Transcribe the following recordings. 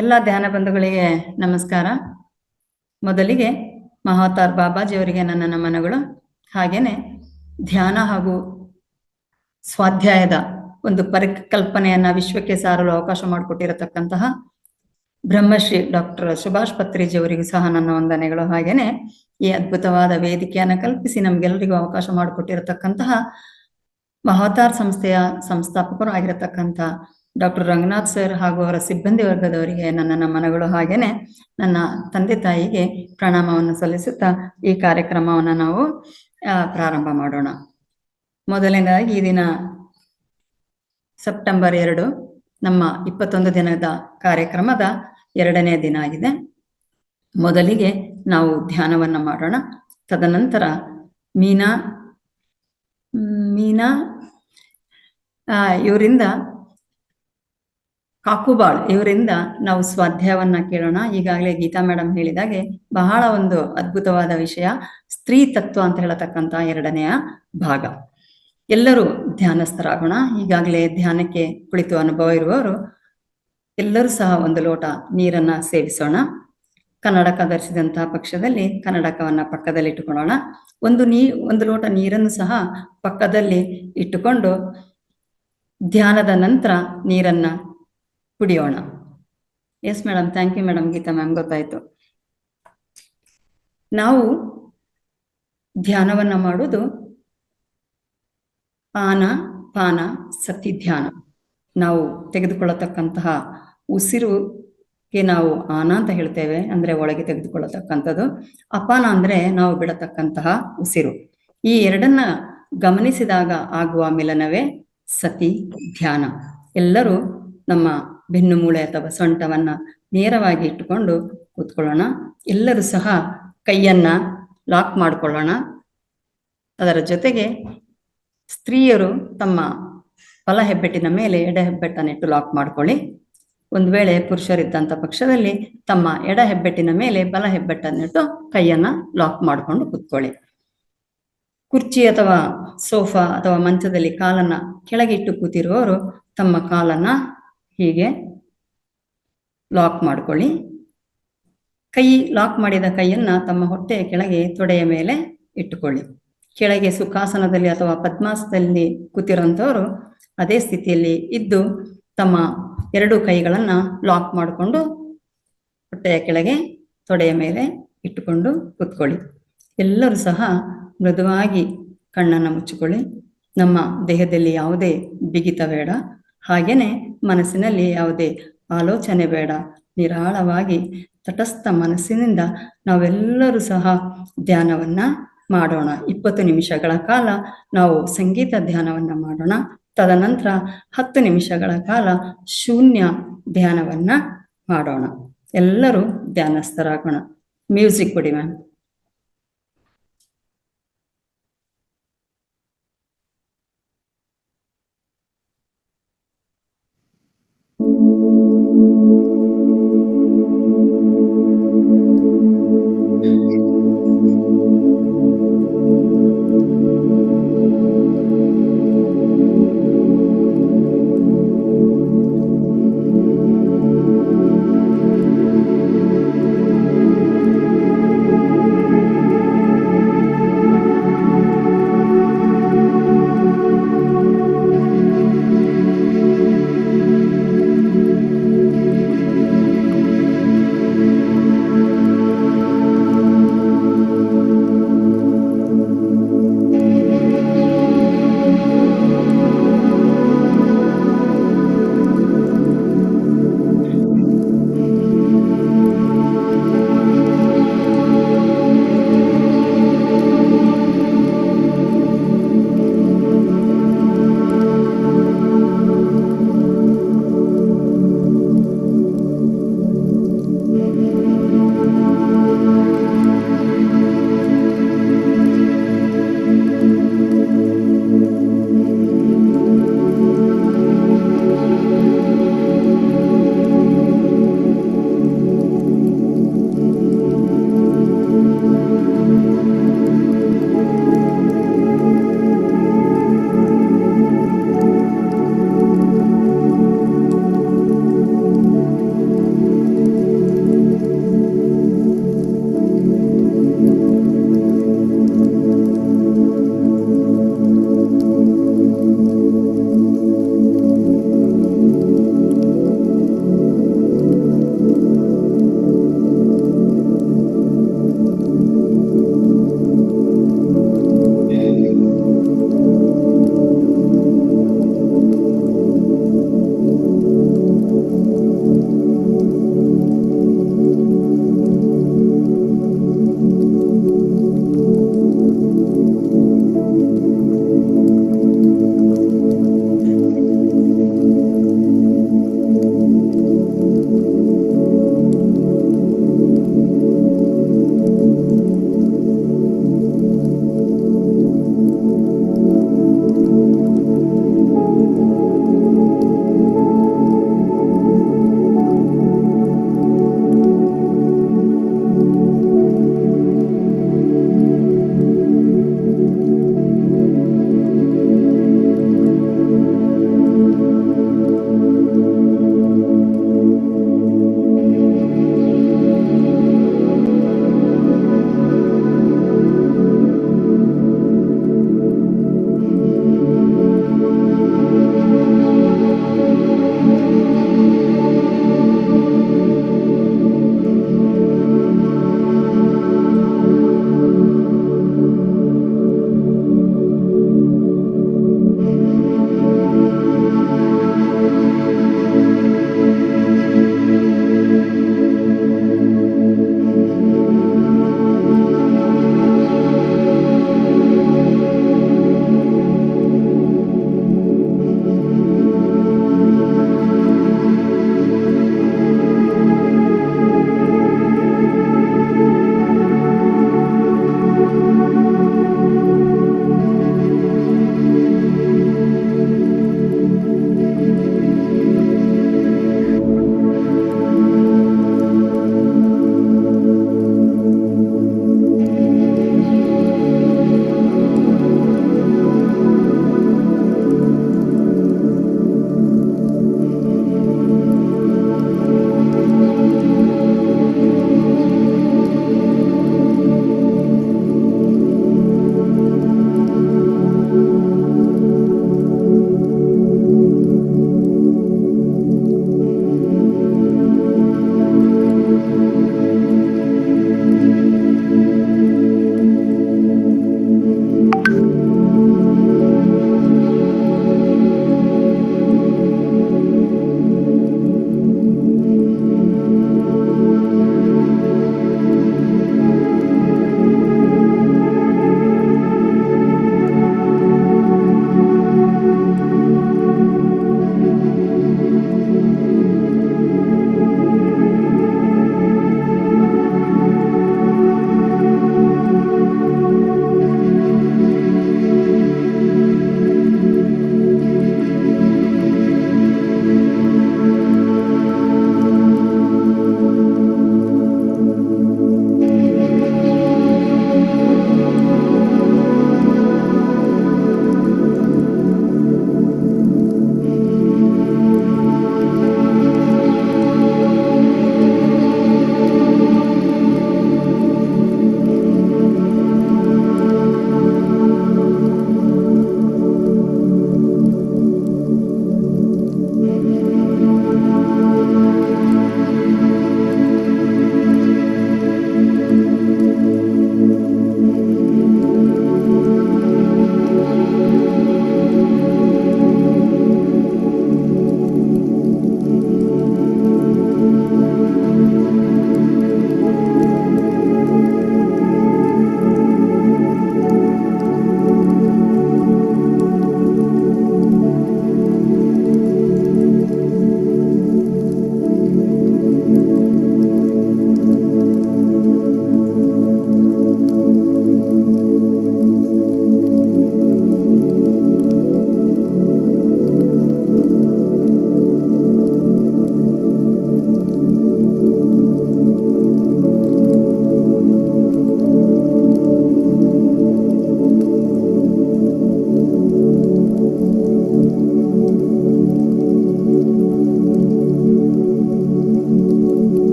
ಎಲ್ಲ ಧ್ಯಾನ ಬಂಧುಗಳಿಗೆ ನಮಸ್ಕಾರ. ಮೊದಲಿಗೆ ಮಹಾತಾರ್ ಬಾಬಾಜಿಯವರಿಗೆ ನನ್ನ ನಮನಗಳು. ಹಾಗೇನೆ ಧ್ಯಾನ ಹಾಗೂ ಸ್ವಾಧ್ಯಾಯದ ಒಂದು ಪರಿಕಲ್ಪನೆಯನ್ನ ವಿಶ್ವಕ್ಕೆ ಸಾರಲು ಅವಕಾಶ ಮಾಡಿಕೊಟ್ಟಿರತಕ್ಕಂತಹ ಬ್ರಹ್ಮಶ್ರೀ ಡಾಕ್ಟರ್ ಸುಭಾಷ್ ಪತ್ರಿಜಿ ಅವರಿಗೂ ಸಹ ನನ್ನ ವಂದನೆಗಳು. ಹಾಗೇನೆ ಈ ಅದ್ಭುತವಾದ ವೇದಿಕೆಯನ್ನು ಕಲ್ಪಿಸಿ ನಮ್ಗೆಲ್ಲರಿಗೂ ಅವಕಾಶ ಮಾಡಿಕೊಟ್ಟಿರತಕ್ಕಂತಹ ಮಹಾತಾರ್ ಸಂಸ್ಥೆಯ ಸಂಸ್ಥಾಪಕರು ಆಗಿರತಕ್ಕಂಥ ಡಾಕ್ಟರ್ ರಂಗನಾಥ್ ಸರ್ ಹಾಗೂ ಅವರ ಸಿಬ್ಬಂದಿ ವರ್ಗದವರಿಗೆ ನನ್ನ ನಮನಗಳು. ಹಾಗೇನೆ ನನ್ನ ತಂದೆ ತಾಯಿಗೆ ಪ್ರಣಾಮವನ್ನು ಸಲ್ಲಿಸುತ್ತಾ ಈ ಕಾರ್ಯಕ್ರಮವನ್ನು ನಾವು ಪ್ರಾರಂಭ ಮಾಡೋಣ. ಮೊದಲನೇದಾಗಿ ಈ ದಿನ ಸೆಪ್ಟೆಂಬರ್ 2 ನಮ್ಮ 21 ದಿನದ ಕಾರ್ಯಕ್ರಮದ 2ನೇ ದಿನ ಆಗಿದೆ. ಮೊದಲಿಗೆ ನಾವು ಧ್ಯಾನವನ್ನ ಮಾಡೋಣ. ತದನಂತರ ಮೀನಾ ಇವರಿಂದ ಕಾಕುಬಾಳ್ ಇವರಿಂದ ನಾವು ಸ್ವಾಧ್ಯಾಯವನ್ನ ಕೇಳೋಣ. ಈಗಾಗಲೇ ಗೀತಾ ಮೇಡಮ್ ಹೇಳಿದಾಗೆ ಬಹಳ ಒಂದು ಅದ್ಭುತವಾದ ವಿಷಯ ಸ್ತ್ರೀ ತತ್ವ ಅಂತ ಹೇಳತಕ್ಕಂತ 2ನೆಯ ಭಾಗ. ಎಲ್ಲರೂ ಧ್ಯಾನಸ್ಥರಾಗೋಣ. ಈಗಾಗಲೇ ಧ್ಯಾನಕ್ಕೆ ಕುಳಿತು ಅನುಭವ ಇರುವವರು ಎಲ್ಲರೂ ಸಹ ಒಂದು ಲೋಟ ನೀರನ್ನ ಸೇವಿಸೋಣ. ಕನ್ನಡಕ ಧರಿಸಿದಂತಹ ಪಕ್ಷದಲ್ಲಿ ಕನ್ನಡಕವನ್ನ ಪಕ್ಕದಲ್ಲಿ ಇಟ್ಟುಕೊಳ್ಳೋಣ. ಒಂದು ಲೋಟ ನೀರನ್ನು ಸಹ ಪಕ್ಕದಲ್ಲಿ ಇಟ್ಟುಕೊಂಡು ಧ್ಯಾನದ ನಂತರ ನೀರನ್ನ ಕುಡಿಯೋಣ. Yes madam, thank you madam. Geeta ma'am, ಗೊತ್ತಾಯ್ತು. ನಾವು ಧ್ಯಾನವನ್ನ ಮಾಡುವುದು ಆನ ಪಾನ ಸತಿ ಧ್ಯಾನ. ನಾವು ತೆಗೆದುಕೊಳ್ಳತಕ್ಕಂತಹ ಉಸಿರುಗೆ ನಾವು ಆನ ಅಂತ ಹೇಳ್ತೇವೆ, ಅಂದ್ರೆ ಒಳಗೆ ತೆಗೆದುಕೊಳ್ಳತಕ್ಕಂಥದ್ದು. ಅಪಾನ ಅಂದ್ರೆ ನಾವು ಬಿಡತಕ್ಕಂತಹ ಉಸಿರು. ಈ ಎರಡನ್ನ ಗಮನಿಸಿದಾಗ ಆಗುವ ಮಿಲನವೇ ಸತಿ ಧ್ಯಾನ. ಎಲ್ಲರೂ ನಮ್ಮ ಬೆನ್ನು ಮೂಳೆ ಅಥವಾ ಸೊಂಟವನ್ನ ನೇರವಾಗಿ ಇಟ್ಟುಕೊಂಡು ಕೂತ್ಕೊಳ್ಳೋಣ. ಎಲ್ಲರೂ ಸಹ ಕೈಯನ್ನ ಲಾಕ್ ಮಾಡಿಕೊಳ್ಳೋಣ. ಅದರ ಜೊತೆಗೆ ಸ್ತ್ರೀಯರು ತಮ್ಮ ಬಲ ಹೆಬ್ಬೆಟ್ಟಿನ ಮೇಲೆ ಎಡ ಹೆಬ್ಬೆಟ್ಟನ್ನಿಟ್ಟು ಲಾಕ್ ಮಾಡ್ಕೊಳ್ಳಿ. ಒಂದು ವೇಳೆ ಪುರುಷರಿದ್ದಂಥ ಪಕ್ಷದಲ್ಲಿ ತಮ್ಮ ಎಡ ಹೆಬ್ಬೆಟ್ಟಿನ ಮೇಲೆ ಬಲ ಹೆಬ್ಬೆಟ್ಟನ್ನಿಟ್ಟು ಕೈಯನ್ನ ಲಾಕ್ ಮಾಡಿಕೊಂಡು ಕೂತ್ಕೊಳ್ಳಿ. ಕುರ್ಚಿ ಅಥವಾ ಸೋಫಾ ಅಥವಾ ಮಂಚದಲ್ಲಿ ಕಾಲನ್ನ ಕೆಳಗಿಟ್ಟು ಕೂತಿರುವವರು ತಮ್ಮ ಕಾಲನ್ನ ಹೀಗೆ ಲಾಕ್ ಮಾಡ್ಕೊಳ್ಳಿ. ಕೈ ಲಾಕ್ ಮಾಡಿದ ಕೈಯನ್ನ ತಮ್ಮ ಹೊಟ್ಟೆಯ ಕೆಳಗೆ ತೊಡೆಯ ಮೇಲೆ ಇಟ್ಟುಕೊಳ್ಳಿ. ಕೆಳಗೆ ಸುಖಾಸನದಲ್ಲಿ ಅಥವಾ ಪದ್ಮಾಸನದಲ್ಲಿ ಕೂತಿರೋಂಥವ್ರು ಅದೇ ಸ್ಥಿತಿಯಲ್ಲಿ ಇದ್ದು ತಮ್ಮ 2 ಕೈಗಳನ್ನ ಲಾಕ್ ಮಾಡಿಕೊಂಡು ಹೊಟ್ಟೆಯ ಕೆಳಗೆ ತೊಡೆಯ ಮೇಲೆ ಇಟ್ಟುಕೊಂಡು ಕೂತ್ಕೊಳ್ಳಿ. ಎಲ್ಲರೂ ಸಹ ಮೃದುವಾಗಿ ಕಣ್ಣನ್ನು ಮುಚ್ಚಿಕೊಳ್ಳಿ. ನಮ್ಮ ದೇಹದಲ್ಲಿ ಯಾವುದೇ ಬಿಗಿತ ಬೇಡ, ಹಾಗೇನೆ ಮನಸ್ಸಿನಲ್ಲಿ ಯಾವುದೇ ಆಲೋಚನೆ ಬೇಡ. ನಿರಾಳವಾಗಿ ತಟಸ್ಥ ಮನಸ್ಸಿನಿಂದ ನಾವೆಲ್ಲರೂ ಸಹ ಧ್ಯಾನವನ್ನ ಮಾಡೋಣ. 20 ನಿಮಿಷಗಳ ಕಾಲ ನಾವು ಸಂಗೀತ ಧ್ಯಾನವನ್ನ ಮಾಡೋಣ. ತದನಂತರ 10 ನಿಮಿಷಗಳ ಕಾಲ ಶೂನ್ಯ ಧ್ಯಾನವನ್ನ ಮಾಡೋಣ. ಎಲ್ಲರೂ ಧ್ಯಾನಸ್ಥರಾಗೋಣ. ಮ್ಯೂಸಿಕ್ ಕೊಡಿ ಮ್ಯಾಮ್.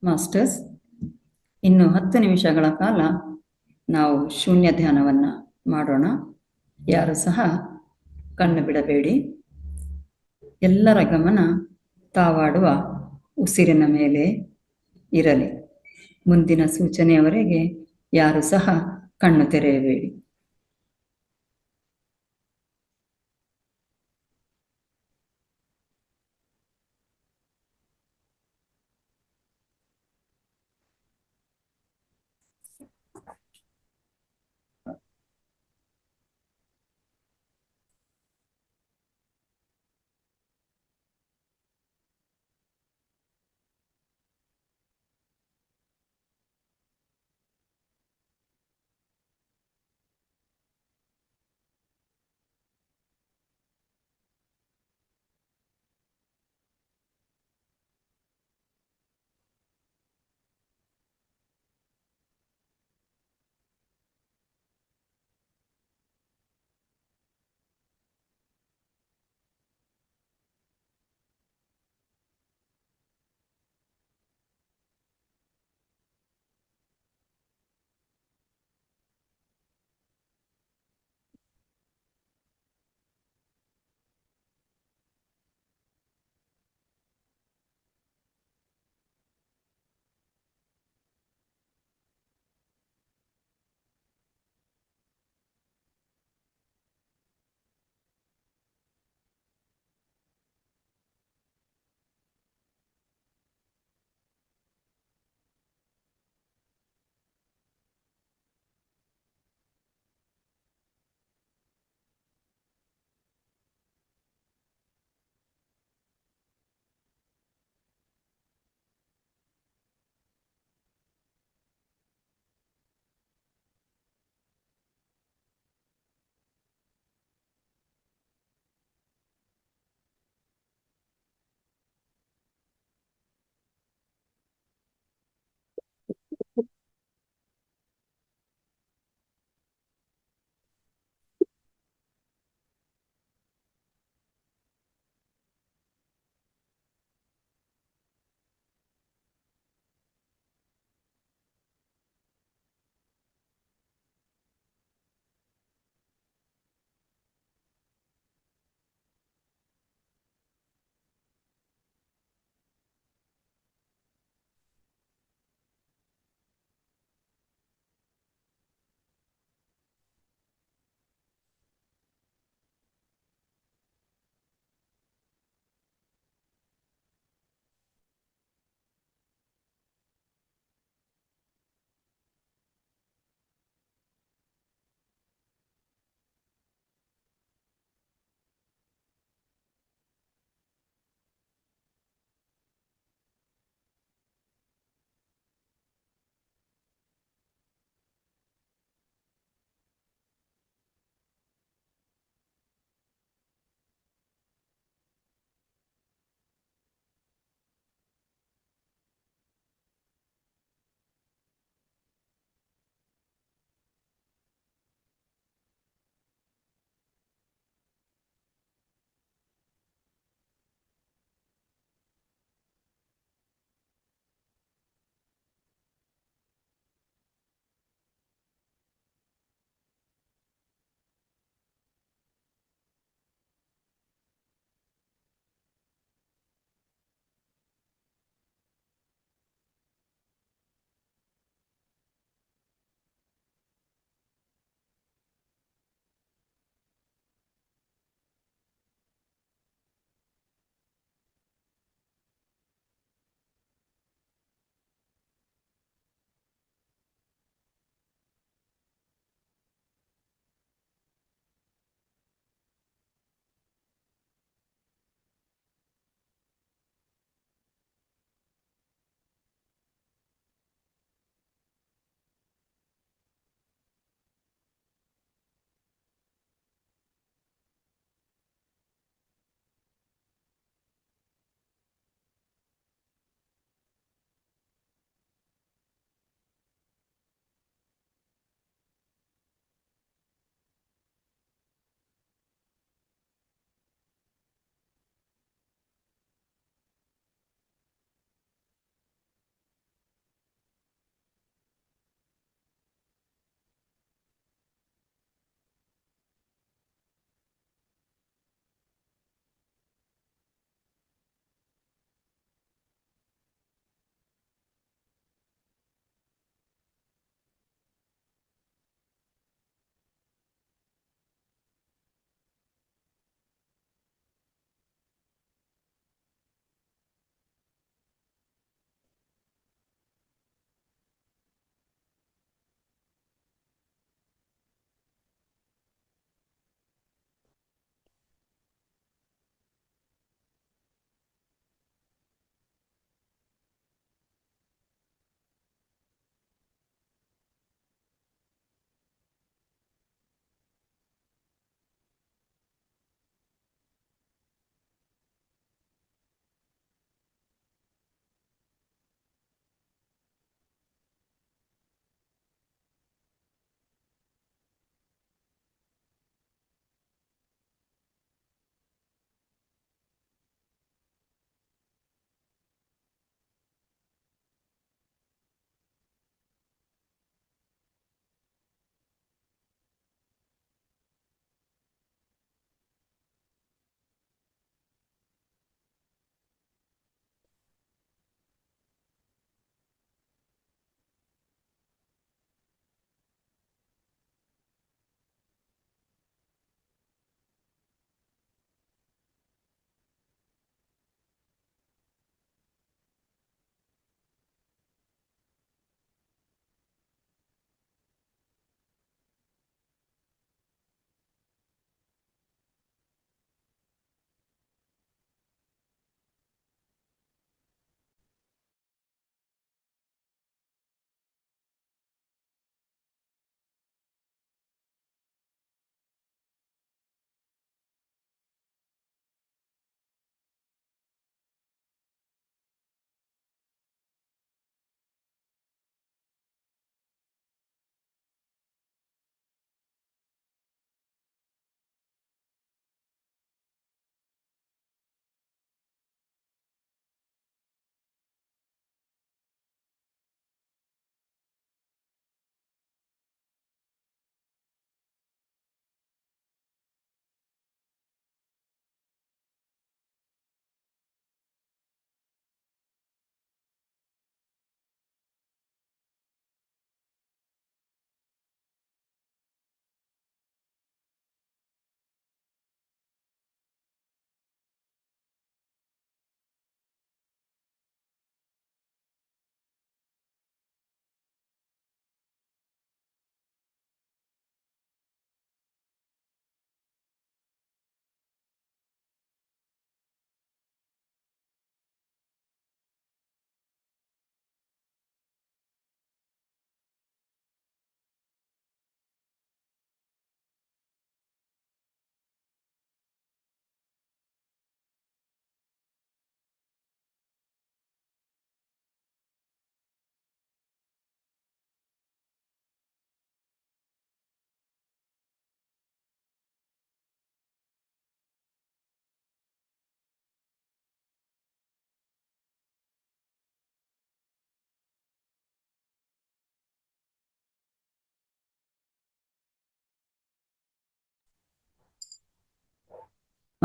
ಮಾಸ್ಟರ್ಸ್, ಇನ್ನು 10 ನಿಮಿಷಗಳ ಕಾಲ ನಾವು ಶೂನ್ಯ ಧ್ಯಾನವನ್ನು ಮಾಡೋಣ. ಯಾರು ಸಹ ಕಣ್ಣು ಬಿಡಬೇಡಿ. ಎಲ್ಲರ ಗಮನ ತಾವಾಡುವ ಉಸಿರಿನ ಮೇಲೆ ಇರಲಿ. ಮುಂದಿನ ಸೂಚನೆಯವರೆಗೆ ಯಾರು ಸಹ ಕಣ್ಣು ತೆರೆಯಬೇಡಿ.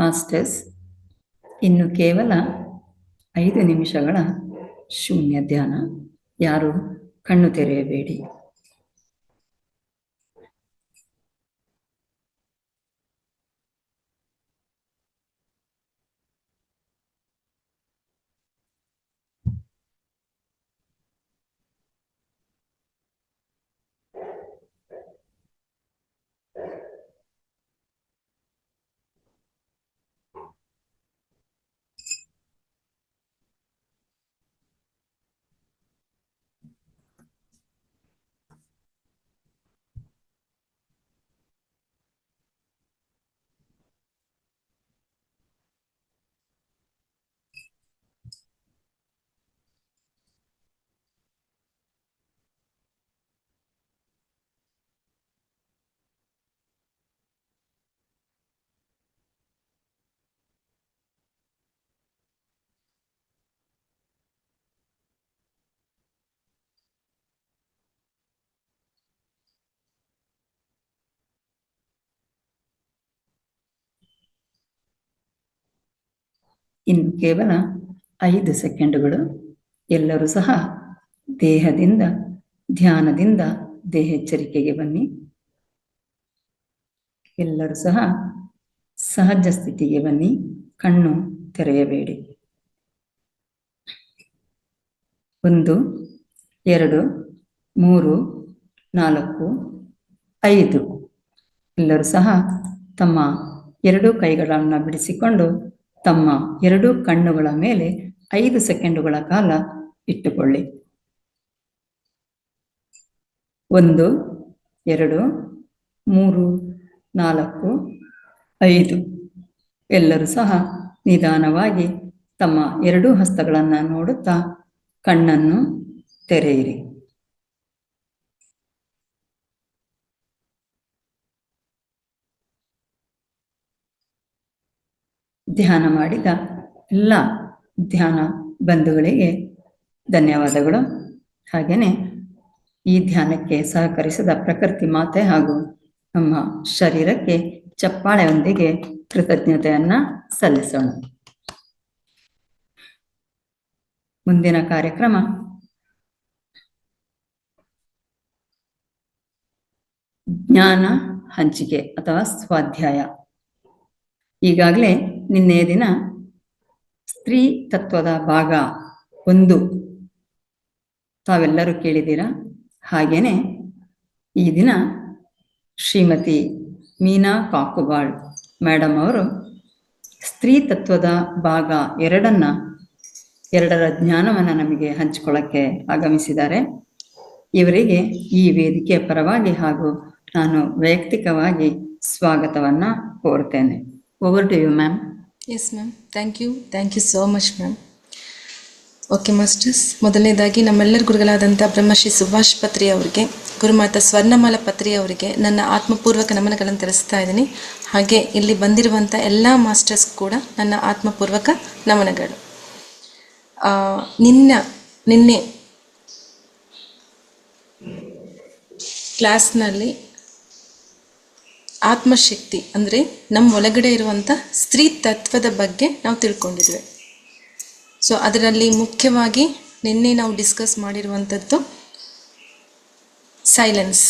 ಮಾಸ್ಟರ್ಸ್, ಇನ್ನು ಕೇವಲ 5 ನಿಮಿಷಗಳ ಶೂನ್ಯ ಧ್ಯಾನ. ಯಾರು ಕಣ್ಣು ತೆರೆಯಬೇಡಿ. ಇನ್ನು ಕೇವಲ 5 ಸೆಕೆಂಡುಗಳು. ಎಲ್ಲರೂ ಸಹ ದೇಹದಿಂದ, ಧ್ಯಾನದಿಂದ ದೇಹೆಚ್ಚರಿಕೆಗೆ ಬನ್ನಿ. ಎಲ್ಲರೂ ಸಹ ಸಹಜ ಸ್ಥಿತಿಗೆ ಬನ್ನಿ. ಕಣ್ಣು ತೆರೆಯಬೇಡಿ. 1, 2, 3, 4, 5. ಎಲ್ಲರೂ ಸಹ ತಮ್ಮ 2 ಕೈಗಳನ್ನು ಬಿಡಿಸಿಕೊಂಡು ತಮ್ಮ 2 ಕಣ್ಣುಗಳ ಮೇಲೆ 5 ಸೆಕೆಂಡುಗಳ ಕಾಲ ಇಟ್ಟುಕೊಳ್ಳಿ. 1, 2, 3, 4, 5. ಎಲ್ಲರೂ ಸಹ ನಿಧಾನವಾಗಿ ತಮ್ಮ 2 ಹಸ್ತಗಳನ್ನು ನೋಡುತ್ತಾ ಕಣ್ಣನ್ನು ತೆರೆಯಿರಿ. ಧ್ಯಾನ ಮಾಡಿದ ಎಲ್ಲ ಧ್ಯಾನ ಬಂಧುಗಳಿಗೆ ಧನ್ಯವಾದಗಳು. ಹಾಗೆಯೇ ಈ ಧ್ಯಾನಕ್ಕೆ ಸಹಕರಿಸಿದ ಪ್ರಕೃತಿ ಮಾತೆ ಹಾಗೂ ನಮ್ಮ ಶರೀರಕ್ಕೆ ಚಪ್ಪಾಳೆಯೊಂದಿಗೆ ಕೃತಜ್ಞತೆಯನ್ನ ಸಲ್ಲಿಸೋಣ. ಮುಂದಿನ ಕಾರ್ಯಕ್ರಮ ಜ್ಞಾನ ಹಂಚಿಕೆ ಅಥವಾ ಸ್ವಾಧ್ಯಾಯ. ಈಗಾಗಲೇ ನಿನ್ನೆಯ ದಿನ ಸ್ತ್ರೀ ತತ್ವದ ಭಾಗ 1 ತಾವೆಲ್ಲರೂ ಕೇಳಿದ್ದೀರಾ. ಹಾಗೇನೆ ಈ ದಿನ ಶ್ರೀಮತಿ ಮೀನಾ ಕಾಕುಬಾಳ್ ಮೇಡಮ್ ಅವರು ಸ್ತ್ರೀ ತತ್ವದ ಭಾಗ 2ರ ಜ್ಞಾನವನ್ನು ನಮಗೆ ಹಂಚಿಕೊಳ್ಳಕ್ಕೆ ಆಗಮಿಸಿದ್ದಾರೆ. ಇವರಿಗೆ ಈ ವೇದಿಕೆಯ ಪರವಾಗಿ ಹಾಗೂ ನಾನು ವೈಯಕ್ತಿಕವಾಗಿ ಸ್ವಾಗತವನ್ನ ಕೋರ್ತೇನೆ. Over to you ma'am. Yes ma'am, thank you so much ma'am. Okay masters, ಮೊದಲನೇದಾಗಿ ನಮ್ಮೆಲ್ಲರ ಗುರುಗಳಾದಂಥ ಬ್ರಹ್ಮಶ್ರೀ ಸುಭಾಷ್ ಪತ್ರಿ ಅವರಿಗೆ, ಗುರುಮಾತಾ ಸ್ವರ್ಣಮಾಲಾ ಪತ್ರಿ ಅವರಿಗೆ ನನ್ನ ಆತ್ಮಪೂರ್ವಕ ನಮನಗಳನ್ನು ತಿಳಿಸ್ತಾ ಇದ್ದೀನಿ. ಹಾಗೆ ಇಲ್ಲಿ ಬಂದಿರುವಂಥ ಎಲ್ಲ ಮಾಸ್ಟರ್ಸ್ ಕೂಡ ನನ್ನ ಆತ್ಮಪೂರ್ವಕ ನಮನಗಳು. ನಿನ್ನೆ ಕ್ಲಾಸ್ನಲ್ಲಿ ಆತ್ಮಶಕ್ತಿ ಅಂದರೆ ನಮ್ಮ ಒಳಗಡೆ ಇರುವಂಥ ಸ್ತ್ರೀ ತತ್ವದ ಬಗ್ಗೆ ನಾವು ತಿಳ್ಕೊಂಡಿದ್ವಿ. ಸೊ ಅದರಲ್ಲಿ ಮುಖ್ಯವಾಗಿ ನಿನ್ನೆ ನಾವು ಡಿಸ್ಕಸ್ ಮಾಡಿರುವಂಥದ್ದು ಸೈಲೆನ್ಸ್.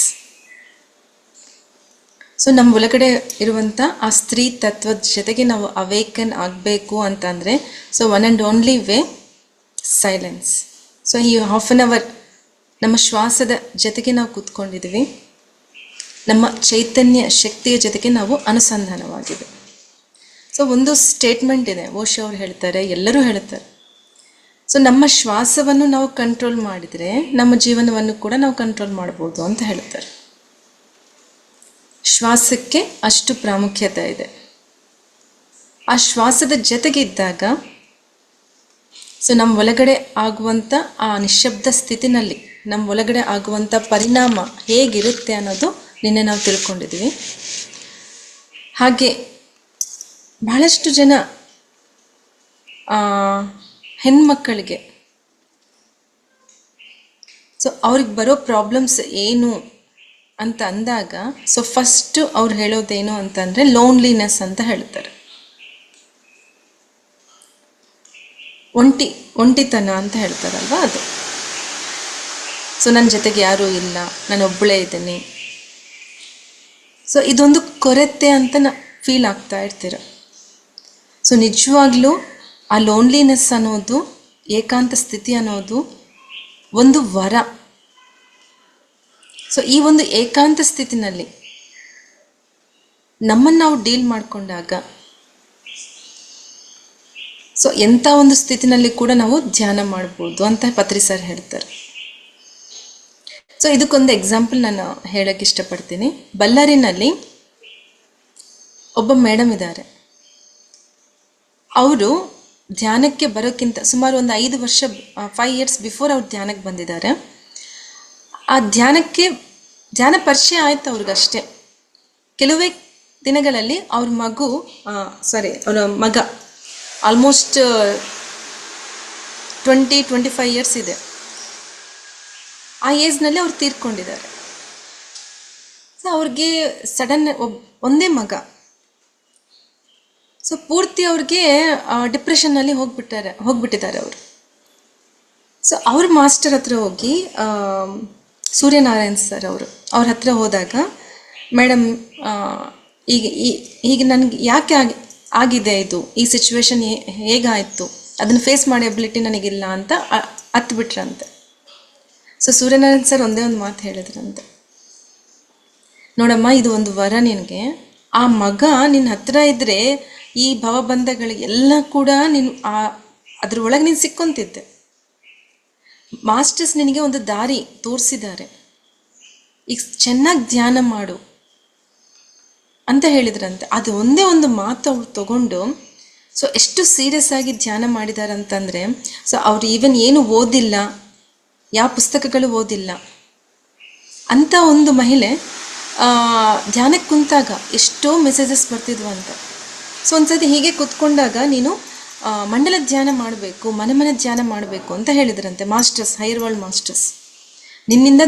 ಸೊ ನಮ್ಮ ಒಳಗಡೆ ಇರುವಂಥ ಆ ಸ್ತ್ರೀ ತತ್ವದ ಜೊತೆಗೆ ನಾವು ಅವೇಕನ್ ಆಗಬೇಕು ಅಂತಂದರೆ so one and only way silence. So ಈ ಹಾಫ್ ಆನ್ ಅವರ್ ನಮ್ಮ ಶ್ವಾಸದ ಜೊತೆಗೆ ನಾವು ಕೂತ್ಕೊಂಡಿದ್ದೀವಿ, ನಮ್ಮ ಚೈತನ್ಯ ಶಕ್ತಿಯ ಜೊತೆಗೆ ನಾವು ಅನುಸಂಧಾನವಾಗಿವೆ. ಸೊ ಒಂದು ಸ್ಟೇಟ್ಮೆಂಟ್ ಇದೆ, ಓಶೋ ಅವರು ಹೇಳ್ತಾರೆ, ಎಲ್ಲರೂ ಹೇಳ್ತಾರೆ, ಸೊ ನಮ್ಮ ಶ್ವಾಸವನ್ನು ನಾವು ಕಂಟ್ರೋಲ್ ಮಾಡಿದರೆ ನಮ್ಮ ಜೀವನವನ್ನು ಕೂಡ ನಾವು ಕಂಟ್ರೋಲ್ ಮಾಡ್ಬೋದು ಅಂತ ಹೇಳ್ತಾರೆ. ಶ್ವಾಸಕ್ಕೆ ಅಷ್ಟು ಪ್ರಾಮುಖ್ಯತೆ ಇದೆ. ಆ ಶ್ವಾಸದ ಜೊತೆಗಿದ್ದಾಗ ಸೊ ನಮ್ಮ ಒಳಗಡೆ ಆಗುವಂಥ ಆ ನಿಶ್ಶಬ್ದ ಸ್ಥಿತಿನಲ್ಲಿ ನಮ್ಮ ಒಳಗಡೆ ಆಗುವಂಥ ಪರಿಣಾಮ ಹೇಗಿರುತ್ತೆ ಅನ್ನೋದು ನಿನ್ನೆ ನಾವು ತಿಳ್ಕೊಂಡಿದ್ವಿ. ಹಾಗೆ ಬಹಳಷ್ಟು ಜನ ಹೆಣ್ಮಕ್ಕಳಿಗೆ ಸೊ ಅವ್ರಿಗೆ ಬರೋ ಪ್ರಾಬ್ಲಮ್ಸ್ ಏನು ಅಂತ ಅಂದಾಗ ಸೊ ಫಸ್ಟು ಅವ್ರು ಹೇಳೋದೇನು ಅಂತಂದರೆ ಲೋನ್ಲಿನೆಸ್ ಅಂತ ಹೇಳ್ತಾರೆ. ಒಂಟಿತನ ಅಂತ ಹೇಳ್ತಾರಲ್ವ ಅದು. ಸೊ ನನ್ನ ಜೊತೆಗೆ ಯಾರೂ ಇಲ್ಲ, ನಾನು ಒಬ್ಬಳೇ ಇದ್ದೀನಿ. ಸೊ ಇದೊಂದು ಕೊರತೆ ಅಂತ ಫೀಲ್ ಆಗ್ತಾ ಇರ್ತೀರ. ಸೊ ನಿಜವಾಗ್ಲೂ ಆ ಲೋನ್ಲಿನೆಸ್ ಅನ್ನೋದು, ಏಕಾಂತ ಸ್ಥಿತಿ ಅನ್ನೋದು ಒಂದು ವರ. ಸೊ ಈ ಒಂದು ಏಕಾಂತ ಸ್ಥಿತಿನಲ್ಲಿ ನಮ್ಮನ್ನು ನಾವು ಡೀಲ್ ಮಾಡಿಕೊಂಡಾಗ, ಸೊ ಎಂಥ ಒಂದು ಸ್ಥಿತಿನಲ್ಲಿ ಕೂಡ ನಾವು ಧ್ಯಾನ ಮಾಡ್ಬೋದು ಅಂತ ಪತ್ರಿ ಸರ್ ಹೇಳ್ತಾರೆ. ಸೊ ಇದಕ್ಕೊಂದು ಎಕ್ಸಾಂಪಲ್ ನಾನು ಹೇಳಕ್ಕೆ ಇಷ್ಟಪಡ್ತೀನಿ. ಬಳ್ಳಾರಿನಲ್ಲಿ ಒಬ್ಬ ಮೇಡಮ್ ಇದ್ದಾರೆ. ಅವರು ಧ್ಯಾನಕ್ಕೆ ಬರೋಕ್ಕಿಂತ ಸುಮಾರು ಒಂದು 5 ವರ್ಷ 5 ಇಯರ್ಸ್ ಬಿಫೋರ್ ಅವ್ರು ಧ್ಯಾನಕ್ಕೆ ಬಂದಿದ್ದಾರೆ. ಆ ಧ್ಯಾನ ಪರಿಚಯ ಆಯ್ತು ಅವ್ರಿಗಷ್ಟೇ. ಕೆಲವೇ ದಿನಗಳಲ್ಲಿ ಅವ್ರ ಮಗ ಆಲ್ಮೋಸ್ಟ್ 20-25 ಇಯರ್ಸ್ ಇದೆ. ಆ ಏಜ್ನಲ್ಲಿ ಅವ್ರು ತೀರ್ಕೊಂಡಿದ್ದಾರೆ. ಸೊ ಅವ್ರಿಗೆ ಸಡನ್ ಒಂದೇ ಮಗ. ಸೊ ಪೂರ್ತಿ ಅವ್ರಿಗೆ ಡಿಪ್ರೆಷನ್ನಲ್ಲಿ ಹೋಗ್ಬಿಟ್ಟಿದ್ದಾರೆ ಅವರು. ಸೊ ಅವ್ರ ಮಾಸ್ಟರ್ ಹತ್ರ ಹೋಗಿ, ಸೂರ್ಯನಾರಾಯಣ್ ಸರ್ ಅವ್ರ ಹತ್ರ ಹೋದಾಗ, ಮೇಡಮ್ ಈಗ ನನಗೆ ಯಾಕೆ ಆಗಿದೆ ಇದು, ಈ ಸಿಚುವೇಶನ್ ಹೇಗಾಯಿತು, ಅದನ್ನು ಫೇಸ್ ಮಾಡೋ ಎಬಿಲಿಟಿ ನನಗಿಲ್ಲ ಅಂತ ಹತ್ಬಿಟ್ರಂತೆ. ಸೊ ಸೂರ್ಯನಾರಾಯಣ್ ಸರ್ ಒಂದೇ ಒಂದು ಮಾತು ಹೇಳಿದ್ರಂತೆ, ನೋಡಮ್ಮ, ಇದು ಒಂದು ವರ ನಿನಗೆ. ಆ ಮಗ ನಿನ್ನ ಹತ್ರ ಇದ್ದರೆ ಈ ಭವಬಂಧಗಳಿಗೆಲ್ಲ ಕೂಡ ನೀನು ಅದ್ರೊಳಗೆ ನೀನು ಸಿಕ್ಕೊಂತಿದ್ದೆ. ಮಾಸ್ಟರ್ಸ್ ನಿನಗೆ ಒಂದು ದಾರಿ ತೋರಿಸಿದ್ದಾರೆ, ಈಗ ಚೆನ್ನಾಗಿ ಧ್ಯಾನ ಮಾಡು ಅಂತ ಹೇಳಿದ್ರಂತೆ. ಅದು ಒಂದೇ ಒಂದು ಮಾತು ಅವ್ರು ತಗೊಂಡು ಸೊ ಎಷ್ಟು ಸೀರಿಯಸ್ ಆಗಿ ಧ್ಯಾನ ಮಾಡಿದ್ದಾರೆ ಅಂತಂದರೆ, ಸೊ ಅವ್ರು ಈವನ್ ಏನು ಓದಿಲ್ಲ, ಯಾವ ಪುಸ್ತಕಗಳು ಓದಿಲ್ಲ ಅಂತ ಒಂದು ಮಹಿಳೆ ಧ್ಯಾನಕ್ಕೆ ಕುಂತಾಗ ಎಷ್ಟೋ ಮೆಸೇಜಸ್ ಬರ್ತಿದ್ವು ಅಂತ. ಸೊ ಒಂದ್ಸತಿ ಹೀಗೆ ಕೂತ್ಕೊಂಡಾಗ ನೀನು ಮಂಡಲ ಧ್ಯಾನ ಮಾಡಬೇಕು, ಮನೆ ಧ್ಯಾನ ಮಾಡಬೇಕು ಅಂತ ಹೇಳಿದ್ರಂತೆ ಮಾಸ್ಟರ್ಸ್, ಹೈಯರ್ ವರ್ಲ್ಡ್ ಮಾಸ್ಟರ್ಸ್. ನಿನ್ನಿಂದ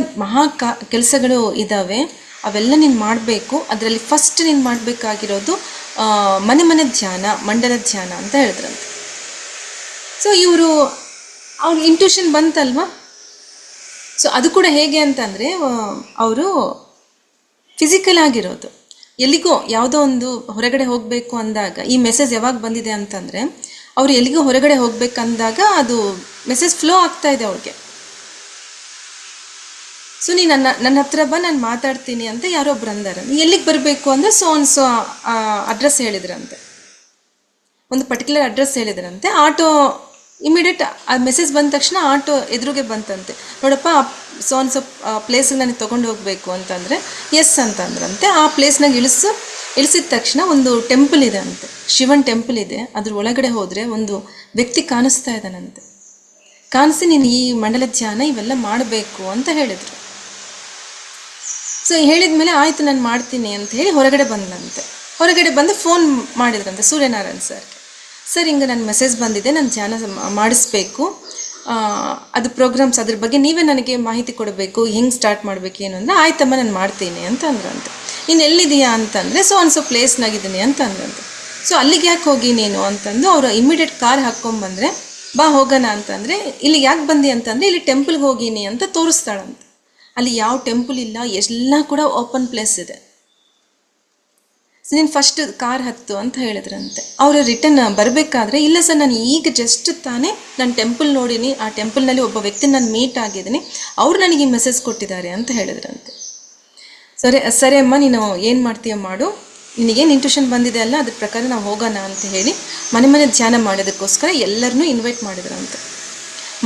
ಕೆಲಸಗಳು ಇದ್ದಾವೆ, ಅವೆಲ್ಲ ನೀನು ಮಾಡಬೇಕು. ಅದರಲ್ಲಿ ಫಸ್ಟ್ ನೀನು ಮಾಡಬೇಕಾಗಿರೋದು ಮನೆ ಧ್ಯಾನ, ಮಂಡಲ ಧ್ಯಾನ ಅಂತ ಹೇಳಿದ್ರಂತೆ. ಸೊ ಅವ್ರಿಗೆ ಇಂಟ್ಯೂಷನ್ ಬಂತಲ್ವಾ. ಸೊ ಅದು ಕೂಡ ಹೇಗೆ ಅಂತಂದರೆ, ಅವರು ಫಿಸಿಕಲ್ ಆಗಿರೋದು, ಎಲ್ಲಿಗೋ ಯಾವುದೋ ಒಂದು ಹೊರಗಡೆ ಹೋಗಬೇಕು ಅಂದಾಗ, ಈ ಮೆಸೇಜ್ ಯಾವಾಗ ಬಂದಿದೆ ಅಂತಂದರೆ, ಅವರು ಎಲ್ಲಿಗೋ ಹೊರಗಡೆ ಹೋಗ್ಬೇಕಂದಾಗ ಅದು ಮೆಸೇಜ್ ಫ್ಲೋ ಆಗ್ತಾ ಇದೆ ಅವ್ರಿಗೆ. ಸೊ ನೀ ನನ್ನ ಹತ್ರ ಬಾ, ನಾನು ಮಾತಾಡ್ತೀನಿ ಅಂತ ಯಾರೊಬ್ರು ಅಂದಾರೆ. ಎಲ್ಲಿಗೆ ಬರಬೇಕು ಅಂದರೆ ಸೊ ಅಡ್ರೆಸ್ ಹೇಳಿದ್ರಂತೆ, ಒಂದು ಪರ್ಟಿಕ್ಯುಲರ್ ಅಡ್ರೆಸ್ ಹೇಳಿದ್ರಂತೆ. ಆಟೋ ಇಮಿಡಿಯೇಟ್ ಆ ಮೆಸೇಜ್ ಬಂದ ತಕ್ಷಣ ಆಟೋ ಎದುರುಗೆ ಬಂತಂತೆ. ನೋಡಪ್ಪ, ಸೊ ಪ್ಲೇಸಿಗೆ ನನಗೆ ತೊಗೊಂಡು ಹೋಗಬೇಕು ಅಂತಂದರೆ ಎಸ್ ಅಂತಂದ್ರಂತೆ. ಆ ಪ್ಲೇಸ್ನಾಗ ಇಳಿಸಿದ ತಕ್ಷಣ ಒಂದು ಟೆಂಪಲ್ ಇದೆ ಅಂತೆ, ಶಿವನ್ ಟೆಂಪಲ್ ಇದೆ. ಅದ್ರ ಒಳಗಡೆ ಹೋದರೆ ಒಂದು ವ್ಯಕ್ತಿ ಕಾಣಿಸ್ತಾ ಇದ್ದಾನಂತೆ. ಕಾಣಿಸಿ ನೀನು ಈ ಮಂಡಲ ಧ್ಯಾನ ಇವೆಲ್ಲ ಮಾಡಬೇಕು ಅಂತ ಹೇಳಿದರು. ಸೊ ಹೇಳಿದ ಮೇಲೆ ಆಯಿತು ನಾನು ಮಾಡ್ತೀನಿ ಅಂತ ಹೇಳಿ ಹೊರಗಡೆ ಬಂದಂತೆ. ಹೊರಗಡೆ ಬಂದು ಫೋನ್ ಮಾಡಿದ್ರಂತೆ ಸೂರ್ಯನಾರಾಯಣ್ ಸರ್ಗೆ. ಸರ್, ಹಿಂಗೆ ನನ್ನ ಮೆಸೇಜ್ ಬಂದಿದೆ, ನಾನು ಧ್ಯಾನ ಮಾಡಿಸ್ಬೇಕು, ಅದು ಪ್ರೋಗ್ರಾಮ್ಸ್ ಅದ್ರ ಬಗ್ಗೆ ನೀವೇ ನನಗೆ ಮಾಹಿತಿ ಕೊಡಬೇಕು, ಹೆಂಗೆ ಸ್ಟಾರ್ಟ್ ಮಾಡಬೇಕು ಏನು ಅಂದರೆ, ಆಯ್ತಮ್ಮ ನಾನು ಮಾಡ್ತೀನಿ ಅಂತ ಅಂದ್ರಂತೆ. ನೀನು ಎಲ್ಲಿದೆಯಾ ಅಂತಂದರೆ ಸೊ ಪ್ಲೇಸ್ನಾಗಿದ್ದೀನಿ ಅಂತ ಅಂದ್ರಂತೆ. ಸೊ ಅಲ್ಲಿಗೆ ಯಾಕೆ ಹೋಗಿ ನೀನು ಅಂತಂದು ಅವರು ಇಮಿಡಿಯೇಟ್ ಕಾರ್ ಹಾಕ್ಕೊಂಬಂದರೆ, ಬಾ ಹೋಗೋಣ ಅಂತಂದರೆ, ಇಲ್ಲಿಗೆ ಯಾಕೆ ಬಂದಿ ಅಂತಂದರೆ, ಇಲ್ಲಿ ಟೆಂಪಲ್ಗೆ ಹೋಗೀನಿ ಅಂತ ತೋರಿಸ್ತಾಳಂತೆ. ಅಲ್ಲಿ ಯಾವ ಟೆಂಪಲ್ ಇಲ್ಲ, ಎಲ್ಲ ಕೂಡ ಓಪನ್ ಪ್ಲೇಸ್ ಇದೆ. ಸೊ ನೀನು ಫಸ್ಟ್ ಕಾರ್ ಹತ್ತು ಅಂತ ಹೇಳಿದ್ರಂತೆ. ಅವರು ರಿಟರ್ನ್ ಬರಬೇಕಾದ್ರೆ, ಇಲ್ಲ ಸರ್, ನಾನು ಈಗ ಜಸ್ಟ್ ತಾನೇ ನಾನು ಟೆಂಪಲ್ ನೋಡೀನಿ, ಆ ಟೆಂಪಲ್ನಲ್ಲಿ ಒಬ್ಬ ವ್ಯಕ್ತಿ ನಾನು ಮೀಟ್ ಆಗಿದ್ದೀನಿ, ಅವ್ರು ನನಗೆ ಈ ಮೆಸೇಜ್ ಕೊಟ್ಟಿದ್ದಾರೆ ಅಂತ ಹೇಳಿದ್ರಂತೆ. ಸರಿ ಅಮ್ಮ, ನೀನು ಏನು ಮಾಡ್ತೀಯ ಮಾಡು, ನಿನಗೇನು ಇಂಟ್ಯೂಷನ್ ಬಂದಿದೆ ಅಲ್ಲ, ಅದ್ರ ಪ್ರಕಾರ ನಾವು ಹೋಗೋಣ ಅಂತ ಹೇಳಿ ಮನೆ ಧ್ಯಾನ ಮಾಡೋದಕ್ಕೋಸ್ಕರ ಎಲ್ಲರನ್ನೂ ಇನ್ವೈಟ್ ಮಾಡಿದ್ರಂತೆ.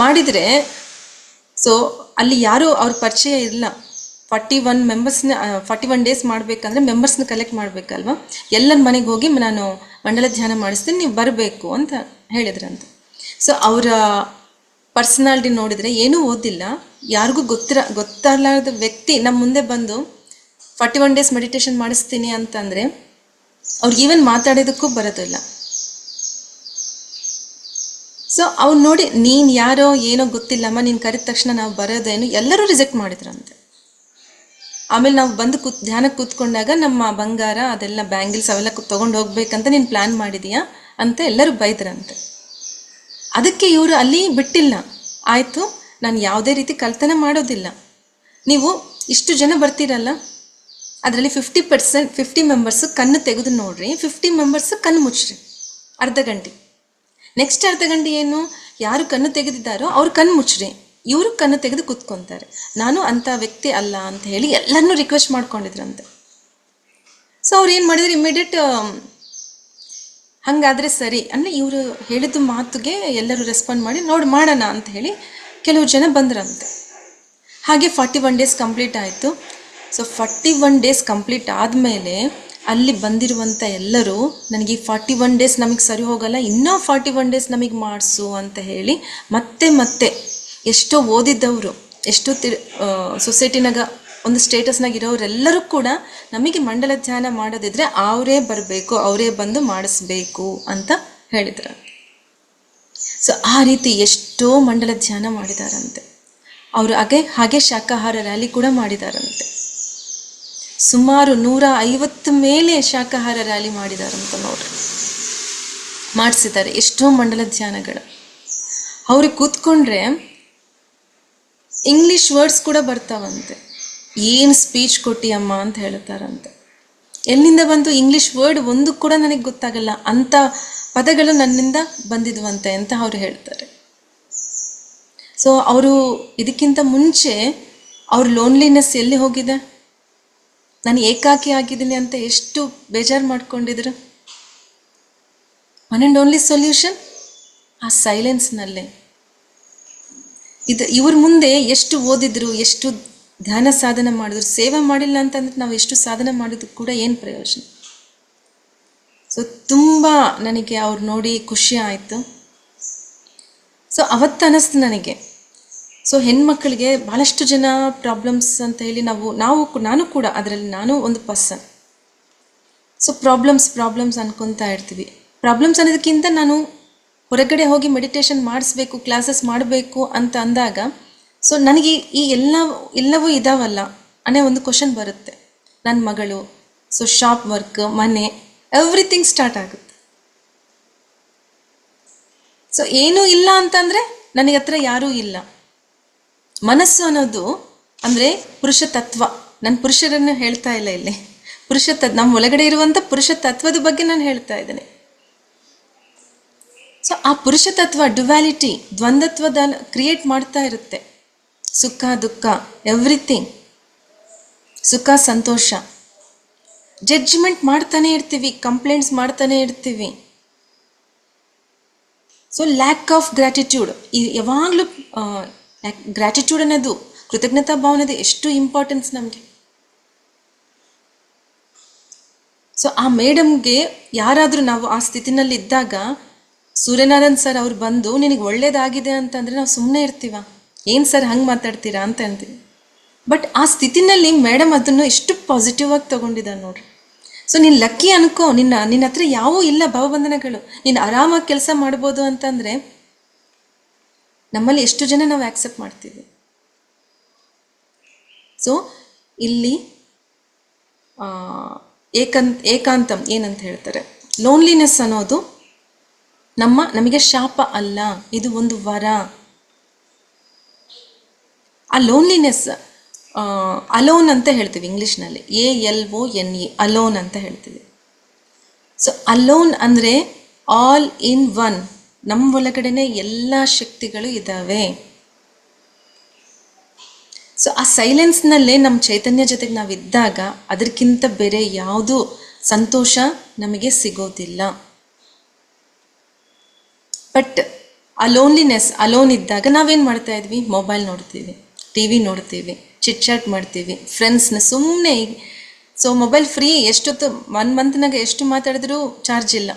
ಮಾಡಿದರೆ ಸೊ ಅಲ್ಲಿ ಯಾರೂ ಅವ್ರ ಪರಿಚಯ ಇಲ್ಲ. 41 ಡೇಸ್ ಮಾಡಬೇಕಂದ್ರೆ ಮೆಂಬರ್ಸ್ನ ಕಲೆಕ್ಟ್ ಮಾಡಬೇಕಲ್ವ. ಎಲ್ಲರ ಮನೆಗೆ ಹೋಗಿ ನಾನು ಮಂಡಲ ಧ್ಯಾನ ಮಾಡಿಸ್ತೀನಿ, ನೀವು ಬರಬೇಕು ಅಂತ ಹೇಳಿದ್ರಂತೆ. ಸೊ ಅವರ ಪರ್ಸನಾಲಿಟಿ ನೋಡಿದರೆ ಏನೂ ಓದಿಲ್ಲ, ಯಾರಿಗೂ ಗೊತ್ತಾಗಲಾರದ ವ್ಯಕ್ತಿ ನಮ್ಮ ಮುಂದೆ ಬಂದು 41 ಡೇಸ್ ಮೆಡಿಟೇಷನ್ ಮಾಡಿಸ್ತೀನಿ ಅಂತಂದರೆ ಅವ್ರಿಗೆ ಈವನ್ ಮಾತಾಡೋದಕ್ಕೂ ಬರೋದಿಲ್ಲ. ಸೊ ಅವ್ನು ನೋಡಿ, ನೀನು ಯಾರೋ ಏನೋ ಗೊತ್ತಿಲ್ಲಮ್ಮ, ನೀನು ಕರೆದ ತಕ್ಷಣ ನಾವು ಬರೋದೇನು, ಎಲ್ಲರೂ ರಿಜೆಕ್ಟ್ ಮಾಡಿದ್ರಂತೆ. ಆಮೇಲೆ ನಾವು ಬಂದು ಧ್ಯಾನಕ್ಕೆ ಕೂತ್ಕೊಂಡಾಗ ನಮ್ಮ ಬಂಗಾರ ಅದೆಲ್ಲ ಬ್ಯಾಂಗಿಲ್ಸ್ ಅವೆಲ್ಲ ತೊಗೊಂಡು ಹೋಗ್ಬೇಕಂತ ನೀನು ಪ್ಲ್ಯಾನ್ ಮಾಡಿದೀಯಾ ಅಂತ ಎಲ್ಲರೂ ಬೈದ್ರಂತೆ. ಅದಕ್ಕೆ ಇವರು ಅಲ್ಲಿ ಬಿಟ್ಟಿಲ್ಲ. ಆಯಿತು, ನಾನು ಯಾವುದೇ ರೀತಿ ಕಳ್ತನ ಮಾಡೋದಿಲ್ಲ. ನೀವು ಇಷ್ಟು ಜನ ಬರ್ತೀರಲ್ಲ, ಅದರಲ್ಲಿ 50 ಮೆಂಬರ್ಸು ಕಣ್ಣು ತೆಗೆದು ನೋಡ್ರಿ, 50 ಮೆಂಬರ್ಸು ಕಣ್ಣು ಮುಚ್ಚ್ರಿ ಅರ್ಧ ಗಂಟೆ. ನೆಕ್ಸ್ಟ್ ಅರ್ಧ ಗಂಟೆ ಏನು, ಯಾರು ಕಣ್ಣು ತೆಗೆದಿದ್ದಾರೋ ಅವ್ರು ಕಣ್ಣು ಮುಚ್ಚ್ರಿ, ಇವರು ಕಣ್ಣು ತೆಗೆದು ಕೂತ್ಕೊತಾರೆ. ನಾನು ಅಂಥ ವ್ಯಕ್ತಿ ಅಲ್ಲ ಅಂತ ಹೇಳಿ ಎಲ್ಲರನ್ನೂ ರಿಕ್ವೆಸ್ಟ್ ಮಾಡ್ಕೊಂಡಿದ್ರಂತೆ. ಸೊ ಅವ್ರು ಏನು ಮಾಡಿದ್ರು, ಇಮಿಡಿಯೇಟ್ ಹಾಗಾದರೆ ಸರಿ ಅಂದರೆ ಇವರು ಹೇಳಿದ ಮಾತುಗೆ ಎಲ್ಲರೂ ರೆಸ್ಪಾಂಡ್ ಮಾಡಿ ಮಾಡೋಣ ಅಂತ ಹೇಳಿ ಕೆಲವು ಜನ ಬಂದ್ರಂತೆ. ಹಾಗೆ 41 ಡೇಸ್ ಕಂಪ್ಲೀಟ್ ಆಯಿತು. ಸೊ 41 ಡೇಸ್ ಕಂಪ್ಲೀಟ್ ಆದಮೇಲೆ ಅಲ್ಲಿ ಬಂದಿರುವಂಥ ಎಲ್ಲರೂ ನನಗೆ ಈ 41 ಡೇಸ್ ನಮಗೆ ಸರಿ ಹೋಗಲ್ಲ, ಇನ್ನೂ 41 ಡೇಸ್ ನಮಗೆ ಮಾಡಿಸು ಅಂತ ಹೇಳಿ ಮತ್ತೆ ಎಷ್ಟೋ ಓದಿದ್ದವರು, ಎಷ್ಟೋ ಸೊಸೈಟಿನಾಗ ಒಂದು ಸ್ಟೇಟಸ್ನಾಗ ಇರೋರೆಲ್ಲರೂ ಕೂಡ ನಮಗೆ ಮಂಡಲ ಧ್ಯಾನ ಮಾಡೋದಿದ್ರೆ ಅವರೇ ಬರಬೇಕು, ಅವರೇ ಬಂದು ಮಾಡಿಸ್ಬೇಕು ಅಂತ ಹೇಳಿದ್ರು. ಸೊ ಆ ರೀತಿ ಎಷ್ಟೋ ಮಂಡಲ ಧ್ಯಾನ ಮಾಡಿದಾರಂತೆ ಅವರು. ಹಾಗೆ ಶಾಖಾಹಾರ ರ್ಯಾಲಿ ಕೂಡ ಮಾಡಿದಾರಂತೆ. ಸುಮಾರು 150 ಮೇಲೆ ಶಾಖಾಹಾರ ರ್ಯಾಲಿ ಮಾಡಿದಾರಂತ ನೋಡ್ರಿ, ಮಾಡಿಸಿದ್ದಾರೆ ಎಷ್ಟೋ ಮಂಡಲ ಧ್ಯಾನಗಳು. ಅವ್ರಿಗೆ ಕೂತ್ಕೊಂಡ್ರೆ ಇಂಗ್ಲೀಷ್ ವರ್ಡ್ಸ್ ಕೂಡ ಬರ್ತಾವಂತೆ. ಏನು ಸ್ಪೀಚ್ ಕೊಟ್ಟಿಯಮ್ಮ ಅಂತ ಹೇಳ್ತಾರಂತೆ. ಎಲ್ಲಿಂದ ಬಂತು ಇಂಗ್ಲೀಷ್ ವರ್ಡ್ ಒಂದು ಕೂಡ ನನಗೆ ಗೊತ್ತಾಗಲ್ಲ, ಅಂಥ ಪದಗಳು ನನ್ನಿಂದ ಬಂದಿದ್ವಂತೆ ಅಂತ ಅವರು ಹೇಳ್ತಾರೆ. ಸೊ ಅವರು ಇದಕ್ಕಿಂತ ಮುಂಚೆ ಅವ್ರ ಲೋನ್ಲಿನೆಸ್ ಎಲ್ಲಿ ಹೋಗಿದೆ, ನಾನು ಏಕಾಕಿ ಆಗಿದ್ದೀನಿ ಅಂತ ಎಷ್ಟು ಬೇಜಾರು ಮಾಡ್ಕೊಂಡಿದ್ರು. ಒನ್ ಆ್ಯಂಡ್ ಓನ್ಲಿ ಸೊಲ್ಯೂಷನ್ ಆ ಸೈಲೆನ್ಸ್ನಲ್ಲೇ. ಇವ್ರ ಮುಂದೆ ಎಷ್ಟು ಓದಿದ್ರು, ಎಷ್ಟು ಧ್ಯಾನ ಸಾಧನೆ ಮಾಡಿದ್ರು, ಸೇವೆ ಮಾಡಿಲ್ಲ ಅಂತಂದ್ರೆ ನಾವು ಎಷ್ಟು ಸಾಧನೆ ಮಾಡಿದ್ರು ಕೂಡ ಏನು ಪ್ರಯೋಜನ. ಸೊ ತುಂಬ ನನಗೆ ಅವ್ರು ನೋಡಿ ಖುಷಿ ಆಯಿತು. ಸೊ ಅವತ್ತು ಅನ್ನಿಸ್ತು ನನಗೆ, ಸೊ ಹೆಣ್ಮಕ್ಳಿಗೆ ಭಾಳಷ್ಟು ಜನ ಪ್ರಾಬ್ಲಮ್ಸ್ ಅಂತ ಹೇಳಿ ನಾನು ಕೂಡ ಅದರಲ್ಲಿ ನಾನು ಒಂದು ಪರ್ಸನ್. ಸೊ ಪ್ರಾಬ್ಲಮ್ಸ್ ಅನ್ಕೊತಾ ಇರ್ತೀವಿ. ಪ್ರಾಬ್ಲಮ್ಸ್ ಅನ್ನೋದಕ್ಕಿಂತ ನಾನು ಹೊರಗಡೆ ಹೋಗಿ ಮೆಡಿಟೇಷನ್ ಮಾಡಿಸ್ಬೇಕು, ಕ್ಲಾಸಸ್ ಮಾಡಬೇಕು ಅಂತ ಅಂದಾಗ ಸೊ ನನಗೆ ಈ ಎಲ್ಲವೂ ಇದಾವಲ್ಲ ಅನ್ನೋ ಒಂದು ಕ್ವಶನ್ ಬರುತ್ತೆ. ನನ್ನ ಮಗಳು, ಸೊ ಶಾಪ್ ವರ್ಕ್, ಮನೆ, ಎವ್ರಿಥಿಂಗ್ ಸ್ಟಾರ್ಟ್ ಆಗುತ್ತೆ. ಸೊ ಏನೂ ಇಲ್ಲ ಅಂತಂದರೆ ನನಗೆ ಹತ್ರ ಯಾರೂ ಇಲ್ಲ. ಮನಸ್ಸು ಅನ್ನೋದು ಅಂದರೆ ಪುರುಷ ತತ್ವ. ನಾನು ಪುರುಷರನ್ನು ಹೇಳ್ತಾ ಇಲ್ಲ ಇಲ್ಲಿ, ನಮ್ಮ ಒಳಗಡೆ ಇರುವಂಥ ಪುರುಷ ತತ್ವದ ಬಗ್ಗೆ ನಾನು ಹೇಳ್ತಾ ಇದ್ದೇನೆ. ಸೊ ಆ ಪುರುಷ ತತ್ವ ಡ್ಯುವ್ಯಾಲಿಟಿ, ದ್ವಂದ್ವತ್ವದ ಕ್ರಿಯೇಟ್ ಮಾಡ್ತಾ ಇರುತ್ತೆ. ಸುಖ ದುಃಖ, ಎವ್ರಿಥಿಂಗ್, ಸುಖ ಸಂತೋಷ. ಜಡ್ಜ್ಮೆಂಟ್ ಮಾಡ್ತಾನೆ ಇರ್ತೀವಿ, ಕಂಪ್ಲೇಂಟ್ಸ್ ಮಾಡ್ತಾನೆ ಇರ್ತೀವಿ. ಸೊ ಲ್ಯಾಕ್ ಆಫ್ ಗ್ರ್ಯಾಟಿಟ್ಯೂಡ್, ಯಾವಾಗಲೂ ಗ್ರ್ಯಾಟಿಟ್ಯೂಡ್ ಅನ್ನೋದು, ಕೃತಜ್ಞತಾ ಭಾವನೆದು ಎಷ್ಟು ಇಂಪಾರ್ಟೆನ್ಸ್ ನಮಗೆ. ಸೊ ಆ ಮೇಡಮ್ಗೆ ಯಾರಾದರೂ ನಾವು ಆ ಸ್ಥಿತಿನಲ್ಲಿ ಇದ್ದಾಗ ಸೂರ್ಯನಾರಾಯಣ್ ಸರ್ ಅವ್ರು ಬಂದು ನಿನಗೆ ಒಳ್ಳೇದಾಗಿದೆ ಅಂತಂದರೆ ನಾವು ಸುಮ್ಮನೆ ಇರ್ತೀವ, ಏನು ಸರ್ ಹಂಗೆ ಮಾತಾಡ್ತೀರಾ ಅಂತ ಅಂತೀವಿ. ಬಟ್ ಆ ಸ್ಥಿತಿನಲ್ಲಿ ಮೇಡಮ್ ಅದನ್ನು ಎಷ್ಟು ಪಾಸಿಟಿವ್ ಆಗಿ ತೊಗೊಂಡಿದ್ದಾರೆ ನೋಡ್ರಿ. ಸೊ ನೀನು ಲಕ್ಕಿ ಅನ್ಕೋ, ನಿನ್ನ ಹತ್ರ ಯಾವೂ ಇಲ್ಲ ಭಾವಬಂಧನಗಳು, ನೀನು ಆರಾಮಾಗಿ ಕೆಲಸ ಮಾಡ್ಬೋದು ಅಂತಂದರೆ ನಮ್ಮಲ್ಲಿ ಎಷ್ಟು ಜನ ನಾವು ಆ್ಯಕ್ಸೆಪ್ಟ್ ಮಾಡ್ತೀವಿ. ಸೊ ಇಲ್ಲಿ ಏಕಾಂತಂ ಏನಂತ ಹೇಳ್ತಾರೆ, ಲೋನ್ಲಿನೆಸ್ ಅನ್ನೋದು ನಮಗೆ ಶಾಪ ಅಲ್ಲ, ಇದು ಒಂದು ವರ. ಆ ಲೋನ್ಲಿನೆಸ್ ಅಲೋನ್ ಅಂತ ಹೇಳ್ತೀವಿ ಇಂಗ್ಲೀಷ್ನಲ್ಲಿ, ALONE, ಅಲೋನ್ ಅಂತ ಹೇಳ್ತೀವಿ. ಸೊ ಅಲೋನ್ ಅಂದರೆ ಆಲ್ ಇನ್ ಒನ್, ನಮ್ಮ ಒಳಗಡೆನೆ ಎಲ್ಲ ಶಕ್ತಿಗಳು ಇದ್ದಾವೆ. ಸೊ ಆ ಸೈಲೆನ್ಸ್ನಲ್ಲೇ ನಮ್ಮ ಚೈತನ್ಯ ಜೊತೆಗೆ ನಾವು ಇದ್ದಾಗ ಅದಕ್ಕಿಂತ ಬೇರೆ ಯಾವುದೂ ಸಂತೋಷ ನಮಗೆ ಸಿಗೋದಿಲ್ಲ. ಬಟ್ ಆ ಲೋನ್ಲಿನೆಸ್, ಅಲೋನ್ ಇದ್ದಾಗ ನಾವೇನು ಮಾಡ್ತಾ ಇದ್ವಿ, ಮೊಬೈಲ್ ನೋಡ್ತೀವಿ, TV ನೋಡ್ತೀವಿ, ಚಿಟ್ ಚಾಟ್ ಮಾಡ್ತೀವಿ, ಫ್ರೆಂಡ್ಸ್ನ ಸುಮ್ಮನೆ. ಸೊ ಮೊಬೈಲ್ ಫ್ರೀ, ಎಷ್ಟೊತ್ತು 1 ಮಂತ್ನಾಗ ಎಷ್ಟು ಮಾತಾಡಿದ್ರೂ ಚಾರ್ಜ್ ಇಲ್ಲ,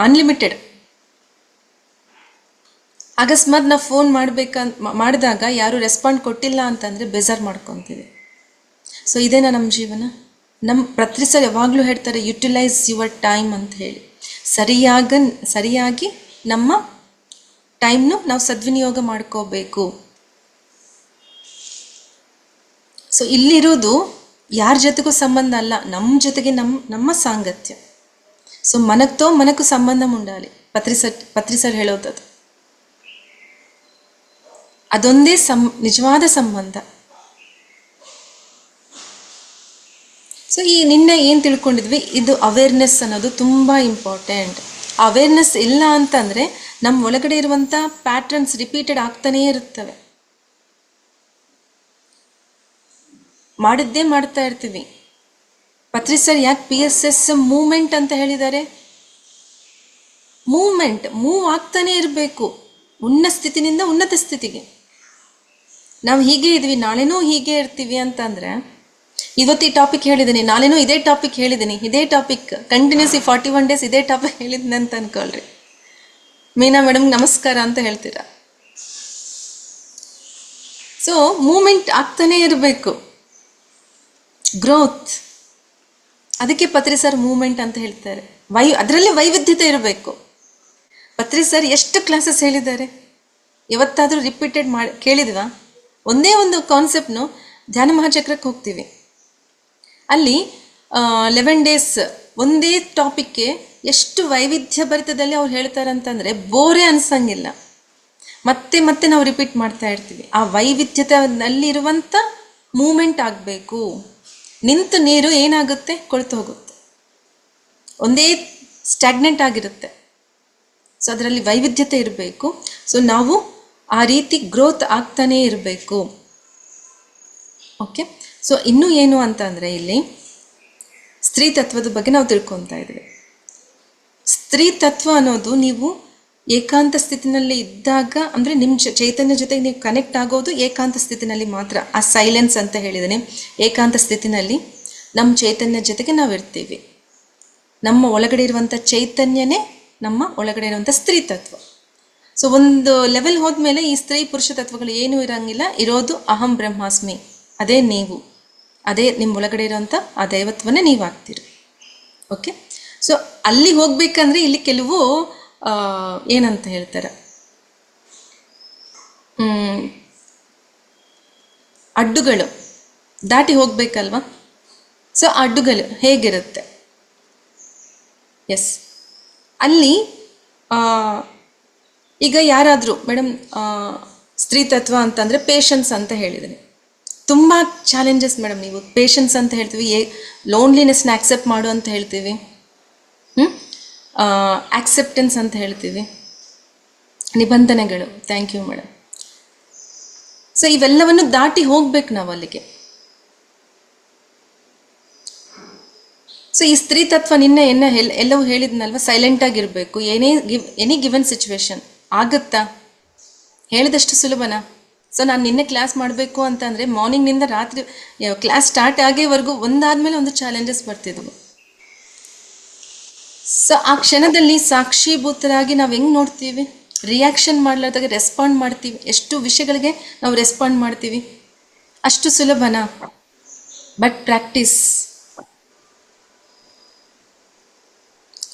ಅನ್ಲಿಮಿಟೆಡ್. ಅಕಸ್ಮಾತ್ ನಾವು ಫೋನ್ ಮಾಡಿದಾಗ ಯಾರು ರೆಸ್ಪಾಂಡ್ ಕೊಟ್ಟಿಲ್ಲ ಅಂತಂದರೆ ಬೇಜಾರು ಮಾಡ್ಕೊತೀವಿ. ಸೊ ಇದೇನಾ ನಮ್ಮ ಜೀವನ? ನಮ್ಮ ಪ್ರತಿ ಸಲ ಯಾವಾಗಲೂ ಹೇಳ್ತಾರೆ ಯುಟಿಲೈಸ್ ಯುವರ್ ಟೈಮ್ ಅಂತ ಹೇಳಿ. ಸರಿಯಾಗಿ ನಮ್ಮ ಟೈಮ್ನು ನಾವು ಸದ್ವಿನಿಯೋಗ ಮಾಡ್ಕೋಬೇಕು. ಸೊ ಇಲ್ಲಿರೋದು ಯಾರ ಜೊತೆಗೂ ಸಂಬಂಧ ಅಲ್ಲ, ನಮ್ಮ ಜೊತೆಗೆ ನಮ್ಮ ಸಾಂಗತ್ಯ. ಸೊ మనకు సంబంధం ఉండాలి. ಪತ್ರಿ ಸರ್ ಹೇಳೋದದು ಅದೊಂದೇ ನಿಜವಾದ ಸಂಬಂಧ. ಸೊ ಈ ನಿನ್ನೆ ಏನು ತಿಳ್ಕೊಂಡಿದ್ವಿ, ಇದು ಅವೇರ್ನೆಸ್ ಅನ್ನೋದು ತುಂಬ ಇಂಪಾರ್ಟೆಂಟ್. ಅವೇರ್ನೆಸ್ ಇಲ್ಲ ಅಂತಂದರೆ ನಮ್ಮ ಒಳಗಡೆ ಇರುವಂಥ ಪ್ಯಾಟ್ರನ್ಸ್ ರಿಪೀಟೆಡ್ ಆಗ್ತಾನೇ ಇರುತ್ತವೆ. ಮಾಡಿದ್ದೇ ಮಾಡ್ತಾ ಇರ್ತೀವಿ. ಪತ್ರಿ ಸರ್ ಯಾಕೆ PSS ಮೂವ್ಮೆಂಟ್ ಅಂತ ಹೇಳಿದ್ದಾರೆ? ಮೂವ್ ಆಗ್ತಾನೆ ಇರಬೇಕು ಉನ್ನತ ಸ್ಥಿತಿನಿಂದ ಉನ್ನತ ಸ್ಥಿತಿಗೆ. ನಾವು ಹೀಗೆ ಇದ್ವಿ, ನಾಳೆನೂ ಹೀಗೆ ಇರ್ತೀವಿ ಅಂತಂದರೆ, ಇವತ್ತು ಈ ಟಾಪಿಕ್ ಹೇಳಿದ್ದೀನಿ, ನಾಳೆನೂ ಇದೇ ಟಾಪಿಕ್ ಹೇಳಿದ್ದೀನಿ, ಇದೇ ಟಾಪಿಕ್ ಕಂಟಿನ್ಯೂಸ್ 41 days ಇದೇ ಟಾಪಿಕ್ ಹೇಳಿದ್ದೀನಿ ಅಂತ ಅನ್ಕೊಳ್ರಿ. ಮೀನಾ ಮೇಡಮ್ ನಮಸ್ಕಾರ ಅಂತ ಹೇಳ್ತೀರಾ. ಸೊ ಮೂಮೆಂಟ್ ಆಗ್ತಾನೆ ಇರಬೇಕು, ಗ್ರೋತ್. ಅದಕ್ಕೆ ಪತ್ರಿ ಸರ್ ಮೂಮೆಂಟ್ ಅಂತ ಹೇಳ್ತಾರೆ. ಅದರಲ್ಲಿ ವೈವಿಧ್ಯತೆ ಇರಬೇಕು. ಪತ್ರಿ ಸರ್ ಎಷ್ಟು ಕ್ಲಾಸಸ್ ಹೇಳಿದ್ದಾರೆ, ಯಾವತ್ತಾದರೂ ರಿಪೀಟೆಡ್ ಕೇಳಿದ್ವಾ? ಒಂದೇ ಒಂದು ಕಾನ್ಸೆಪ್ಟ್ನು ಧ್ಯಾನ ಮಹಾಚಕ್ರಕ್ಕೆ ಹೋಗ್ತೀವಿ, ಅಲ್ಲಿ 11 days ಒಂದೇ ಟಾಪಿಕ್ಗೆ ಎಷ್ಟು ವೈವಿಧ್ಯ ಭರಿತದಲ್ಲಿ ಅವ್ರು ಹೇಳ್ತಾರೆ ಅಂತಂದರೆ ಬೋರೇ ಅನ್ಸಂಗಿಲ್ಲ. ಮತ್ತೆ ಮತ್ತೆ ನಾವು ರಿಪೀಟ್ ಮಾಡ್ತಾ ಇರ್ತೀವಿ. ಆ ವೈವಿಧ್ಯತೆಯಲ್ಲಿರುವಂಥ ಮೂಮೆಂಟ್ ಆಗಬೇಕು. ನಿಂತು ನೀರು ಏನಾಗುತ್ತೆ, ಕೊಳ್ತು ಹೋಗುತ್ತೆ, ಒಂದೇ ಸ್ಟ್ಯಾಗ್ನೆಂಟ್ ಆಗಿರುತ್ತೆ. ಸೊ ಅದರಲ್ಲಿ ವೈವಿಧ್ಯತೆ ಇರಬೇಕು. ಸೊ ನಾವು ಆ ರೀತಿ ಗ್ರೋತ್ ಆಗ್ತಾನೇ ಇರಬೇಕು. ಓಕೆ. ಸೊ ಇನ್ನೂ ಏನು ಅಂತ ಅಂದರೆ, ಇಲ್ಲಿ ಸ್ತ್ರೀ ತತ್ವದ ಬಗ್ಗೆ ನಾವು ತಿಳ್ಕೊತಾ ಇದ್ದೀವಿ. ಸ್ತ್ರೀ ತತ್ವ ಅನ್ನೋದು ನೀವು ಏಕಾಂತ ಸ್ಥಿತಿನಲ್ಲಿ ಇದ್ದಾಗ, ಅಂದರೆ ನಿಮ್ಮ ಚೈತನ್ಯ ಜೊತೆಗೆ ನೀವು ಕನೆಕ್ಟ್ ಆಗೋದು ಏಕಾಂತ ಸ್ಥಿತಿನಲ್ಲಿ ಮಾತ್ರ. ಆ ಸೈಲೆನ್ಸ್ ಅಂತ ಹೇಳಿದ್ದೀನಿ, ಏಕಾಂತ ಸ್ಥಿತಿನಲ್ಲಿ ನಮ್ಮ ಚೈತನ್ಯ ಜೊತೆಗೆ ನಾವು ಇರ್ತೀವಿ. ನಮ್ಮ ಒಳಗಡೆ ಇರುವಂಥ ಚೈತನ್ಯನೇ ನಮ್ಮ ಒಳಗಡೆ ಇರುವಂಥ ಸ್ತ್ರೀ ತತ್ವ. ಸೊ ಒಂದು ಲೆವೆಲ್ ಹೋದ್ಮೇಲೆ ಈ ಸ್ತ್ರೀ ಪುರುಷ ತತ್ವಗಳು ಏನೂ ಇರೋಂಗಿಲ್ಲ. ಇರೋದು ಅಹಂ ಬ್ರಹ್ಮಾಸ್ಮಿ, ಅದೇ ನೀವು, ಅದೇ ನಿಮ್ಮ ಒಳಗಡೆ ಇರೋವಂಥ ಆ ದೈವತ್ವನೇ ನೀವು ಆಗ್ತೀರಿ. ಓಕೆ. ಸೊ ಅಲ್ಲಿ ಹೋಗ್ಬೇಕಂದ್ರೆ ಇಲ್ಲಿ ಕೆಲವು ಏನಂತ ಹೇಳ್ತಾರೆ, ಅಡ್ಡುಗಳು ದಾಟಿ ಹೋಗ್ಬೇಕಲ್ವಾ? ಸೊ ಅಡ್ಡುಗಳು ಹೇಗಿರುತ್ತೆ? ಎಸ್, ಅಲ್ಲಿ ಈಗ ಯಾರಾದರೂ ಮೇಡಮ್ ಸ್ತ್ರೀ ತತ್ವ ಅಂತಂದರೆ ಪೇಷನ್ಸ್ ಅಂತ ಹೇಳಿದ್ದೀನಿ. ತುಂಬ ಚಾಲೆಂಜಸ್ ಮೇಡಮ್. ನೀವು ಪೇಷನ್ಸ್ ಅಂತ ಹೇಳ್ತೀವಿ, ಲೋನ್ಲಿನೆಸ್ನ ಆಕ್ಸೆಪ್ಟ್ ಮಾಡು ಅಂತ ಹೇಳ್ತೀವಿ, ಆಕ್ಸೆಪ್ಟೆನ್ಸ್ ಅಂತ ಹೇಳ್ತೀವಿ, ನಿಬಂಧನೆಗಳು. Thank you madam. ಸೊ ಇವೆಲ್ಲವನ್ನು ದಾಟಿ ಹೋಗ್ಬೇಕು ನಾವು ಅಲ್ಲಿಗೆ. ಸೊ ಈ ಸ್ತ್ರೀ ತತ್ವ ನಿನ್ನೆ ಎಲ್ಲವೂ ಹೇಳಿದ್ನಲ್ವ, ಸೈಲೆಂಟಾಗಿರಬೇಕು. ಎನಿ ಗಿವನ್ ಸಿಚುವೇಶನ್ ಆಗುತ್ತಾ? ಹೇಳಿದಷ್ಟು ಸುಲಭನಾ? ಸೊ ನಾನು ನಿನ್ನೆ ಕ್ಲಾಸ್ ಮಾಡಬೇಕು ಅಂತಂದರೆ ಮಾರ್ನಿಂಗ್ನಿಂದ ರಾತ್ರಿ ಕ್ಲಾಸ್ ಸ್ಟಾರ್ಟ್ ಆಗೇವರೆಗೂ ಒಂದಾದ್ಮೇಲೆ ಒಂದು ಚಾಲೆಂಜಸ್ ಬರ್ತಿದ್ವು. ಸೊ ಆ ಕ್ಷಣದಲ್ಲಿ ಸಾಕ್ಷೀಭೂತರಾಗಿ ನಾವು ಹೆಂಗೆ ನೋಡ್ತೀವಿ, ರಿಯಾಕ್ಷನ್ ಮಾಡ್ಲಾರ್ದಾಗ ರೆಸ್ಪಾಂಡ್ ಮಾಡ್ತೀವಿ. ಎಷ್ಟು ವಿಷಯಗಳಿಗೆ ನಾವು ರೆಸ್ಪಾಂಡ್ ಮಾಡ್ತೀವಿ, ಅಷ್ಟು ಸುಲಭನಾ? But practice.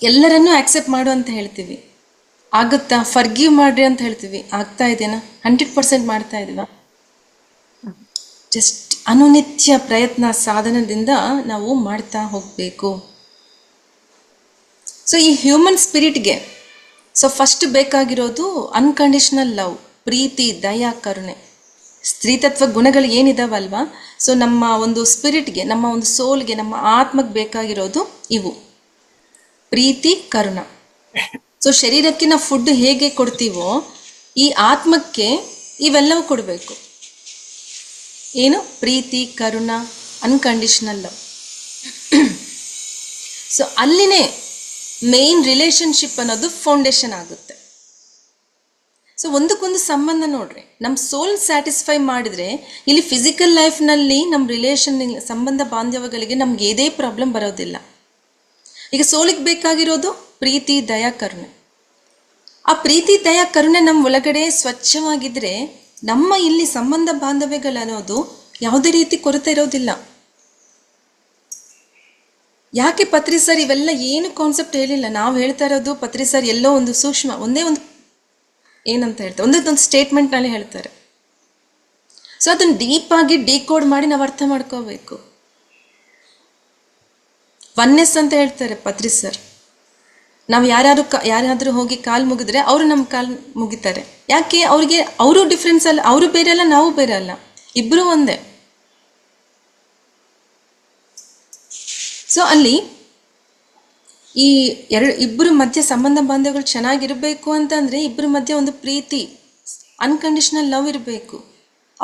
ಎಲ್ಲರನ್ನೂ ಆಕ್ಸೆಪ್ಟ್ ಮಾಡು ಅಂತ ಹೇಳ್ತೀವಿ, ಆಗುತ್ತಾ? ಫರ್ಗಿವ್ ಮಾಡ್ರಿ ಅಂತ ಹೇಳ್ತೀವಿ, ಆಗ್ತಾ ಇದೆಯಾ? 100% ಮಾಡ್ತಾ ಇದೀವಾ? ಜಸ್ಟ್ ಅನುನಿತ್ಯ ಪ್ರಯತ್ನ ಸಾಧನದಿಂದ ನಾವು ಮಾಡ್ತಾ ಹೋಗಬೇಕು. ಸೊ ಈ ಹ್ಯೂಮನ್ ಸ್ಪಿರಿಟ್ಗೆ ಸೊ ಫಸ್ಟ್ ಬೇಕಾಗಿರೋದು ಅನ್ಕಂಡೀಷ್ನಲ್ ಲವ್, ಪ್ರೀತಿ, ದಯಾ, ಕರುಣೆ. ಸ್ತ್ರೀತತ್ವ ಗುಣಗಳು ಏನಿದಾವಲ್ವಾ, ಸೊ ನಮ್ಮ ಒಂದು ಸ್ಪಿರಿಟ್ಗೆ, ನಮ್ಮ ಒಂದು ಸೋಲ್ಗೆ, ನಮ್ಮ ಆತ್ಮಕ್ಕೆ ಬೇಕಾಗಿರೋದು ಇವು: ಪ್ರೀತಿ, ಕರುಣ. ಸೊ ಶರೀರಕ್ಕೆ ನಾವು ಫುಡ್ ಹೇಗೆ ಕೊಡ್ತೀವೋ, ಈ ಆತ್ಮಕ್ಕೆ ಇವೆಲ್ಲವೂ ಕೊಡಬೇಕು. ಏನು? ಪ್ರೀತಿ, ಕರುಣ, ಅನ್ಕಂಡೀಷ್ನಲ್ ಲವ್. ಸೊ ಅಲ್ಲಿನೇ ಮೇನ್ ರಿಲೇಷನ್ಶಿಪ್ ಅನ್ನೋದು ಫೌಂಡೇಶನ್ ಆಗುತ್ತೆ. ಸೊ ಒಂದಕ್ಕೊಂದು ಸಂಬಂಧ ನೋಡ್ರಿ. ನಮ್ಮ ಸೋಲ್ ಸ್ಯಾಟಿಸ್ಫೈ ಮಾಡಿದ್ರೆ ಇಲ್ಲಿ ಫಿಸಿಕಲ್ ಲೈಫ್ನಲ್ಲಿ ನಮ್ಮ ರಿಲೇಷನ್, ಸಂಬಂಧ ಬಾಂಧವ್ಯಗಳಿಗೆ ನಮ್ಗೆ ಏದೇ ಪ್ರಾಬ್ಲಮ್ ಬರೋದಿಲ್ಲ. ಈಗ ಸೋಲಿಗೆ ಬೇಕಾಗಿರೋದು ಪ್ರೀತಿ, ದಯಾ, ಕರುಣೆ. ಆ ಪ್ರೀತಿ, ದಯಾ, ಕರುಣೆ ನಮ್ಮ ಒಳಗಡೆ ಸ್ವಚ್ಛವಾಗಿದ್ರೆ ನಮ್ಮ ಇಲ್ಲಿ ಸಂಬಂಧ ಬಾಂಧವ್ಯಗಳನ್ನೋದು ಯಾವುದೇ ರೀತಿ ಕೊರತೆ ಇರೋದಿಲ್ಲ. ಯಾಕೆ ಪತ್ರಿ ಸರ್ ಇವೆಲ್ಲ ಏನು ಕಾನ್ಸೆಪ್ಟ್ ಹೇಳಿಲ್ಲ? ನಾವು ಹೇಳ್ತಾ ಇರೋದು ಪತ್ರಿ ಸರ್ ಎಲ್ಲೋ ಒಂದು ಸೂಕ್ಷ್ಮ, ಒಂದೇ ಒಂದು ಏನಂತ ಹೇಳ್ತಾರೆ, ಒಂದೊಂದು ಸ್ಟೇಟ್ಮೆಂಟ್ನಲ್ಲಿ ಹೇಳ್ತಾರೆ. ಸೊ ಅದನ್ನು ಡೀಪಾಗಿ ಡಿಕೋಡ್ ಮಾಡಿ ನಾವು ಅರ್ಥ ಮಾಡ್ಕೋಬೇಕು. ಒನ್ನೆಸ್ ಅಂತ ಹೇಳ್ತಾರೆ ಪತ್ರಿ ಸರ್. ನಾವು ಯಾರಾದರೂ ಹೋಗಿ ಕಾಲು ಮುಗಿದ್ರೆ ಅವರು ನಮ್ಮ ಕಾಲು ಮುಗಿತಾರೆ. ಯಾಕೆ? ಅವ್ರಿಗೆ ಅವರು ಡಿಫ್ರೆನ್ಸ್ ಅಲ್ಲ, ಅವರು ಬೇರೆ ಅಲ್ಲ, ನಾವು ಬೇರೆ ಅಲ್ಲ, ಇಬ್ಬರು ಒಂದೇ. ಸೊ ಅಲ್ಲಿ ಈ ಇಬ್ಬರ ಮಧ್ಯೆ ಸಂಬಂಧ ಬಾಂಧವ್ಯಗಳು ಚೆನ್ನಾಗಿರಬೇಕು ಅಂತಂದರೆ ಇಬ್ಬರ ಮಧ್ಯೆ ಒಂದು ಪ್ರೀತಿ, ಅನ್ಕಂಡೀಷನಲ್ ಲವ್ ಇರಬೇಕು.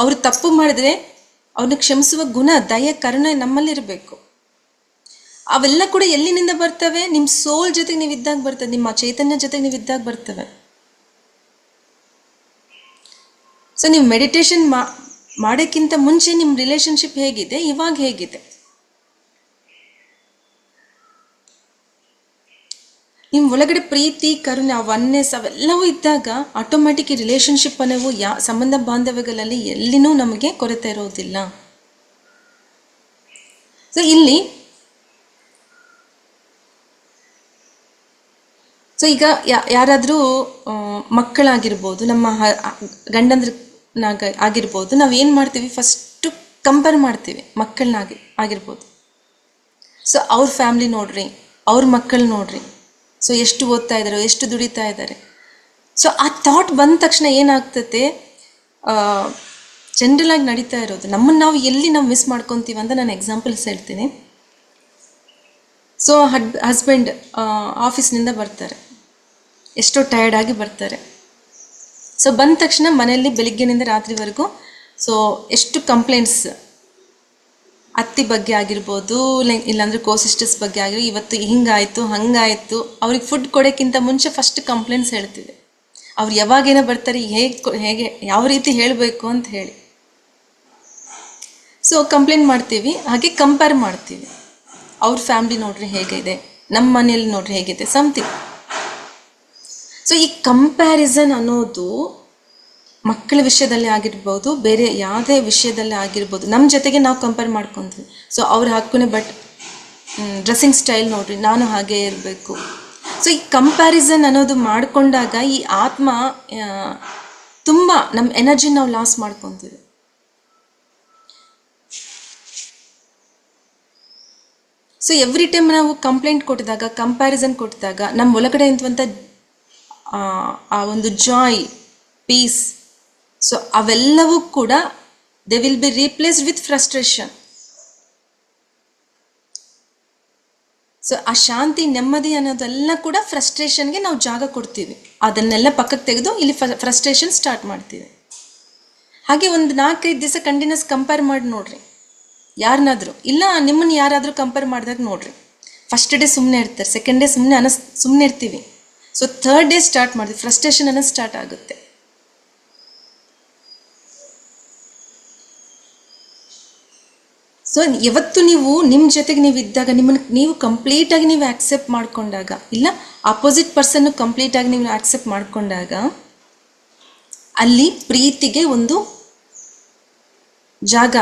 ಅವರು ತಪ್ಪು ಮಾಡಿದ್ರೆ ಅವ್ರನ್ನ ಕ್ಷಮಿಸುವ ಗುಣ, ದಯೆ, ಕರುಣೆ ನಮ್ಮಲ್ಲಿರಬೇಕು. ಅವೆಲ್ಲ ಕೂಡ ಎಲ್ಲಿನಿಂದ ಬರ್ತವೆ? ನಿಮ್ಮ ಸೋಲ್ ಜೊತೆಗೆ ನೀವು ಇದ್ದಾಗ ಬರ್ತವೆ, ನಿಮ್ಮ ಚೈತನ್ಯ ಜೊತೆಗೆ ನೀವು ಇದ್ದಾಗ ಬರ್ತವೆ. ಸೊ ನೀವು ಮೆಡಿಟೇಷನ್ ಮಾಡೋಕ್ಕಿಂತ ಮುಂಚೆ ನಿಮ್ಮ ರಿಲೇಷನ್ಶಿಪ್ ಹೇಗಿದೆ, ಇವಾಗ ಹೇಗಿದೆ? ನಿಮ್ಮ ಒಳಗಡೆ ಪ್ರೀತಿ, ಕರುಣೆ, ಒನ್ನೆಸ್ ಅವೆಲ್ಲವೂ ಇದ್ದಾಗ ಆಟೋಮ್ಯಾಟಿಕ್ ಈ ರಿಲೇಷನ್ಶಿಪ್ ಅನ್ನೋವು ಸಂಬಂಧ ಬಾಂಧವ್ಯಗಳಲ್ಲಿ ಎಲ್ಲಿನೂ ನಮಗೆ ಕೊರತೆ ಇರೋದಿಲ್ಲ. ಸೊ ಇಲ್ಲಿ ಈಗ ಯಾರಾದರೂ ಮಕ್ಕಳಾಗಿರ್ಬೋದು, ನಮ್ಮ ಗಂಡಂದ್ರನಾಗ ಆಗಿರ್ಬೋದು, ನಾವೇನು ಮಾಡ್ತೀವಿ, ಫಸ್ಟು ಕಂಪೇರ್ ಮಾಡ್ತೀವಿ ಆಗಿರ್ಬೋದು. ಸೊ ಅವ್ರ ಫ್ಯಾಮ್ಲಿ ನೋಡ್ರಿ, ಅವ್ರ ಮಕ್ಕಳು ನೋಡ್ರಿ, ಸೊ ಎಷ್ಟು ಓದ್ತಾ ಇದ್ದಾರೆ, ಎಷ್ಟು ದುಡಿತಾ ಇದ್ದಾರೆ. ಸೊ ಆ ಥಾಟ್ ಬಂದ ತಕ್ಷಣ ಏನಾಗ್ತದೆ, ಜನರಲ್ ಆಗಿ ನಡೀತಾ ಇರೋದು ನಮ್ಮನ್ನು ನಾವು ಎಲ್ಲಿ ಮಿಸ್ ಮಾಡ್ಕೊತೀವಿ ಅಂತ ನಾನು ಎಕ್ಸಾಂಪಲ್ಸ್ ಹೇಳ್ತೀನಿ. ಸೊ ಹಸ್ಬೆಂಡ್ ಆಫೀಸ್ನಿಂದ ಬರ್ತಾರೆ, ಎಷ್ಟೋ ಟಯರ್ಡಾಗಿ ಬರ್ತಾರೆ. ಸೊ ಬಂದ ತಕ್ಷಣ ಮನೆಯಲ್ಲಿ ಬೆಳಿಗ್ಗೆನಿಂದ ರಾತ್ರಿವರೆಗೂ ಸೊ ಎಷ್ಟು ಕಂಪ್ಲೇಂಟ್ಸ್, ಅತ್ತಿ ಬಗ್ಗೆ ಆಗಿರ್ಬೋದು, ಇಲ್ಲಾಂದರೆ ಸಿಸ್ಟರ್ಸ್ ಬಗ್ಗೆ ಆಗಿರೋ, ಇವತ್ತು ಹಿಂಗಾಯಿತು ಹಂಗಾಯಿತು. ಅವ್ರಿಗೆ ಫುಡ್ ಕೊಡೋಕ್ಕಿಂತ ಮುಂಚೆ ಫಸ್ಟ್ ಕಂಪ್ಲೇಂಟ್ಸ್ ಹೇಳ್ತೀವಿ, ಅವ್ರು ಯಾವಾಗೇನೋ ಬರ್ತಾರೆ, ಹೇಗೆ ಯಾವ ರೀತಿ ಹೇಳಬೇಕು ಅಂತ ಹೇಳಿ. ಸೊ ಕಂಪ್ಲೇಂಟ್ ಮಾಡ್ತೀವಿ, ಹಾಗೆ ಕಂಪೇರ್ ಮಾಡ್ತೀವಿ. ಅವ್ರ ಫ್ಯಾಮ್ಲಿ ನೋಡ್ರಿ ಹೇಗಿದೆ, ನಮ್ಮ ಮನೆಯಲ್ಲಿ ನೋಡ್ರಿ ಹೇಗಿದೆ, ಸಮಥಿಂಗ್. ಸೊ ಈ ಕಂಪ್ಯಾರಿಸನ್ ಅನ್ನೋದು ಮಕ್ಕಳ ವಿಷಯದಲ್ಲಿ ಆಗಿರ್ಬೋದು, ಬೇರೆ ಯಾವುದೇ ವಿಷಯದಲ್ಲಿ ಆಗಿರ್ಬೋದು, ನಮ್ಮ ಜೊತೆಗೆ ನಾವು ಕಂಪೇರ್ ಮಾಡ್ಕೊತೀವಿ. ಸೊ ಅವ್ರು ಹಾಕ್ಕೊನೆ ಡ್ರೆಸ್ಸಿಂಗ್ ಸ್ಟೈಲ್ ನೋಡ್ರಿ, ನಾನು ಹಾಗೇ ಇರಬೇಕು. ಸೊ ಈ ಕಂಪ್ಯಾರಿಸನ್ ಅನ್ನೋದು ಮಾಡಿಕೊಂಡಾಗ ಈ ಆತ್ಮ ತುಂಬ ನಮ್ಮ ಎನರ್ಜಿ ನಾವು ಲಾಸ್ ಮಾಡ್ಕೊತೀವಿ. ಸೊ ಎವ್ರಿ ಟೈಮ್ ನಾವು ಕಂಪ್ಲೇಂಟ್ ಕೊಟ್ಟಿದಾಗ, ಕಂಪ್ಯಾರಿಸನ್ ಕೊಟ್ಟಿದಾಗ ನಮ್ಮ ಒಳಗಡೆ ಇರುವಂಥ ಆ ಒಂದು ಜಾಯ್, ಪೀಸ್, ಸೊ ಅವೆಲ್ಲವೂ ಕೂಡ they will be replaced with frustration. So ಆ ಶಾಂತಿ, ನೆಮ್ಮದಿ ಅನ್ನೋದೆಲ್ಲ ಕೂಡ ಫ್ರಸ್ಟ್ರೇಷನ್ಗೆ ನಾವು ಜಾಗ ಕೊಡ್ತೀವಿ. ಅದನ್ನೆಲ್ಲ ಪಕ್ಕಕ್ಕೆ ತೆಗೆದು ಇಲ್ಲಿ ಫ್ರಸ್ಟ್ರೇಷನ್ ಸ್ಟಾರ್ಟ್ ಮಾಡ್ತೀವಿ. ಹಾಗೆ ಒಂದು 4-5 ದಿವಸ ಕಂಟಿನ್ಯೂಸ್ ಕಂಪೇರ್ ಮಾಡಿ ನೋಡ್ರಿ ಯಾರನ್ನಾದರೂ, ಇಲ್ಲ ನಿಮ್ಮನ್ನು ಯಾರಾದರೂ ಕಂಪೇರ್ ಮಾಡಿದಾಗ ನೋಡ್ರಿ. ಫಸ್ಟ್ ಡೇ ಸುಮ್ಮನೆ ಇರ್ತಾರೆ, ಸೆಕೆಂಡ್ ಡೇ ಸುಮ್ಮನೆ ಇರ್ತೀವಿ. ಸೊ ಥರ್ಡ್ ಡೇ ಸ್ಟಾರ್ಟ್ ಮಾಡ್ತೀವಿ, ಫ್ರಸ್ಟ್ರೇಷನ್ ಅನ್ನೋದು ಸ್ಟಾರ್ಟ್ ಆಗುತ್ತೆ. ಸೊ ಯಾವತ್ತು ನೀವು ನಿಮ್ಮ ಜೊತೆಗೆ ನೀವು ಇದ್ದಾಗ, ನಿಮ್ಮನ್ನು ನೀವು ಕಂಪ್ಲೀಟಾಗಿ ನೀವು ಆಕ್ಸೆಪ್ಟ್ ಮಾಡಿಕೊಂಡಾಗ, ಇಲ್ಲ ಅಪೋಸಿಟ್ ಪರ್ಸನ್ನು ಕಂಪ್ಲೀಟಾಗಿ ನೀವು ಆಕ್ಸೆಪ್ಟ್ ಮಾಡಿಕೊಂಡಾಗ, ಅಲ್ಲಿ ಪ್ರೀತಿಗೆ ಒಂದು ಜಾಗ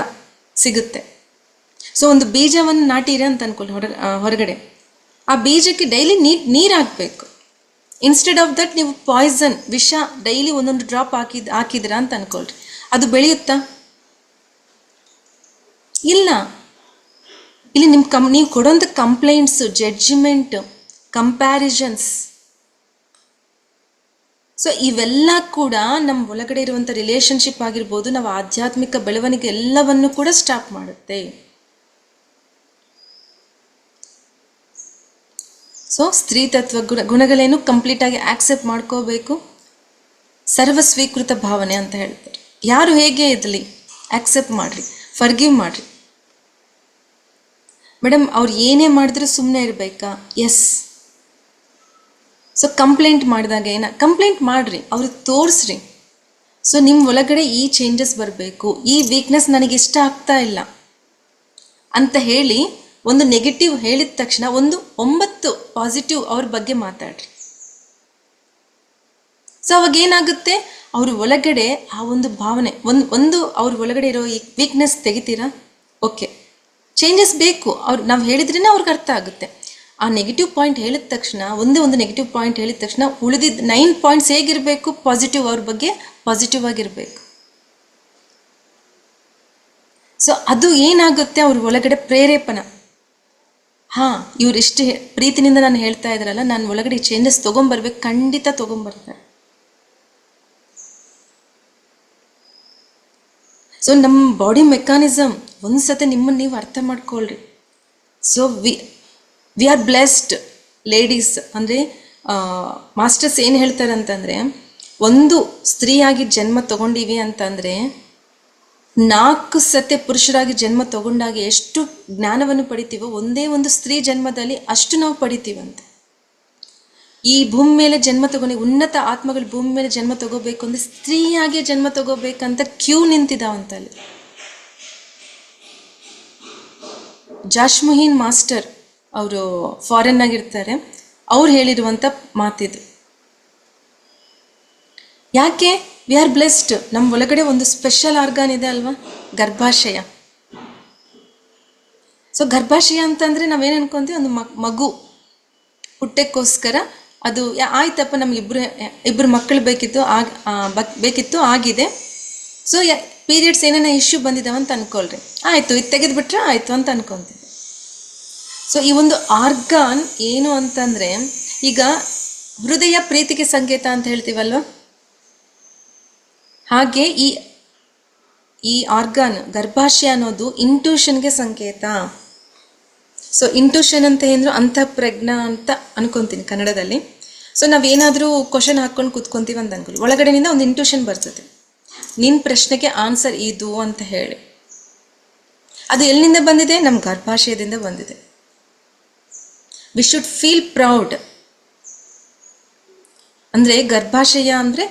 ಸಿಗುತ್ತೆ. ಸೊ ಒಂದು ಬೀಜವನ್ನು ನಾಟಿರಿ ಅಂತ ಅನ್ಕೊಳ್ಳಿ ಹೊರಗಡೆ, ಆ ಬೀಜಕ್ಕೆ ಡೈಲಿ ನೀರು ಹಾಕಬೇಕು. ಇನ್ಸ್ಟೆಡ್ ಆಫ್ ದಟ್ ನೀವು ಪಾಯ್ಸನ್, ವಿಷ ಡೈಲಿ ಒಂದೊಂದು ಡ್ರಾಪ್ ಹಾಕಿದಿರಾ ಅಂತ ಅನ್ಕೊಳ್ರಿ, ಅದು ಬೆಳೆಯುತ್ತಾ? ಇಲ್ಲ. ಇಲ್ಲಿ ನೀವು ಕೊಡೋಂಥ ಕಂಪ್ಲೇಂಟ್ಸ್, ಜಡ್ಜ್ಮೆಂಟ್, ಕಂಪ್ಯಾರಿಸನ್ಸ್, ಸೊ ಇವೆಲ್ಲ ಕೂಡ ನಮ್ಮ ಒಳಗಡೆ ಇರುವಂಥ ರಿಲೇಷನ್ಶಿಪ್ ಆಗಿರ್ಬೋದು, ನಾವು ಆಧ್ಯಾತ್ಮಿಕ ಬೆಳವಣಿಗೆ ಎಲ್ಲವನ್ನು ಕೂಡ ಸ್ಟಾಪ್ ಮಾಡುತ್ತೆ. ಸೊ ಸ್ತ್ರೀ ತತ್ವ ಗುಣಗಳೇನು ಕಂಪ್ಲೀಟಾಗಿ ಆಕ್ಸೆಪ್ಟ್ ಮಾಡ್ಕೋಬೇಕು. ಸರ್ವ ಸ್ವೀಕೃತ ಭಾವನೆ ಅಂತ ಹೇಳ್ತಾರೆ. ಯಾರು ಹೇಗೆ ಇರಲಿ ಆಕ್ಸೆಪ್ಟ್ ಮಾಡಿರಿ, ಫರ್ಗಿವ್ ಮಾಡಿರಿ. ಮೇಡಮ್ ಅವ್ರು ಏನೇ ಮಾಡಿದ್ರು ಸುಮ್ಮನೆ ಇರಬೇಕಾ? ಎಸ್. ಸೊ ಕಂಪ್ಲೇಂಟ್ ಮಾಡಿದಾಗ ಕಂಪ್ಲೇಂಟ್ ಮಾಡಿರಿ, ಅವ್ರಿಗೆ ತೋರಿಸ್ರಿ. ಸೊ ನಿಮ್ಮ ಒಳಗಡೆ ಈ ಚೇಂಜಸ್ ಬರಬೇಕು, ಈ ವೀಕ್ನೆಸ್ ನನಗೆ ಇಷ್ಟ ಆಗ್ತಾ ಇಲ್ಲ ಅಂತ ಹೇಳಿ ಒಂದು ನೆಗೆಟಿವ್ ಹೇಳಿದ ತಕ್ಷಣ ಒಂದು 9 ಪಾಸಿಟಿವ್ ಅವ್ರ ಬಗ್ಗೆ ಮಾತಾಡ್ರಿ. ಸೊ ಅವಾಗ ಏನಾಗುತ್ತೆ, ಅವ್ರ ಒಳಗಡೆ ಆ ಒಂದು ಭಾವನೆ, ಒಂದು ಅವ್ರ ಒಳಗಡೆ ಇರೋ ಈ ವೀಕ್ನೆಸ್ ತೆಗಿತೀರಾ? ಓಕೆ, ಚೇಂಜಸ್ ಬೇಕು. ನಾವು ಹೇಳಿದ್ರೇ ಅವ್ರಿಗೆ ಅರ್ಥ ಆಗುತ್ತೆ. ಆ ನೆಗೆಟಿವ್ ಪಾಯಿಂಟ್ ಹೇಳಿದ ತಕ್ಷಣ, ಒಂದು ನೆಗೆಟಿವ್ ಪಾಯಿಂಟ್ ಹೇಳಿದ ತಕ್ಷಣ ಉಳಿದಿದ್ದ 9 ಪಾಯಿಂಟ್ಸ್ ಹೇಗಿರಬೇಕು? ಪಾಸಿಟಿವ್, ಅವ್ರ ಬಗ್ಗೆ ಪಾಸಿಟಿವ್ ಆಗಿರಬೇಕು. ಸೊ ಅದು ಏನಾಗುತ್ತೆ, ಅವ್ರ ಒಳಗಡೆ ಪ್ರೇರೇಪಣ. ಹಾಂ, ಇವ್ರು ಇಷ್ಟು ಪ್ರೀತಿನಿಂದ ನಾನು ಹೇಳ್ತಾ ಇದ್ರಲ್ಲ, ನಾನು ಒಳಗಡೆ ಚೇಂಜಸ್ ತೊಗೊಂಬರ್ಬೇಕು, ಖಂಡಿತ ತೊಗೊಂಬರ್ತಾರೆ. ಸೊ ನಮ್ಮ ಬಾಡಿ ಮೆಕ್ಯಾನಿಸಮ್ ಒಂದು ಸತಿ ನಿಮ್ಮನ್ನು ನೀವು ಅರ್ಥ ಮಾಡ್ಕೊಳ್ರಿ. So we are blessed ladies. ಅಂದರೆ ಮಾಸ್ಟರ್ಸ್ ಏನು ಹೇಳ್ತಾರೆ ಅಂತಂದರೆ, ಒಂದು ಸ್ತ್ರೀಯಾಗಿ ಜನ್ಮ ತಗೊಂಡಿವಿ ಅಂತಂದರೆ 4 ಸತಿ ಪುರುಷರಾಗಿ ಜನ್ಮ ತಗೊಂಡಾಗ ಎಷ್ಟು ಜ್ಞಾನವನ್ನು ಪಡಿತೀವೋ ಒಂದೇ ಒಂದು ಸ್ತ್ರೀ ಜನ್ಮದಲ್ಲಿ ಅಷ್ಟು ನಾವು ಪಡಿತೀವಂತೆ. ಈ ಭೂಮಿ ಮೇಲೆ ಜನ್ಮ ತಗೊಂಡು ಉನ್ನತ ಆತ್ಮಗಳು ಭೂಮಿ ಮೇಲೆ ಜನ್ಮ ತಗೋಬೇಕು ಅಂದರೆ ಸ್ತ್ರೀಯಾಗಿ ಜನ್ಮ ತಗೋಬೇಕಂತ ಕ್ಯೂ ನಿಂತಿದ್ದಾವಂತಲ್ಲಿ. ಜಾಶ್ಮುಹೀನ್ ಮಾಸ್ಟರ್ ಅವರು ಫಾರಿನ್ನಾಗಿರ್ತಾರೆ, ಅವ್ರು ಹೇಳಿರುವಂಥ ಮಾತಿದು. ಯಾಕೆ? We are blessed. ನಮ್ಮ ಒಳಗಡೆ ಒಂದು ಸ್ಪೆಷಲ್ ಆರ್ಗಾನ್ ಇದೆ ಅಲ್ವಾ, ಗರ್ಭಾಶಯ. ಸೊ ಗರ್ಭಾಶಯ ಅಂತಂದರೆ ನಾವೇನು ಅನ್ಕೊಂತೀವಿ, ಒಂದು ಮಗು ಹುಟ್ಟಕ್ಕೋಸ್ಕರ ಅದು ಆಯ್ತಪ್ಪ, ನಮ್ಗೆ ಇಬ್ಬರು ಮಕ್ಕಳು ಬೇಕಿತ್ತು ಆಗಿದೆ. ಸೊ ಪೀರಿಯಡ್ಸ್ ಏನೇನೋ ಇಶ್ಯೂ ಬಂದಿದ್ದಾವೆ ಅಂತ ಅನ್ಕೊಳ್ರಿ, ಆಯಿತು ಇದು ತೆಗೆದುಬಿಟ್ರೆ ಆಯಿತು ಅಂತ ಅನ್ಕೊತೀವಿ. ಸೊ ಈ ಒಂದು ಆರ್ಗಾನ್ ಏನು ಅಂತಂದರೆ, ಈಗ ಹೃದಯ ಪ್ರೀತಿಗೆ ಸಂಕೇತ ಅಂತ ಹೇಳ್ತೀವಲ್ವ, ಹಾಗೆ ಈ ಆರ್ಗಾನ್ ಗರ್ಭಾಶಯ ಅನ್ನೋದು ಇಂಟ್ಯೂಷನ್ಗೆ ಸಂಕೇತ. ಸೊ ಇಂಟ್ಯೂಷನ್ ಅಂತ ಏನಾದ್ರು ಅಂತಃಪ್ರಜ್ಞ ಅಂತ ಅನ್ಕೊತೀನಿ ಕನ್ನಡದಲ್ಲಿ. ಸೊ ನಾವೇನಾದರೂ ಕ್ವಶನ್ ಹಾಕ್ಕೊಂಡು ಕೂತ್ಕೊತೀವಿ ಅಂತ ಅನ್ಕೊಳ್ಳಿ, ಒಳಗಡೆನಿಂದ ಒಂದು ಇಂಟ್ಯೂಷನ್ ಬರ್ತದೆ, ನಿನ್ನ ಪ್ರಶ್ನೆಗೆ ಆನ್ಸರ್ ಇದು ಅಂತ ಹೇಳಿ. ಅದು ಎಲ್ಲಿಂದ ಬಂದಿದೆ? ನಮ್ಮ ಗರ್ಭಾಶಯದಿಂದ ಬಂದಿದೆ. We should feel proud. ಅಂದರೆ ಗರ್ಭಾಶಯ ಅಂದರೆ,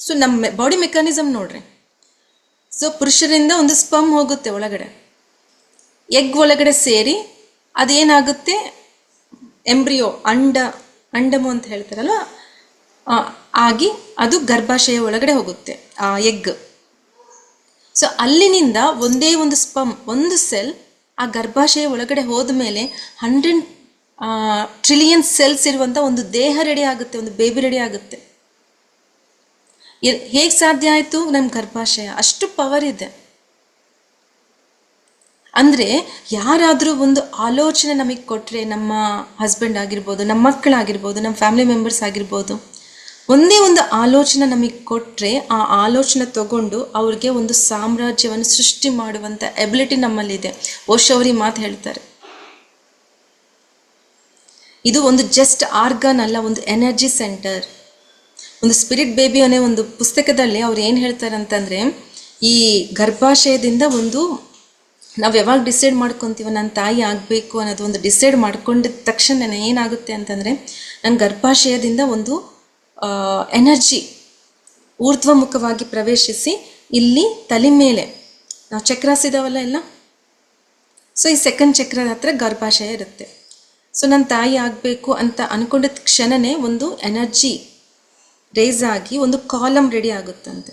ಸೊ ನಮ್ಮ ಬಾಡಿ ಮೆಕ್ಯಾನಿಸಮ್ ನೋಡ್ರಿ. ಸೊ ಪುರುಷರಿಂದ ಒಂದು ಸ್ಪರ್ಮ್ ಹೋಗುತ್ತೆ ಒಳಗಡೆ, ಎಗ್ ಒಳಗಡೆ ಸೇರಿ ಅದೇನಾಗುತ್ತೆ, ಎಂಬ್ರಿಯೋ ಅಂಡಮು ಅಂತ ಹೇಳ್ತಾರಲ್ವ, ಆಗಿ ಅದು ಗರ್ಭಾಶಯ ಒಳಗಡೆ ಹೋಗುತ್ತೆ ಆ ಎಗ್. ಸೊ ಅಲ್ಲಿನಿಂದ ಒಂದೇ ಒಂದು ಸ್ಪರ್ಮ್, ಒಂದು ಸೆಲ್ ಆ ಗರ್ಭಾಶಯ ಒಳಗಡೆ ಹೋದ ಮೇಲೆ 100 ಟ್ರಿಲಿಯನ್ ಸೆಲ್ಸ್ ಇರುವಂಥ ಒಂದು ದೇಹ ರೆಡಿ ಆಗುತ್ತೆ, ಒಂದು ಬೇಬಿ ರೆಡಿ ಆಗುತ್ತೆ. ಹೇಗೆ ಸಾಧ್ಯ ಆಯಿತು? ನಮ್ಮ ಗರ್ಭಾಶಯ ಅಷ್ಟು ಪವರ್ ಇದೆ. ಅಂದರೆ ಯಾರಾದರೂ ಒಂದು ಆಲೋಚನೆ ನಮಗೆ ಕೊಟ್ಟರೆ, ನಮ್ಮ ಹಸ್ಬೆಂಡ್ ಆಗಿರ್ಬೋದು, ನಮ್ಮ ಮಕ್ಕಳಾಗಿರ್ಬೋದು, ನಮ್ಮ ಫ್ಯಾಮಿಲಿ ಮೆಂಬರ್ಸ್ ಆಗಿರ್ಬೋದು, ಒಂದೇ ಒಂದು ಆಲೋಚನೆ ನಮಗೆ ಕೊಟ್ಟರೆ ಆ ಆಲೋಚನೆ ತಗೊಂಡು ಅವ್ರಿಗೆ ಒಂದು ಸಾಮ್ರಾಜ್ಯವನ್ನು ಸೃಷ್ಟಿ ಮಾಡುವಂಥ ಎಬಿಲಿಟಿ ನಮ್ಮಲ್ಲಿದೆ. ಓಶೋ ಅವರು ಈ ಮಾತು ಹೇಳ್ತಾರೆ. ಇದು ಒಂದು ಜಸ್ಟ್ ಆರ್ಗನ್ ಅಲ್ಲ, ಒಂದು ಎನರ್ಜಿ ಸೆಂಟರ್. ಒಂದು ಸ್ಪಿರಿಟ್ ಬೇಬಿ ಅನ್ನೋ ಒಂದು ಪುಸ್ತಕದಲ್ಲಿ ಅವ್ರು ಏನು ಹೇಳ್ತಾರೆ ಅಂತಂದರೆ, ಈ ಗರ್ಭಾಶಯದಿಂದ ಒಂದು ನಾವು ಯಾವಾಗ ಡಿಸೈಡ್ ಮಾಡ್ಕೊತೀವೋ ನನ್ನ ತಾಯಿ ಆಗಬೇಕು ಅನ್ನೋದು ಒಂದು ಡಿಸೈಡ್ ಮಾಡ್ಕೊಂಡಿದ್ದ ತಕ್ಷಣ ಏನಾಗುತ್ತೆ ಅಂತಂದರೆ, ನನ್ನ ಗರ್ಭಾಶಯದಿಂದ ಒಂದು ಎನರ್ಜಿ ಊರ್ಧ್ವಮುಖವಾಗಿ ಪ್ರವೇಶಿಸಿ ಇಲ್ಲಿ ತಲೆ ಮೇಲೆ ನಾವು ಚಕ್ರಾಸ್ ಇದಾವಲ್ಲ ಎಲ್ಲ, ಸೊ ಈ ಸೆಕೆಂಡ್ ಚಕ್ರದ ಹತ್ರ ಗರ್ಭಾಶಯ ಇರುತ್ತೆ. ಸೊ ನನ್ನ ತಾಯಿ ಆಗಬೇಕು ಅಂತ ಅಂದ್ಕೊಂಡಿದ್ದ ಕ್ಷಣನೇ ಒಂದು ಎನರ್ಜಿ ರೇಸ್ ಆಗಿ ಒಂದು ಕಾಲಮ್ ರೆಡಿ ಆಗುತ್ತಂತೆ.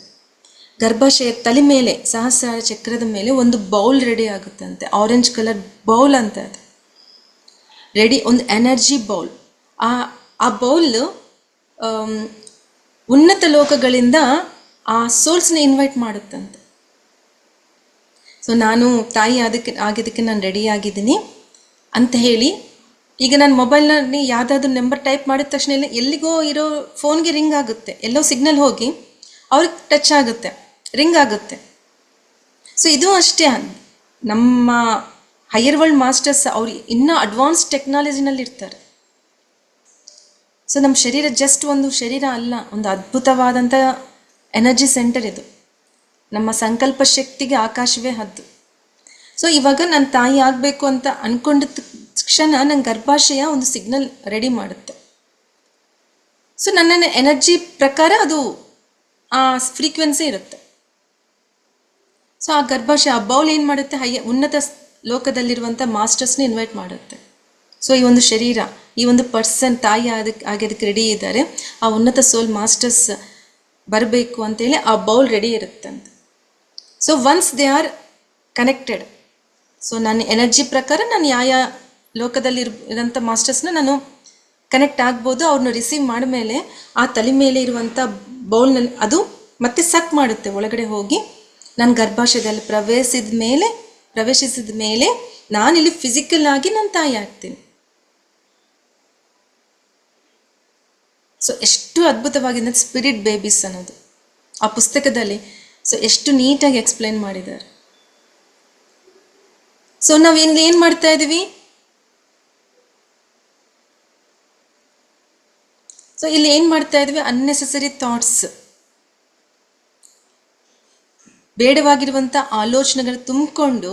ಗರ್ಭಾಶಯ ತಲೆ ಮೇಲೆ ಸಹಸ್ರಾರ ಚಕ್ರದ ಮೇಲೆ ಒಂದು ಬೌಲ್ ರೆಡಿ ಆಗುತ್ತಂತೆ, ಆರೆಂಜ್ ಕಲರ್ ಬೌಲ್ ಅಂತ ಅದು ರೆಡಿ, ಒಂದು ಎನರ್ಜಿ ಬೌಲ್. ಆ ಬೌಲ್ ಉನ್ನತ ಲೋಕಗಳಿಂದ ಆ ಸೋಲ್ಸ್ನ ಇನ್ವೈಟ್ ಮಾಡುತ್ತಂತೆ. ಸೊ ನಾನು ತಾಯಿ ಆಗಿದ್ದಕ್ಕೆ ನಾನು ರೆಡಿ ಆಗಿದ್ದೀನಿ ಅಂತ ಹೇಳಿ, ಈಗ ನಾನು ಮೊಬೈಲ್ನಲ್ಲಿ ಯಾವುದಾದ್ರೂ ನಂಬರ್ ಟೈಪ್ ಮಾಡಿದ ತಕ್ಷಣ ಎಲ್ಲಿಗೋ ಇರೋ ಫೋನ್ಗೆ ರಿಂಗ್ ಆಗುತ್ತೆ, ಎಲ್ಲೋ ಸಿಗ್ನಲ್ ಹೋಗಿ ಅವ್ರಿಗೆ ಟಚ್ ಆಗುತ್ತೆ, ರಿಂಗ್ ಆಗುತ್ತೆ. ಸೊ ಇದು ಅಷ್ಟೇ, ನಮ್ಮ ಹೈಯರ್ ವರ್ಲ್ಡ್ ಮಾಸ್ಟರ್ಸ್ ಅವ್ರು ಇನ್ನೂ ಅಡ್ವಾನ್ಸ್ ಟೆಕ್ನಾಲಜಿನಲ್ಲಿ ಇರ್ತಾರೆ. ಸೊ ನಮ್ಮ ಶರೀರ ಜಸ್ಟ್ ಒಂದು ಶರೀರ ಅಲ್ಲ, ಒಂದು ಅದ್ಭುತವಾದಂಥ ಎನರ್ಜಿ ಸೆಂಟರ್ ಇದು. ನಮ್ಮ ಸಂಕಲ್ಪ ಶಕ್ತಿಗೆ ಆಕಾಶವೇ ಹದ್ದು. ಸೊ ಇವಾಗ ನನ್ನ ತಾಯಿ ಆಗಬೇಕು ಅಂತ ಅಂದ್ಕೊಂಡಿದ್ದ ಕ್ಷಣ ನನ್ನ ಗರ್ಭಾಶಯ ಒಂದು ಸಿಗ್ನಲ್ ರೆಡಿ ಮಾಡುತ್ತೆ. ಸೊ ನನ್ನ ಎನರ್ಜಿ ಪ್ರಕಾರ ಅದು ಆ ಫ್ರೀಕ್ವೆನ್ಸಿ ಇರುತ್ತೆ. ಸೊ ಆ ಗರ್ಭಾಶಯ, ಆ ಬೌಲ್ ಏನು ಮಾಡುತ್ತೆ, ಉನ್ನತ ಲೋಕದಲ್ಲಿರುವಂಥ ಮಾಸ್ಟರ್ಸ್ನ ಇನ್ವೈಟ್ ಮಾಡುತ್ತೆ. ಸೊ ಈ ಒಂದು ಶರೀರ, ಈ ಒಂದು ಪರ್ಸನ್ ತಾಯಿ ಆಗೋದಕ್ಕೆ ರೆಡಿ ಇದ್ದಾರೆ, ಆ ಉನ್ನತ ಸೋಲ್ ಮಾಸ್ಟರ್ಸ್ ಬರಬೇಕು ಅಂತೇಳಿ ಆ ಬೌಲ್ ರೆಡಿ ಇರುತ್ತಂತೆ. So once they are connected, so ನನ್ನ ಎನರ್ಜಿ ಪ್ರಕಾರ ನಾನು ಯಾವ ಲೋಕದಲ್ಲಿ ಇರೋಂಥ ಮಾಸ್ಟರ್ಸ್ನ ನಾನು ಕನೆಕ್ಟ್ ಆಗ್ಬೋದು. ಅವ್ರನ್ನ ರಿಸೀವ್ ಮಾಡಿದ್ಮೇಲೆ ಆ ತಲೆ ಮೇಲೆ ಇರುವಂಥ ಬೌಲ್ನಲ್ಲಿ ಅದು ಮತ್ತೆ ಸಕ್ ಮಾಡುತ್ತೆ ಒಳಗಡೆ ಹೋಗಿ ನನ್ನ ಗರ್ಭಾಶಯದಲ್ಲಿ ಪ್ರವೇಶಿಸಿದ ಮೇಲೆ ನಾನಿಲ್ಲಿ ಫಿಸಿಕಲ್ ಆಗಿ ನನ್ನ ತಾಯಿ ಆಗ್ತೀನಿ. ಸೊ ಎಷ್ಟು ಅದ್ಭುತವಾಗಿದೆ ಸ್ಪಿರಿಟ್ ಬೇಬೀಸ್ ಅನ್ನೋದು ಆ ಪುಸ್ತಕದಲ್ಲಿ. ಸೊ ಎಷ್ಟು ನೀಟಾಗಿ ಎಕ್ಸ್ಪ್ಲೈನ್ ಮಾಡಿದ್ದಾರೆ. ಸೊ ನಾವು ಏನು ಮಾಡ್ತಾ ಇದ್ದೀವಿ, ಸೊ ಇಲ್ಲಿ ಏನು ಮಾಡ್ತಾ ಇದ್ವಿ, ಅನ್ನೆಸೆಸರಿ ಥಾಟ್ಸ್, ಬೇಡವಾಗಿರುವಂಥ ಆಲೋಚನೆಗಳು ತುಂಬಿಕೊಂಡು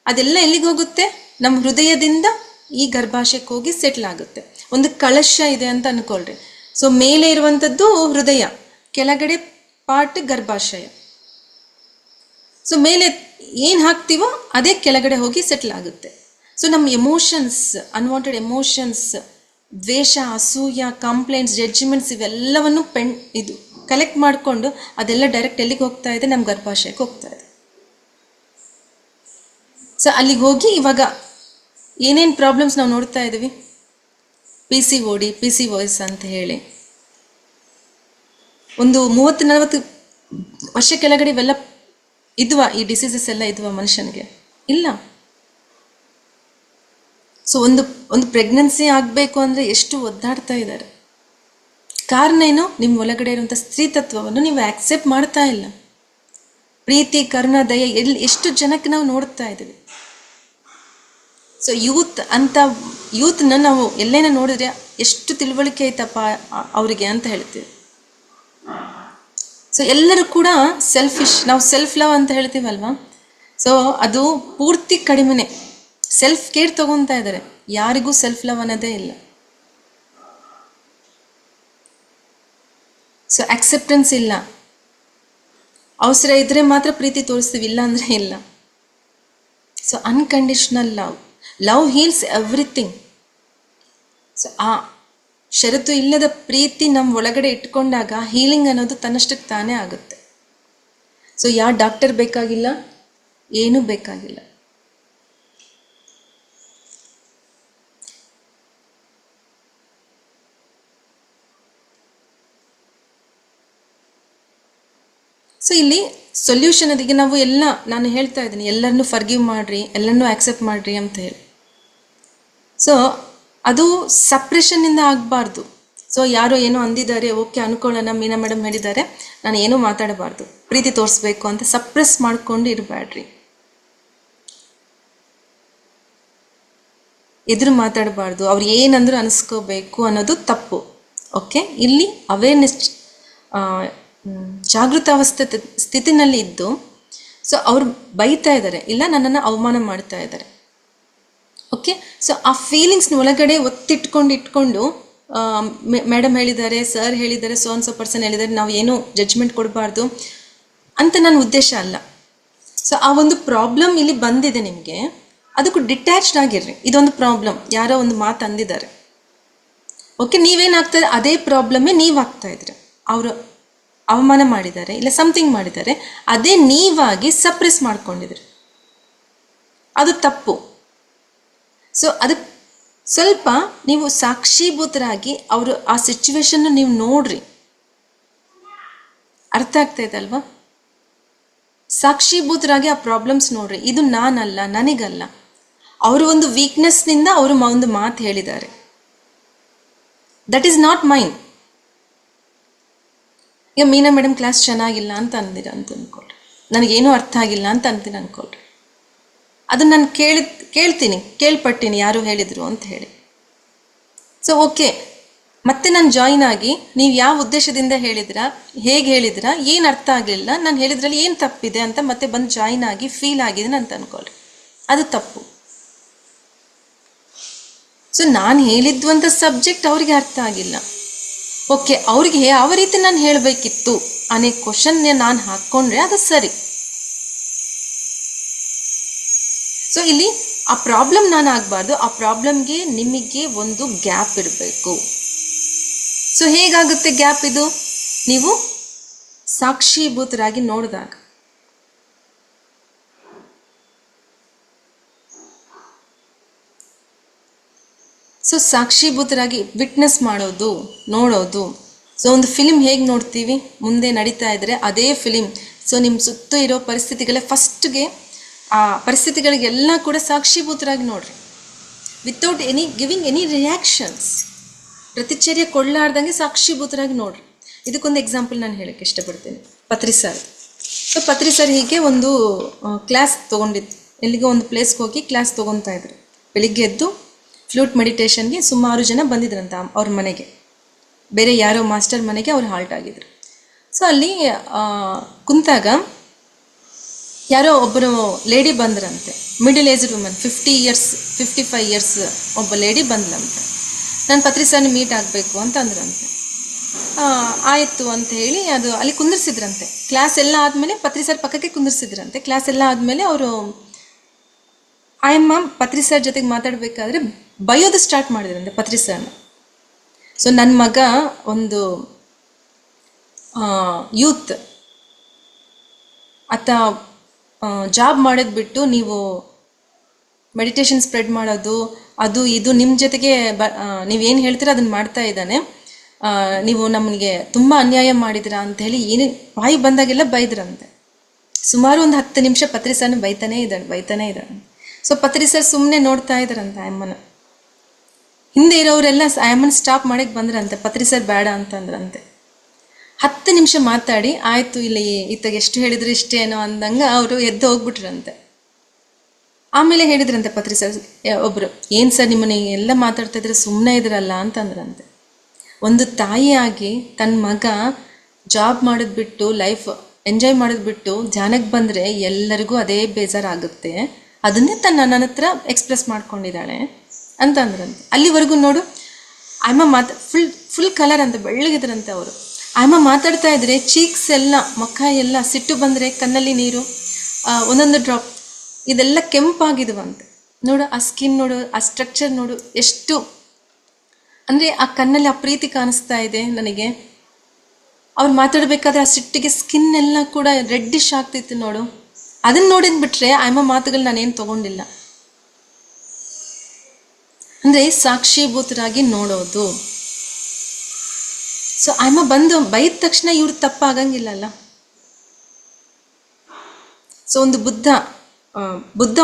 ಅದೆಲ್ಲ ಎಲ್ಲಿಗೆ ಹೋಗುತ್ತೆ, ನಮ್ಮ ಹೃದಯದಿಂದ ಈ ಗರ್ಭಾಶಯಕ್ಕೆ ಹೋಗಿ ಸೆಟ್ಲ್ ಆಗುತ್ತೆ. ಒಂದು ಕಳಶ ಇದೆ ಅಂತ ಅನ್ಕೊಳ್ರಿ. ಸೊ ಮೇಲೆ ಇರುವಂಥದ್ದು ಹೃದಯ, ಕೆಳಗಡೆ ಪಾರ್ಟ್ ಗರ್ಭಾಶಯ. ಸೊ ಮೇಲೆ ಏನು ಹಾಕ್ತೀವೋ ಅದೇ ಕೆಳಗಡೆ ಹೋಗಿ ಸೆಟ್ಲ್ ಆಗುತ್ತೆ. ಸೊ ನಮ್ಮ ಎಮೋಷನ್ಸ್, ಅನ್ವಾಂಟೆಡ್ ಎಮೋಷನ್ಸ್, ದ್ವೇಷ, ಅಸೂಯ, ಕಂಪ್ಲೇಂಟ್ಸ್, ಜಡ್ಜ್ಮೆಂಟ್ಸ್ ಇವೆಲ್ಲವನ್ನು ಇದು ಕಲೆಕ್ಟ್ ಮಾಡಿಕೊಂಡು ಅದೆಲ್ಲ ಡೈರೆಕ್ಟ್ ಎಲ್ಲಿಗೆ ಹೋಗ್ತಾ ಇದೆ, ನಮ್ಮ ಗರ್ಭಾಶಯಕ್ಕೆ ಹೋಗ್ತಾ ಇದೆ. ಸೊ ಅಲ್ಲಿಗೆ ಹೋಗಿ ಇವಾಗ ಏನೇನು ಪ್ರಾಬ್ಲಮ್ಸ್ ನಾವು ನೋಡ್ತಾ ಇದ್ದೀವಿ, PCOD, PCOS ಅಂತ ಹೇಳಿ ಒಂದು 30-40 ವರ್ಷ ಕೆಳಗಡೆ ಇವೆಲ್ಲ ಇದ್ವಾ, ಈ ಡಿಸೀಸಸ್ ಎಲ್ಲ ಇದ್ವಾ ಮನುಷ್ಯನಿಗೆ? ಇಲ್ಲ. ಸೊ ಒಂದು ಪ್ರೆಗ್ನೆನ್ಸಿ ಆಗಬೇಕು ಅಂದರೆ ಎಷ್ಟು ಒದ್ದಾಡ್ತಾ ಇದ್ದಾರೆ. ಕಾರಣ ಏನು, ನಿಮ್ಮ ಒಳಗಡೆ ಇರುವಂಥ ಸ್ತ್ರೀ ತತ್ವವನ್ನು ನೀವು ಆಕ್ಸೆಪ್ಟ್ ಮಾಡ್ತಾ ಇಲ್ಲ. ಪ್ರೀತಿ, ಕರುಣ, ದಯ ಎಷ್ಟು ಜನಕ್ಕೆ ನಾವು ನೋಡ್ತಾ ಇದ್ದೀವಿ. ಸೊ ಯೂತ್ನ ನಾವು ಎಲ್ಲೇನ ನೋಡಿದ್ರೆ ಎಷ್ಟು ತಿಳುವಳಿಕೆ ಐತಪ್ಪ ಅವರಿಗೆ ಅಂತ ಹೇಳ್ತೀವಿ. ಸೊ ಎಲ್ಲರೂ ಕೂಡ ಸೆಲ್ಫಿಶ್, ನಾವು ಸೆಲ್ಫ್ ಲವ್ ಅಂತ ಹೇಳ್ತೀವಲ್ವಾ, ಸೊ ಅದು ಪೂರ್ತಿ ಕಡಿಮೆನೆ. ಸೆಲ್ಫ್ ಕೇರ್ ತಗೊತಾ ಇದ್ದಾರೆ, ಯಾರಿಗೂ ಸೆಲ್ಫ್ ಲವ್ ಅನ್ನೋದೇ ಇಲ್ಲ. ಸೊ ಅಕ್ಸೆಪ್ಟೆನ್ಸ್ ಇಲ್ಲ. ಅವಸರ ಇದ್ರೆ ಮಾತ್ರ ಪ್ರೀತಿ ತೋರಿಸ್ತೀವಿ, ಇಲ್ಲ ಅಂದರೆ ಇಲ್ಲ. So unconditional love heels everything. So ಆ ಷರತ್ತು ಇಲ್ಲದ ಪ್ರೀತಿ ನಮ್ಮ ಒಳಗಡೆ ಇಟ್ಕೊಂಡಾಗ ಹೀಲಿಂಗ್ ಅನ್ನೋದು ತನ್ನಷ್ಟಕ್ಕೆ ತಾನೇ ಆಗುತ್ತೆ. ಸೊ ಯಾವ ಡಾಕ್ಟರ್ ಬೇಕಾಗಿಲ್ಲ, ಏನೂ ಬೇಕಾಗಿಲ್ಲ. ಸೊ ಇಲ್ಲಿ ಸೊಲ್ಯೂಷನ್ ಅದಕ್ಕೆ ನಾವು ಎಲ್ಲ, ನಾನು ಹೇಳ್ತಾ ಇದ್ದೀನಿ, ಎಲ್ಲರನ್ನೂ ಫರ್ಗಿವ್ ಮಾಡಿರಿ, ಎಲ್ಲರನ್ನೂ ಆಕ್ಸೆಪ್ಟ್ ಮಾಡಿರಿ ಅಂತ ಹೇಳಿ. ಸೊ ಅದು ಸಪ್ರೆಷನ್ನಿಂದ ಆಗಬಾರ್ದು. ಸೊ ಯಾರೋ ಏನೋ ಅಂದಿದ್ದಾರೆ, ಓಕೆ ಅನ್ಕೊಳ್ಳೋಣ, ಮೀನಾ ಮೇಡಮ್ ಹೇಳಿದ್ದಾರೆ, ನಾನು ಏನೂ ಮಾತಾಡಬಾರ್ದು, ಪ್ರೀತಿ ತೋರಿಸ್ಬೇಕು ಅಂತ ಸಪ್ರೆಸ್ ಮಾಡ್ಕೊಂಡು ಇರಬೇಡ್ರಿ, ಎದುರು ಮಾತಾಡಬಾರ್ದು, ಅವ್ರು ಏನಂದ್ರೂ ಅನಿಸ್ಕೋಬೇಕು ಅನ್ನೋದು ತಪ್ಪು. ಓಕೆ, ಇಲ್ಲಿ ಅವೇರ್ನೆಸ್, ಜಾಗೃತಾವಸ್ಥೆ ಸ್ಥಿತಿನಲ್ಲಿ ಇದ್ದು, ಸೊ ಅವ್ರು ಬೈತಾ ಇದ್ದಾರೆ, ಇಲ್ಲ ನನ್ನನ್ನು ಅವಮಾನ ಮಾಡ್ತಾ ಇದ್ದಾರೆ. ಓಕೆ, ಸೊ ಆ ಫೀಲಿಂಗ್ಸ್ನ ಒಳಗಡೆ ಇಟ್ಕೊಂಡು ಮೇಡಮ್ ಹೇಳಿದ್ದಾರೆ, ಸರ್ ಹೇಳಿದ್ದಾರೆ, ಸೊ ಪರ್ಸನ್ ಹೇಳಿದ್ದಾರೆ, ನಾವು ಏನೂ ಜಡ್ಜ್ಮೆಂಟ್ ಕೊಡಬಾರ್ದು ಅಂತ ನನ್ನ ಉದ್ದೇಶ ಅಲ್ಲ. ಸೊ ಆ ಒಂದು ಪ್ರಾಬ್ಲಮ್ ಇಲ್ಲಿ ಬಂದಿದೆ ನಿಮಗೆ, ಅದಕ್ಕೂ ಡಿಟ್ಯಾಚ್ಡ್ ಆಗಿರ್ರಿ. ಇದೊಂದು ಪ್ರಾಬ್ಲಮ್, ಯಾರೋ ಒಂದು ಮಾತು ಅಂದಿದ್ದಾರೆ, ಓಕೆ, ನೀವೇನಾಗ್ತದೆ ಅದೇ ಪ್ರಾಬ್ಲಮ್ಮೇ ನೀವು ಆಗ್ತಾ ಇದ್ರಿ. ಅವರು ಅವಮಾನ ಮಾಡಿದ್ದಾರೆ, ಇಲ್ಲ ಸಮಥಿಂಗ್ ಮಾಡಿದ್ದಾರೆ, ಅದೇ ನೀವಾಗಿ ಸಪ್ರೆಸ್ ಮಾಡ್ಕೊಂಡಿದ್ರಿ, ಅದು ತಪ್ಪು. ಸೊ ಅದಕ್ಕೆ ಸ್ವಲ್ಪ ನೀವು ಸಾಕ್ಷೀಭೂತರಾಗಿ ಅವರು ಆ ಸಿಚುವೇಶನ್ನ ನೀವು ನೋಡ್ರಿ. ಅರ್ಥ ಆಗ್ತಾ ಇದಲ್ವಾ? ಸಾಕ್ಷೀಭೂತರಾಗಿ ಆ ಪ್ರಾಬ್ಲಮ್ಸ್ ನೋಡ್ರಿ. ಇದು ನಾನಲ್ಲ, ನನಗಲ್ಲ, ಅವರು ಒಂದು ವೀಕ್ನೆಸ್ನಿಂದ ಅವರು ಒಂದು ಮಾತು ಹೇಳಿದ್ದಾರೆ, ದಟ್ ಈಸ್ ನಾಟ್ ಮೈನ್. ಈಗ ಮೀನಾ ಮೇಡಮ್ ಕ್ಲಾಸ್ ಚೆನ್ನಾಗಿಲ್ಲ ಅಂತ ಅಂದಿರ ಅಂತ ಅಂದ್ಕೊಳ್ರಿ, ನನಗೇನೂ ಅರ್ಥ ಆಗಿಲ್ಲ ಅಂತ ಅಂತೀನಿ ಅಂದ್ಕೊಳ್ರಿ, ಅದನ್ನು ನಾನು ಕೇಳ್ತೀನಿ, ಕೇಳ್ಪಟ್ಟಿನಿ ಯಾರು ಹೇಳಿದರು ಅಂತ ಹೇಳಿ. ಸೊ ಓಕೆ, ಮತ್ತೆ ನಾನು ಜಾಯಿನ್ ಆಗಿ ನೀವು ಯಾವ ಉದ್ದೇಶದಿಂದ ಹೇಳಿದ್ರಾ, ಹೇಗೆ ಹೇಳಿದ್ರಾ, ಏನು ಅರ್ಥ ಆಗಲಿಲ್ಲ, ನಾನು ಹೇಳಿದ್ರಲ್ಲಿ ಏನು ತಪ್ಪಿದೆ ಅಂತ ಮತ್ತೆ ಬಂದು ಜಾಯಿನ್ ಆಗಿ ಫೀಲ್ ಆಗಿದ್ದೀನಿ ಅಂತ ಅಂದ್ಕೊಳ್ರಿ, ಅದು ತಪ್ಪು. ಸೊ ನಾನು ಹೇಳಿದ್ವಂಥ ಸಬ್ಜೆಕ್ಟ್ ಅವರಿಗೆ ಅರ್ಥ ಆಗಿಲ್ಲ, ಓಕೆ, ಅವ್ರಿಗೆ ಯಾವ ರೀತಿ ನಾನು ಹೇಳಬೇಕಿತ್ತು ಅನ್ನೋ ಕ್ವಶನ್ನೇ ನಾನು ಹಾಕ್ಕೊಂಡ್ರೆ ಅದು ಸರಿ. ಸೊ ಇಲ್ಲಿ ಆ ಪ್ರಾಬ್ಲಮ್ ನಾನು ಆಗಬಾರ್ದು, ಆ ಪ್ರಾಬ್ಲಮ್ಗೆ ನಿಮಗೆ ಒಂದು ಗ್ಯಾಪ್ ಇರಬೇಕು. ಸೊ ಹೇಗಾಗುತ್ತೆ ಗ್ಯಾಪ್ ಇದು? ನೀವು ಸಾಕ್ಷೀಭೂತರಾಗಿ ನೋಡಿದಾಗ. ಸೊ ಸಾಕ್ಷೀಭೂತರಾಗಿ ವಿಟ್ನೆಸ್ ಮಾಡೋದು, ನೋಡೋದು. ಸೊ ಒಂದು ಫಿಲ್ಮ್ ಹೇಗೆ ನೋಡ್ತೀವಿ, ಮುಂದೆ ನಡೀತಾ ಇದ್ದರೆ ಅದೇ ಫಿಲಿಮ್. ಸೊ ನಿಮ್ಮ ಸುತ್ತ ಇರೋ ಪರಿಸ್ಥಿತಿಗಳೇ ಫಸ್ಟ್ಗೆ, ಆ ಪರಿಸ್ಥಿತಿಗಳಿಗೆಲ್ಲ ಕೂಡ ಸಾಕ್ಷೀಭೂತರಾಗಿ ನೋಡ್ರಿ, ವಿತೌಟ್ ಗಿವಿಂಗ್ ಎನಿ ರಿಯಾಕ್ಷನ್ಸ್. ಪ್ರತಿಚರ್ಯ ಕೊಡ್ಲಾರ್ದಂಗೆ ಸಾಕ್ಷಿಭೂತರಾಗಿ ನೋಡ್ರಿ. ಇದಕ್ಕೊಂದು ಎಕ್ಸಾಂಪಲ್ ನಾನು ಹೇಳಕ್ಕೆ ಇಷ್ಟಪಡ್ತೀನಿ. ಪತ್ರಿ ಸರ್. ಸೊ ಪತ್ರಿ ಸರ್ ಹೀಗೆ ಒಂದು ಕ್ಲಾಸ್ ತೊಗೊಂಡಿತ್ತು. ಎಲ್ಲಿಗೋ ಒಂದು ಪ್ಲೇಸ್ಗೆ ಹೋಗಿ ಕ್ಲಾಸ್ ತೊಗೊತಾ ಇದ್ರು. ಬೆಳಿಗ್ಗೆ ಎದ್ದು ಫ್ಲೂಟ್ ಮೆಡಿಟೇಷನ್ಗೆ ಸುಮಾರು ಜನ ಬಂದಿದ್ರಂತ ಅವ್ರ ಮನೆಗೆ. ಬೇರೆ ಯಾರೋ ಮಾಸ್ಟರ್ ಮನೆಗೆ ಅವ್ರು ಹಾಲ್ಟ್ ಆಗಿದ್ರು. ಸೊ ಅಲ್ಲಿ ಕುಂತಾಗ ಯಾರೋ ಒಬ್ಬರು ಲೇಡಿ ಬಂದ್ರಂತೆ, ಮಿಡಲ್ ಏಜ್ಡ್ ವುಮನ್, 55 ಇಯರ್ಸ್ ಒಬ್ಬ ಲೇಡಿ ಬಂದ್ಲಂತೆ. ನಾನು ಪತ್ರಿ ಸರ್ನ ಮೀಟ್ ಆಗಬೇಕು ಅಂತ ಅಂದ್ರಂತೆ. ಆಯಿತು ಅಂತ ಹೇಳಿ ಅದು ಅಲ್ಲಿ ಕುಂದಿರ್ಸಿದ್ರಂತೆ. ಕ್ಲಾಸ್ ಎಲ್ಲ ಆದಮೇಲೆ ಪತ್ರಿ ಸರ್ ಪಕ್ಕಕ್ಕೆ ಕುಂದಿರ್ಸಿದ್ರಂತೆ. ಕ್ಲಾಸ್ ಎಲ್ಲ ಆದಮೇಲೆ ಅವರು ಆಯಮ್ಮ ಪತ್ರಿ ಸರ್ ಜೊತೆಗೆ ಮಾತಾಡಬೇಕಾದ್ರೆ ಬಯೋದು ಸ್ಟಾರ್ಟ್ ಮಾಡಿದ್ರಂತೆ ಪತ್ರಿ ಸರ್ನ. ಸೊ ನನ್ನ ಮಗ ಒಂದು ಯೂತ್ ಆತ ಜಾಬ್ ಮಾಡೋದು ಬಿಟ್ಟು ನೀವು ಮೆಡಿಟೇಷನ್ ಸ್ಪ್ರೆಡ್ ಮಾಡೋದು ಅದು ಇದು ನಿಮ್ಮ ಜೊತೆಗೆ ನೀವೇನು ಹೇಳ್ತೀರ ಅದನ್ನು ಮಾಡ್ತಾ ಇದ್ದಾನೆ. ನೀವು ನಮಗೆ ತುಂಬ ಅನ್ಯಾಯ ಮಾಡಿದಿರಾ ಅಂತ ಹೇಳಿ ಏನೇ ಬಾಯಿ ಬಂದಾಗೆಲ್ಲ ಬೈದ್ರಂತೆ. ಸುಮಾರು ಒಂದು 10 ನಿಮಿಷ ಪತ್ರಿ ಸರ್ನ ಬೈತಾನೇ ಇದ್ದಾನೆ. ಸೊ ಪತ್ರಿ ಸರ್ ಸುಮ್ಮನೆ ನೋಡ್ತಾ ಇದ್ದಾರಂತೆ ಆಯಮ್ಮನ. ಹಿಂದೆ ಇರೋರೆಲ್ಲ ಆಯಮ್ಮನ ಸ್ಟಾಪ್ ಮಾಡಕ್ಕೆ ಬಂದ್ರಂತೆ. ಪತ್ರಿ ಸರ್ ಬೇಡ ಅಂತಂದ್ರಂತೆ. 10 ನಿಮಿಷ ಮಾತಾಡಿ ಆಯಿತು ಇಲ್ಲಿ ಇತ್ತಾಗ ಎಷ್ಟು ಹೇಳಿದ್ರು ಇಷ್ಟೇನೋ ಅಂದಂಗೆ ಅವರು ಎದ್ದು ಹೋಗ್ಬಿಟ್ರಂತೆ. ಆಮೇಲೆ ಹೇಳಿದ್ರಂತೆ ಪತ್ರಿ ಸರ್ ಒಬ್ಬರು, ಏನು ಸರ್ ನಿಮ್ಮನ್ನ ಎಲ್ಲ ಮಾತಾಡ್ತಾ ಇದ್ರೆ ಸುಮ್ಮನೆ ಇದ್ರಲ್ಲ ಅಂತಂದ್ರಂತೆ. ಒಂದು ತಾಯಿಯಾಗಿ ತನ್ನ ಮಗ ಜಾಬ್ ಮಾಡೋದು ಬಿಟ್ಟು ಲೈಫ್ ಎಂಜಾಯ್ ಮಾಡೋದು ಬಿಟ್ಟು ಧ್ಯಾನಕ್ಕೆ ಬಂದರೆ ಎಲ್ಲರಿಗೂ ಅದೇ ಬೇಜಾರಾಗುತ್ತೆ. ಅದನ್ನೇ ನನ್ನ ಹತ್ರ ಎಕ್ಸ್ಪ್ರೆಸ್ ಮಾಡ್ಕೊಂಡಿದ್ದಾಳೆ ಅಂತಂದ್ರಂತೆ. ಅಲ್ಲಿವರೆಗೂ ನೋಡು ಆಯಮ್ಮ ಫುಲ್ ಕಲರ್ ಅಂತ ಬೆಳ್ಳಗಿದ್ರಂತೆ ಅವರು. ಆಯಮ್ಮ ಮಾತಾಡ್ತಾ ಇದ್ರೆ ಚೀಕ್ಸ್ ಎಲ್ಲ, ಮುಖ ಎಲ್ಲ, ಸಿಟ್ಟು ಬಂದರೆ ಕಣ್ಣಲ್ಲಿ ನೀರು, ಒಂದೊಂದು ಡ್ರಾಪ್ ಇದೆಲ್ಲ ಕೆಂಪಾಗಿದ್ವಂತೆ. ನೋಡು ಆ ಸ್ಕಿನ್ ನೋಡು, ಆ ಸ್ಟ್ರಕ್ಚರ್ ನೋಡು, ಎಷ್ಟು ಅಂದರೆ ಆ ಕಣ್ಣಲ್ಲಿ ಆ ಪ್ರೀತಿ ಕಾಣಿಸ್ತಾ ಇದೆ ನನಗೆ. ಅವ್ರು ಮಾತಾಡಬೇಕಾದ್ರೆ ಆ ಸಿಟ್ಟಿಗೆ ಸ್ಕಿನ್ ಎಲ್ಲ ಕೂಡ ರೆಡ್ಡಿಶ್ ಆಗ್ತಿತ್ತು ನೋಡು. ಅದನ್ನು ನೋಡಿದ್ ಬಿಟ್ರೆ ಆಯಮ್ಮ ಮಾತುಗಳು ನಾನೇನು ತಗೊಂಡಿಲ್ಲ. ಅಂದರೆ ಸಾಕ್ಷೀಭೂತರಾಗಿ ನೋಡೋದು. ಸೊ ಆಯಮ್ಮ ಬಂದು ಬೈದ ತಕ್ಷಣ ಇವ್ರು ತಪ್ಪಾಗಂಗಿಲ್ಲಲ್ಲ. ಸೊ ಒಂದು ಬುದ್ಧ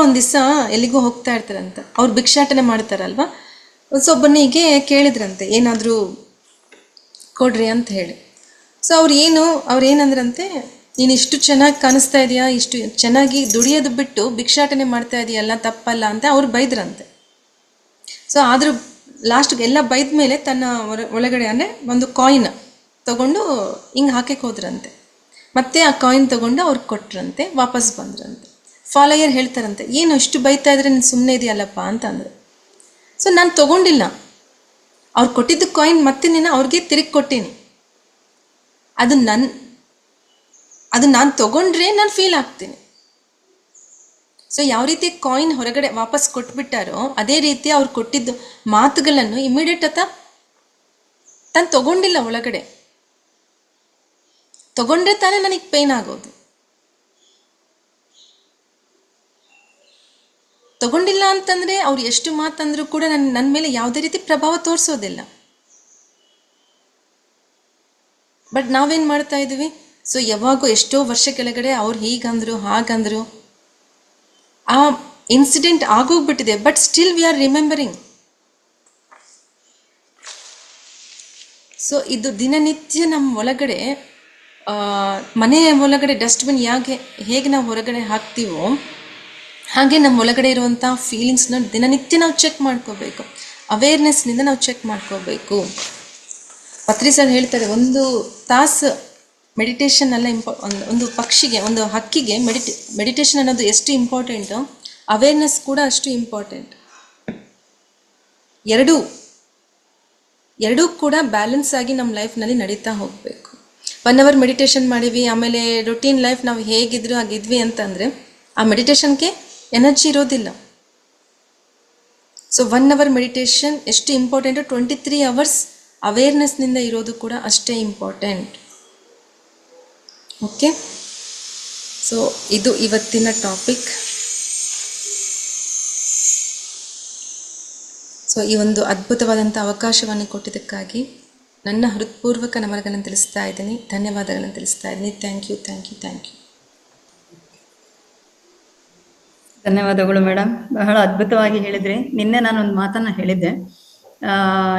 ಒಂದು ದಿವಸ ಎಲ್ಲಿಗೂ ಹೋಗ್ತಾ ಇರ್ತಾರಂತ. ಅವ್ರು ಭಿಕ್ಷಾಟನೆ ಮಾಡ್ತಾರಲ್ವ. ಸೊ ಒಬ್ಬನಿಗೆ ಕೇಳಿದ್ರಂತೆ ಏನಾದರೂ ಕೊಡ್ರಿ ಅಂತ ಹೇಳಿ. ಸೊ ಅವ್ರೇನಂದ್ರಂತೆ, ನೀನು ಇಷ್ಟು ಚೆನ್ನಾಗಿ ಕಾಣಿಸ್ತಾ ಇದೆಯಾ, ಇಷ್ಟು ಚೆನ್ನಾಗಿ ದುಡಿಯೋದು ಬಿಟ್ಟು ಭಿಕ್ಷಾಟನೆ ಮಾಡ್ತಾ ಇದೆಯಲ್ಲ, ತಪ್ಪಲ್ಲ ಅಂತ ಅವ್ರು ಬೈದ್ರಂತೆ. ಸೊ ಆದರೂ ಲಾಸ್ಟ್ಗೆ ಎಲ್ಲ ಬೈದ ಮೇಲೆ ತನ್ನ ಒಳಗಡೆ ಅಂದರೆ ಒಂದು ಕಾಯಿನ್ ತೊಗೊಂಡು ಹಿಂಗೆ ಹಾಕಕ್ಕೆ ಹೋದ್ರಂತೆ. ಮತ್ತೆ ಆ ಕಾಯಿನ್ ತೊಗೊಂಡು ಅವ್ರಿಗೆ ಕೊಟ್ರಂತೆ, ವಾಪಸ್ ಬಂದ್ರಂತೆ. ಫಾಲೋಯರ್ ಹೇಳ್ತಾರಂತೆ, ಏನು ಇಷ್ಟು ಬೈತಾ ಇದ್ರೆ ನೀನು ಸುಮ್ಮನೆ ಇದೆಯಲ್ಲಪ್ಪ ಅಂತ ಅಂದರು. ಸೊ ನಾನು ತೊಗೊಂಡಿಲ್ಲ, ಅವ್ರು ಕೊಟ್ಟಿದ್ದು ಕಾಯಿನ್ ಮತ್ತೆ ಅವ್ರಿಗೆ ತಿರುಗಿ ಕೊಟ್ಟೀನಿ. ಅದು ನಾನು ತೊಗೊಂಡ್ರೆ ನಾನು ಫೀಲ್ ಆಗ್ತೀನಿ. ಸೊ ಯಾವ ರೀತಿ ಕಾಯಿನ್ ಹೊರಗಡೆ ವಾಪಸ್ ಕೊಟ್ಬಿಟ್ಟಾರೋ ಅದೇ ರೀತಿ ಅವ್ರು ಕೊಟ್ಟಿದ್ದು ಮಾತುಗಳನ್ನು ಇಮಿಡಿಯೇಟ್ ತಾನು ತೊಗೊಂಡಿಲ್ಲ. ಒಳಗಡೆ ತೊಗೊಂಡ್ರೆ ತಾನೇ ನನಗೆ ಪೇನ್ ಆಗೋದು. ತೊಗೊಂಡಿಲ್ಲ ಅಂತಂದರೆ ಅವ್ರು ಎಷ್ಟು ಮಾತಂದ್ರೂ ಕೂಡ ನನ್ನ ಮೇಲೆ ಯಾವುದೇ ರೀತಿ ಪ್ರಭಾವ ತೋರಿಸೋದಿಲ್ಲ. ಬಟ್ ನಾವೇನು ಮಾಡ್ತಾ ಇದ್ದೀವಿ, ಸೊ ಯಾವಾಗೂ ಎಷ್ಟೋ ವರ್ಷ ಕೆಳಗಡೆ ಅವ್ರು ಹೀಗಂದ್ರು ಹಾಗಂದ್ರು, ಆ ಇನ್ಸಿಡೆಂಟ್ ಆಗೋಗ್ಬಿಟ್ಟಿದೆ. But still we are remembering. So ಇದು ದಿನನಿತ್ಯ ನಮ್ಮ ಒಳಗಡೆ, ಮನೆಯ ಒಳಗಡೆ ಡಸ್ಟ್ಬಿನ್ ಹೇಗೆ ನಾವು ಹೊರಗಡೆ ಹಾಕ್ತೀವೋ ಹಾಗೆ ನಮ್ಮ ಒಳಗಡೆ ಇರುವಂಥ ಫೀಲಿಂಗ್ಸ್ನ ದಿನನಿತ್ಯ ನಾವು ಚೆಕ್ ಮಾಡ್ಕೋಬೇಕು. ಅವೇರ್ನೆಸ್ನಿಂದ ನಾವು ಚೆಕ್ ಮಾಡ್ಕೋಬೇಕು. ಪತ್ರಿ ಸರ್ ಹೇಳ್ತಾರೆ, 1 ತಾಸು ಮೆಡಿಟೇಷನ್ ಎಲ್ಲ ಒಂದು ಪಕ್ಷಿಗೆ, ಒಂದು ಹಕ್ಕಿಗೆ ಮೆಡಿಟೇಷನ್ ಅನ್ನೋದು ಎಷ್ಟು ಇಂಪಾರ್ಟೆಂಟು, ಅವೇರ್ನೆಸ್ ಕೂಡ ಅಷ್ಟು ಇಂಪಾರ್ಟೆಂಟ್. ಎರಡೂ ಕೂಡ ಬ್ಯಾಲೆನ್ಸ್ ಆಗಿ ನಮ್ಮ ಲೈಫ್ನಲ್ಲಿ ನಡೀತಾ ಹೋಗಬೇಕು. 1 ಅವರ್ ಮೆಡಿಟೇಷನ್ ಮಾಡೀವಿ, ಆಮೇಲೆ ರೊಟೀನ್ ಲೈಫ್ ನಾವು ಹೇಗಿದ್ರು ಹಾಗಿದ್ವಿ ಅಂತಂದರೆ ಆ ಮೆಡಿಟೇಷನ್ಗೆ ಎನರ್ಜಿ ಇರೋದಿಲ್ಲ. ಸೊ 1 ಅವರ್ ಮೆಡಿಟೇಷನ್ ಎಷ್ಟು ಇಂಪಾರ್ಟೆಂಟು, 23 ಅವರ್ಸ್ ಅವೇರ್ನೆಸ್ನಿಂದ ಇರೋದು ಕೂಡ ಅಷ್ಟೇ ಇಂಪಾರ್ಟೆಂಟ್. ಓಕೆ, ಸೊ ಇದು ಇವತ್ತಿನ ಟಾಪಿಕ್. ಸೊ ಈ ಒಂದು ಅದ್ಭುತವಾದಂಥ ಅವಕಾಶವನ್ನು ಕೊಟ್ಟಿದ್ದಕ್ಕಾಗಿ ನನ್ನ ಹೃತ್ಪೂರ್ವಕ ನಮನಗಳನ್ನು ತಿಳಿಸ್ತಾ ಇದ್ದೀನಿ, ಧನ್ಯವಾದಗಳನ್ನು ತಿಳಿಸ್ತಾ ಇದ್ದೀನಿ. Thank you. ಧನ್ಯವಾದಗಳು ಮೇಡಮ್, ಬಹಳ ಅದ್ಭುತವಾಗಿ ಹೇಳಿದ್ರಿ. ನಿನ್ನೆ ನಾನೊಂದು ಮಾತನ್ನು ಹೇಳಿದ್ದೆ,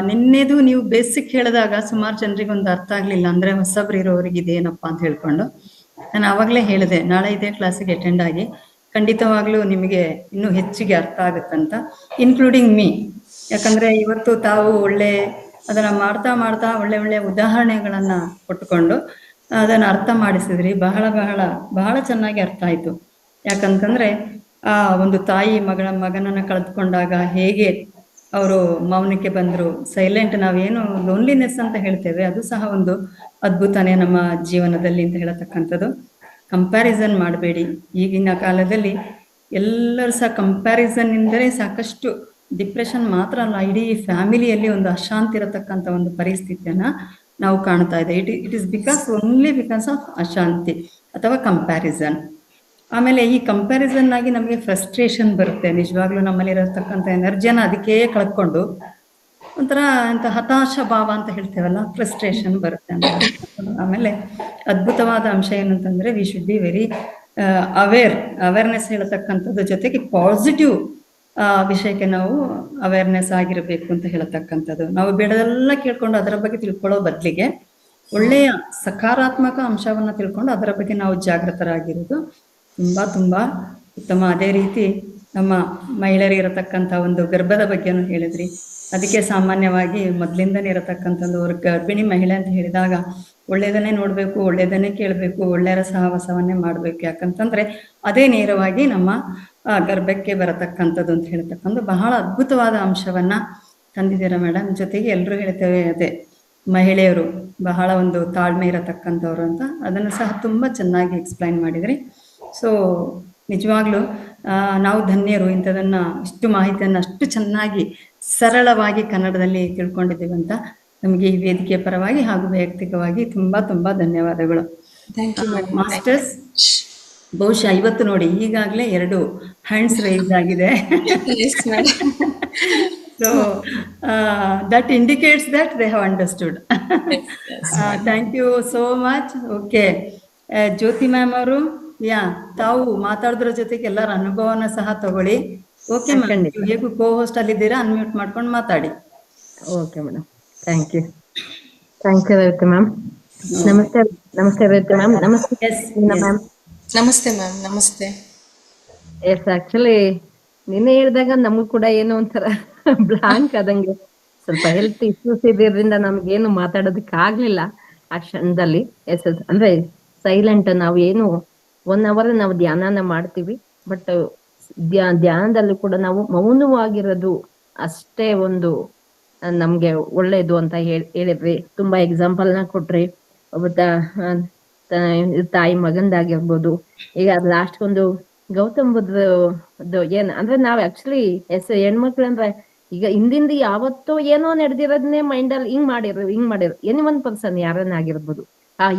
ನಿನ್ನೆದು ನೀವು ಬೇಸಿಕ್ ಹೇಳಿದಾಗ ಸುಮಾರು ಜನರಿಗೆ ಒಂದು ಅರ್ಥ ಆಗ್ಲಿಲ್ಲ, ಅಂದ್ರೆ ಹೊಸಬ್ರು ಇರೋರಿಗೆ ಇದೇನಪ್ಪಾ ಅಂತ ಹೇಳ್ಕೊಂಡು ನಾನು ಆವಾಗಲೇ ಹೇಳಿದೆ, ನಾಳೆ ಇದೇ ಕ್ಲಾಸಿಗೆ ಅಟೆಂಡ್ ಆಗಿ ಖಂಡಿತವಾಗ್ಲೂ ನಿಮಗೆ ಇನ್ನೂ ಹೆಚ್ಚಿಗೆ ಅರ್ಥ ಆಗುತ್ತಂತ, ಇನ್ಕ್ಲೂಡಿಂಗ್ ಮೀ. ಯಾಕಂದ್ರೆ ಇವತ್ತು ತಾವು ಅದನ್ನ ಮಾಡ್ತಾ ಮಾಡ್ತಾ ಒಳ್ಳೆ ಒಳ್ಳೆ ಉದಾಹರಣೆಗಳನ್ನ ಕೊಟ್ಟುಕೊಂಡು ಅದನ್ನ ಅರ್ಥ ಮಾಡಿಸಿದ್ರಿ. ಬಹಳ ಬಹಳ ಬಹಳ ಚೆನ್ನಾಗಿ ಅರ್ಥ ಆಯ್ತು. ಯಾಕಂತಂದ್ರೆ ಆ ಒಂದು ತಾಯಿ ಮಗನನ್ನ ಕಳೆದುಕೊಂಡಾಗ ಹೇಗೆ ಅವರು ಮೌನಕ್ಕೆ ಬಂದ್ರು, ಸೈಲೆಂಟ್, ನಾವೇನು ಲೋನ್ಲಿನೆಸ್ ಅಂತ ಹೇಳ್ತೇವೆ ಅದು ಸಹ ಒಂದು ಅದ್ಭುತನೇ ನಮ್ಮ ಜೀವನದಲ್ಲಿ ಅಂತ ಹೇಳತಕ್ಕಂಥದ್ದು. ಕಂಪ್ಯಾರಿಸನ್ ಮಾಡಬೇಡಿ. ಈಗಿನ ಕಾಲದಲ್ಲಿ ಎಲ್ಲರೂ ಸಹ ಕಂಪ್ಯಾರಿಸನ್ ಇಂದಲೇ ಸಾಕಷ್ಟು ಡಿಪ್ರೆಷನ್ ಮಾತ್ರ ಅಲ್ಲ, ಇಡೀ ಫ್ಯಾಮಿಲಿಯಲ್ಲಿ ಒಂದು ಅಶಾಂತಿ ಇರತಕ್ಕಂಥ ಒಂದು ಪರಿಸ್ಥಿತಿಯನ್ನ ನಾವು ಕಾಣ್ತಾ ಇದೆ. It is only because of ಅಶಾಂತಿ ಅಥವಾ ಕಂಪ್ಯಾರಿಸನ್. ಆಮೇಲೆ ಈ ಕಂಪ್ಯಾರಿಸನ್ ಆಗಿ ನಮಗೆ ಫ್ರಸ್ಟ್ರೇಷನ್ ಬರುತ್ತೆ. ನಿಜವಾಗ್ಲೂ ನಮ್ಮಲ್ಲಿ ಇರತಕ್ಕಂಥ ಎನರ್ಜಿಯನ್ನ ಅದಕ್ಕೆ ಕಳ್ಕೊಂಡು ಒಂಥರ ಅಂತ ಹತಾಶ ಭಾವ ಅಂತ ಹೇಳ್ತೇವಲ್ಲ, ಫ್ರಸ್ಟ್ರೇಷನ್ ಬರುತ್ತೆ ಅಂತ. ಆಮೇಲೆ ಅದ್ಭುತವಾದ ಅಂಶ ಏನಂತಂದ್ರೆ we should be very awareness ಹೇಳತಕ್ಕಂಥದ್ದು, ಜೊತೆಗೆ ಪಾಸಿಟಿವ್ ವಿಷಯಕ್ಕೆ ನಾವು ಅವೇರ್ನೆಸ್ ಆಗಿರಬೇಕು ಅಂತ ಹೇಳತಕ್ಕಂಥದ್ದು. ನಾವು ಬೇಡದೆಲ್ಲ ಕೇಳ್ಕೊಂಡು ಅದರ ಬಗ್ಗೆ ತಿಳ್ಕೊಳ್ಳೋ ಬದಲಿಗೆ ಒಳ್ಳೆಯ ಸಕಾರಾತ್ಮಕ ಅಂಶವನ್ನ ತಿಳ್ಕೊಂಡು ಅದರ ಬಗ್ಗೆ ನಾವು ಜಾಗೃತರಾಗಿರೋದು ತುಂಬಾ ತುಂಬಾ ಉತ್ತಮ. ಅದೇ ರೀತಿ ನಮ್ಮ ಮಹಿಳೆಯರಿಗೆ ಇರತಕ್ಕಂಥ ಒಂದು ಗರ್ಭದ ಬಗ್ಗೆನೂ ಹೇಳಿದ್ರಿ. ಅದಕ್ಕೆ ಸಾಮಾನ್ಯವಾಗಿ ಮೊದಲಿಂದನೇ ಇರತಕ್ಕಂಥ ಒಂದು ಗರ್ಭಿಣಿ ಮಹಿಳೆ ಅಂತ ಹೇಳಿದಾಗ ಒಳ್ಳೆಯದನ್ನೇ ನೋಡ್ಬೇಕು, ಒಳ್ಳೆಯದನ್ನೇ ಕೇಳಬೇಕು, ಒಳ್ಳೆಯರ ಸಹವಾಸವನ್ನೇ ಮಾಡ್ಬೇಕು. ಯಾಕಂತಂದ್ರೆ ಅದೇ ನೇರವಾಗಿ ನಮ್ಮ ಗರ್ಭಕ್ಕೆ ಬರತಕ್ಕಂಥದ್ದು ಅಂತ ಹೇಳ್ತಕ್ಕಂಥ ಬಹಳ ಅದ್ಭುತವಾದ ಅಂಶವನ್ನ ತಂದಿದ್ದೀರಾ ಮೇಡಮ್. ಜೊತೆಗೆ ಎಲ್ಲರೂ ಹೇಳ್ತೇವೆ ಅದೇ ಮಹಿಳೆಯರು ಬಹಳ ಒಂದು ತಾಳ್ಮೆ ಇರತಕ್ಕಂಥವ್ರು ಅಂತ, ಅದನ್ನು ಸಹ ತುಂಬಾ ಚೆನ್ನಾಗಿ ಎಕ್ಸ್ಪ್ಲೈನ್ ಮಾಡಿದ್ರಿ. ಸೊ ನಿಜವಾಗ್ಲೂ ನಾವು ಧನ್ಯರು, ಇಂಥದನ್ನ ಇಷ್ಟು ಮಾಹಿತಿಯನ್ನು ಅಷ್ಟು ಚೆನ್ನಾಗಿ ಸರಳವಾಗಿ ಕನ್ನಡದಲ್ಲಿ ತಿಳ್ಕೊಂಡಿದ್ದೀವಿ ಅಂತ ನಮಗೆ ಈ ವೇದಿಕೆಯ ಪರವಾಗಿ ಹಾಗೂ ವೈಯಕ್ತಿಕವಾಗಿ ತುಂಬಾ ತುಂಬಾ ಧನ್ಯವಾದಗಳು. ಮಾಸ್ಟರ್ಸ್, ಬಹುಶಃ ಇವತ್ತು ನೋಡಿ ಈಗಾಗಲೇ 2 ಹ್ಯಾಂಡ್ಸ್ ರೈಸ್ ಆಗಿದೆ. So that indicates that they have understood. Thank you so much. Okay, Jyothi ma'am ಅವರು, ತಾವು ಮಾತಾಡೋದ್ರ ಜೊತೆಗೆ ಎಲ್ಲರ ಅನುಭವನ ಸಹ ತಗೊಳ್ಳಿ. ಓಕೆ ಮ್ಯಾಮ್, ಹೇಗೂ ಕೋ ಹೋಸ್ಟ್ ಅಲ್ಲಿದ್ದೀರಾ, ಅನ್ಮ್ಯೂಟ್ ಮಾಡ್ಕೊಂಡು ಮಾತಾಡಿ. Okay madam, thank you Revathi ma'am. ನಮಸ್ತೆ ರೇವತಿ ಮ್ಯಾಮ್. ನಮಸ್ತೆ ಮ್ಯಾಮ್. ನಮಸ್ತೆ ಮ್ಯಾಮ್. ನಮಸ್ತೆ. ಎಸ್, ಆಕ್ಚುಲಿ ನಿನ್ನೆ ಹೇಳಿದಾಗ ನಮಗೂ ಕೂಡ ಏನೋ ಒಂಥರ ಬ್ಲಾಂಕ್ ಆದಂಗೆ, ಸ್ವಲ್ಪ ಹೆಲ್ತ್ ಇಶ್ಯೂಸ್ ಇದ್ರಿಂದ ನಮ್ಗೇನು ಮಾತಾಡೋದಕ್ಕೆ ಆಗ್ಲಿಲ್ಲ ಆ ಕ್ಷಣದಲ್ಲಿ. ಎಸ್ ಅಂದ್ರೆ ಸೈಲೆಂಟ್, ನಾವು ಏನು 1 hour ನಾವು ಧ್ಯಾನನ ಮಾಡ್ತೀವಿ, ಬಟ್ ಧ್ಯಾನದಲ್ಲಿ ಕೂಡ ನಾವು ಮೌನವಾಗಿರೋದು ಅಷ್ಟೇ ಒಂದು ನಮ್ಗೆ ಒಳ್ಳೇದು ಅಂತ ಹೇಳಿದ್ರಿ. ತುಂಬಾ ಎಕ್ಸಾಂಪಲ್ ನ ಕೊಟ್ರಿ. ಒಬ್ಬ ತಾಯಿ ಮಗಂದಾಗಿರ್ಬೋದು. ಈಗ ಲಾಸ್ಟ್ ಒಂದು ಗೌತಮ್ ಬುದ್ಧ ಏನ್ ಅಂದ್ರೆ ನಾವ್ ಆಕ್ಚುಲಿ ಹೆಣ್ಮಕ್ಳು ಅಂದ್ರೆ ಈಗ ಹಿಂದಿಂದ ಯಾವತ್ತೋ ಏನೋ ನಡೆದಿರೋದನ್ನೇ ಮೈಂಡಲ್ಲಿ ಹಿಂಗ್ ಮಾಡಿರು ಎನಿ ಒನ್ ಪರ್ಸನ್ ಯಾರನ್ನ ಆಗಿರ್ಬೋದು,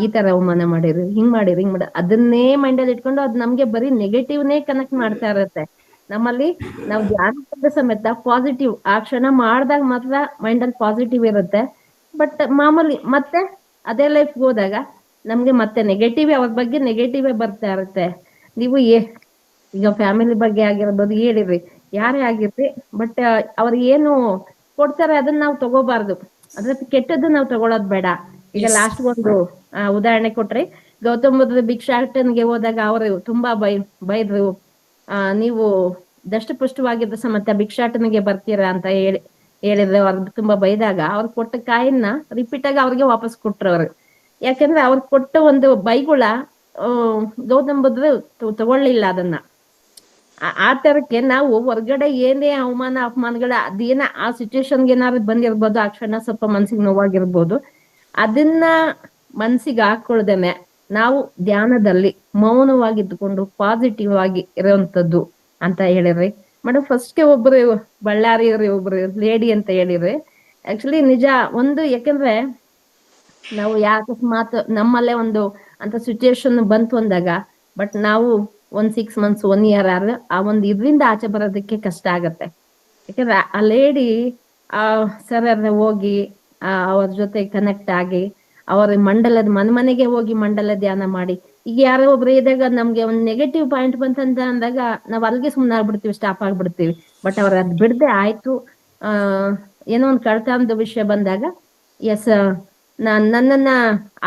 ಈ ತರ ಅವಮಾನ ಮಾಡಿರು, ಹಿಂಗ್ ಮಾಡಿರು ಅದನ್ನೇ ಮೈಂಡಲ್ಲಿ ಇಟ್ಕೊಂಡು ಅದ್ ನಮ್ಗೆ ಬರೀ ನೆಗೆಟಿವ್ನೇ ಕನೆಕ್ಟ್ ಮಾಡ್ತಾ ಇರತ್ತೆ. ನಮ್ಮಲ್ಲಿ ನಾವು ಧ್ಯಾನ ಸಮೇತ ಪಾಸಿಟಿವ್ ಆ ಕ್ಷಣ ಮಾಡ್ದಾಗ ಮಾತ್ರ ಮೈಂಡಲ್ಲಿ ಪಾಸಿಟಿವ್ ಇರುತ್ತೆ. ಬಟ್ ಮಾಮೂಲಿ ಮತ್ತೆ ಅದೇ ಲೈಫ್ ಹೋದಾಗ ನಮ್ಗೆ ಮತ್ತೆ ನೆಗೆಟಿವ್, ಅವ್ರ ಬಗ್ಗೆ ನೆಗೆಟಿವ್ ಬರ್ತಾ ಇರುತ್ತೆ. ನೀವು ಈಗ ಫ್ಯಾಮಿಲಿ ಬಗ್ಗೆ ಆಗಿರ್ಬೋದು ಹೇಳಿದ್ರಿ, ಯಾರೇ ಆಗಿರ್ರಿ, ಬಟ್ ಅವ್ರು ಏನು ಕೊಡ್ತಾರೆ ಅದನ್ನ ನಾವು ತಗೋಬಾರ್ದು, ಅದ್ರ ಕೆಟ್ಟದ್ದು ನಾವು ತಗೊಳೋದ್ ಬೇಡ. ಈಗ ಲಾಸ್ಟ್ ಒಂದು ಉದಾಹರಣೆ ಕೊಟ್ರಿ, ಗೌತಮ್ ಬುದ್ಧ ಭಿಕ್ಷಾಟನೆಗೆ ಹೋದಾಗ ಅವರು ತುಂಬಾ ಬೈದ್ರು, ನೀವು ದಷ್ಟಪುಷ್ಟವಾಗಿದ್ದ ಸಮೇತ ಭಿಕ್ಷಾಟನೆಗೆ ಬರ್ತೀರಾ ಅಂತ ಹೇಳಿದ್ರೆ ಅವ್ರಿಗೆ ತುಂಬಾ ಬೈದಾಗ ಅವ್ರು ಕೊಟ್ಟ ಕಾಯಿನ ರಿಪೀಟ್ ಆಗಿ ಅವ್ರಿಗೆ ವಾಪಸ್ ಕೊಟ್ರು ಅವ್ರು. ಯಾಕಂದ್ರೆ ಅವ್ರು ಕೊಟ್ಟ ಒಂದು ಬೈಗುಳ ಗೌತಮ್ ಬುದ್ಧ ತಗೊಳ್ಳಿಲ್ಲ ಅದನ್ನ. ಆ ತರಕ್ಕೆ ನಾವು ಹೊರ್ಗಡೆ ಏನೇ ಅಪಮಾನಗಳ ಅದೇನ ಆ ಸಿಚುವೇಶನ್ಗೆ ಏನಾದ್ರು ಬಂದಿರ್ಬೋದು, ಆ ಕ್ಷಣ ಸ್ವಲ್ಪ ಮನ್ಸಿಗೆ ನೋವಾಗಿರ್ಬೋದು, ಅದನ್ನ ಮನ್ಸಿಗೆ ಹಾಕೊಳ್ದೇನೆ ನಾವು ಧ್ಯಾನದಲ್ಲಿ ಮೌನವಾಗಿದ್ದುಕೊಂಡು ಪಾಸಿಟಿವ್ ಆಗಿ ಇರುವಂತದ್ದು ಅಂತ ಹೇಳಿದ್ರಿ ಮೇಡಮ್. ಫಸ್ಟ್ಗೆ ಒಬ್ರು ಬಳ್ಳಾರಿಯವ್ರಿ ಒಬ್ರು ಲೇಡಿ ಅಂತ ಹೇಳಿದ್ರಿ. ಆಕ್ಚುಲಿ ನಿಜ ಒಂದು, ಯಾಕಂದ್ರೆ ನಾವು ಅಕಸ್ಮಾತ್ ನಮ್ಮಲ್ಲೇ ಒಂದು ಅಂತ ಸಿಚುವೇಶನ್ ಬಂತು ಅಂದಾಗ, ಬಟ್ ನಾವು 6 months 1 year ಆದ್ರೆ ಆ ಒಂದು ಇದರಿಂದ ಆಚೆ ಬರೋದಕ್ಕೆ ಕಷ್ಟ ಆಗತ್ತೆ. ಯಾಕಂದ್ರೆ ಆ ಲೇಡಿ ಸರ್ ಹೋಗಿ ಅವ್ರ ಜೊತೆ ಕನೆಕ್ಟ್ ಆಗಿ ಅವ್ರ ಮನೆಗೆ ಹೋಗಿ ಮಂಡಲ ಧ್ಯಾನ ಮಾಡಿ, ಈಗ ಯಾರೋ ಒಬ್ರು ಇದ್ದಾಗ ನಮ್ಗೆ ಒಂದ್ ನೆಗೆಟಿವ್ ಪಾಯಿಂಟ್ ಬಂತಂತ ಅಂದಾಗ ನಾವ್ ಅಲ್ಲಿಗೆ ಸುಮ್ನೆ ಆಗ್ಬಿಡ್ತೀವಿ, ಸ್ಟಾಪ್ ಆಗ್ಬಿಡ್ತೀವಿ. ಬಟ್ ಅವ್ರ ಅದ್ ಬಿಡದೆ ಆಯ್ತು, ಏನೋ ಒಂದು ಕಳ್ತನದ ವಿಷಯ ಬಂದಾಗ ಎಸ್ ನನ್ನನ್ನ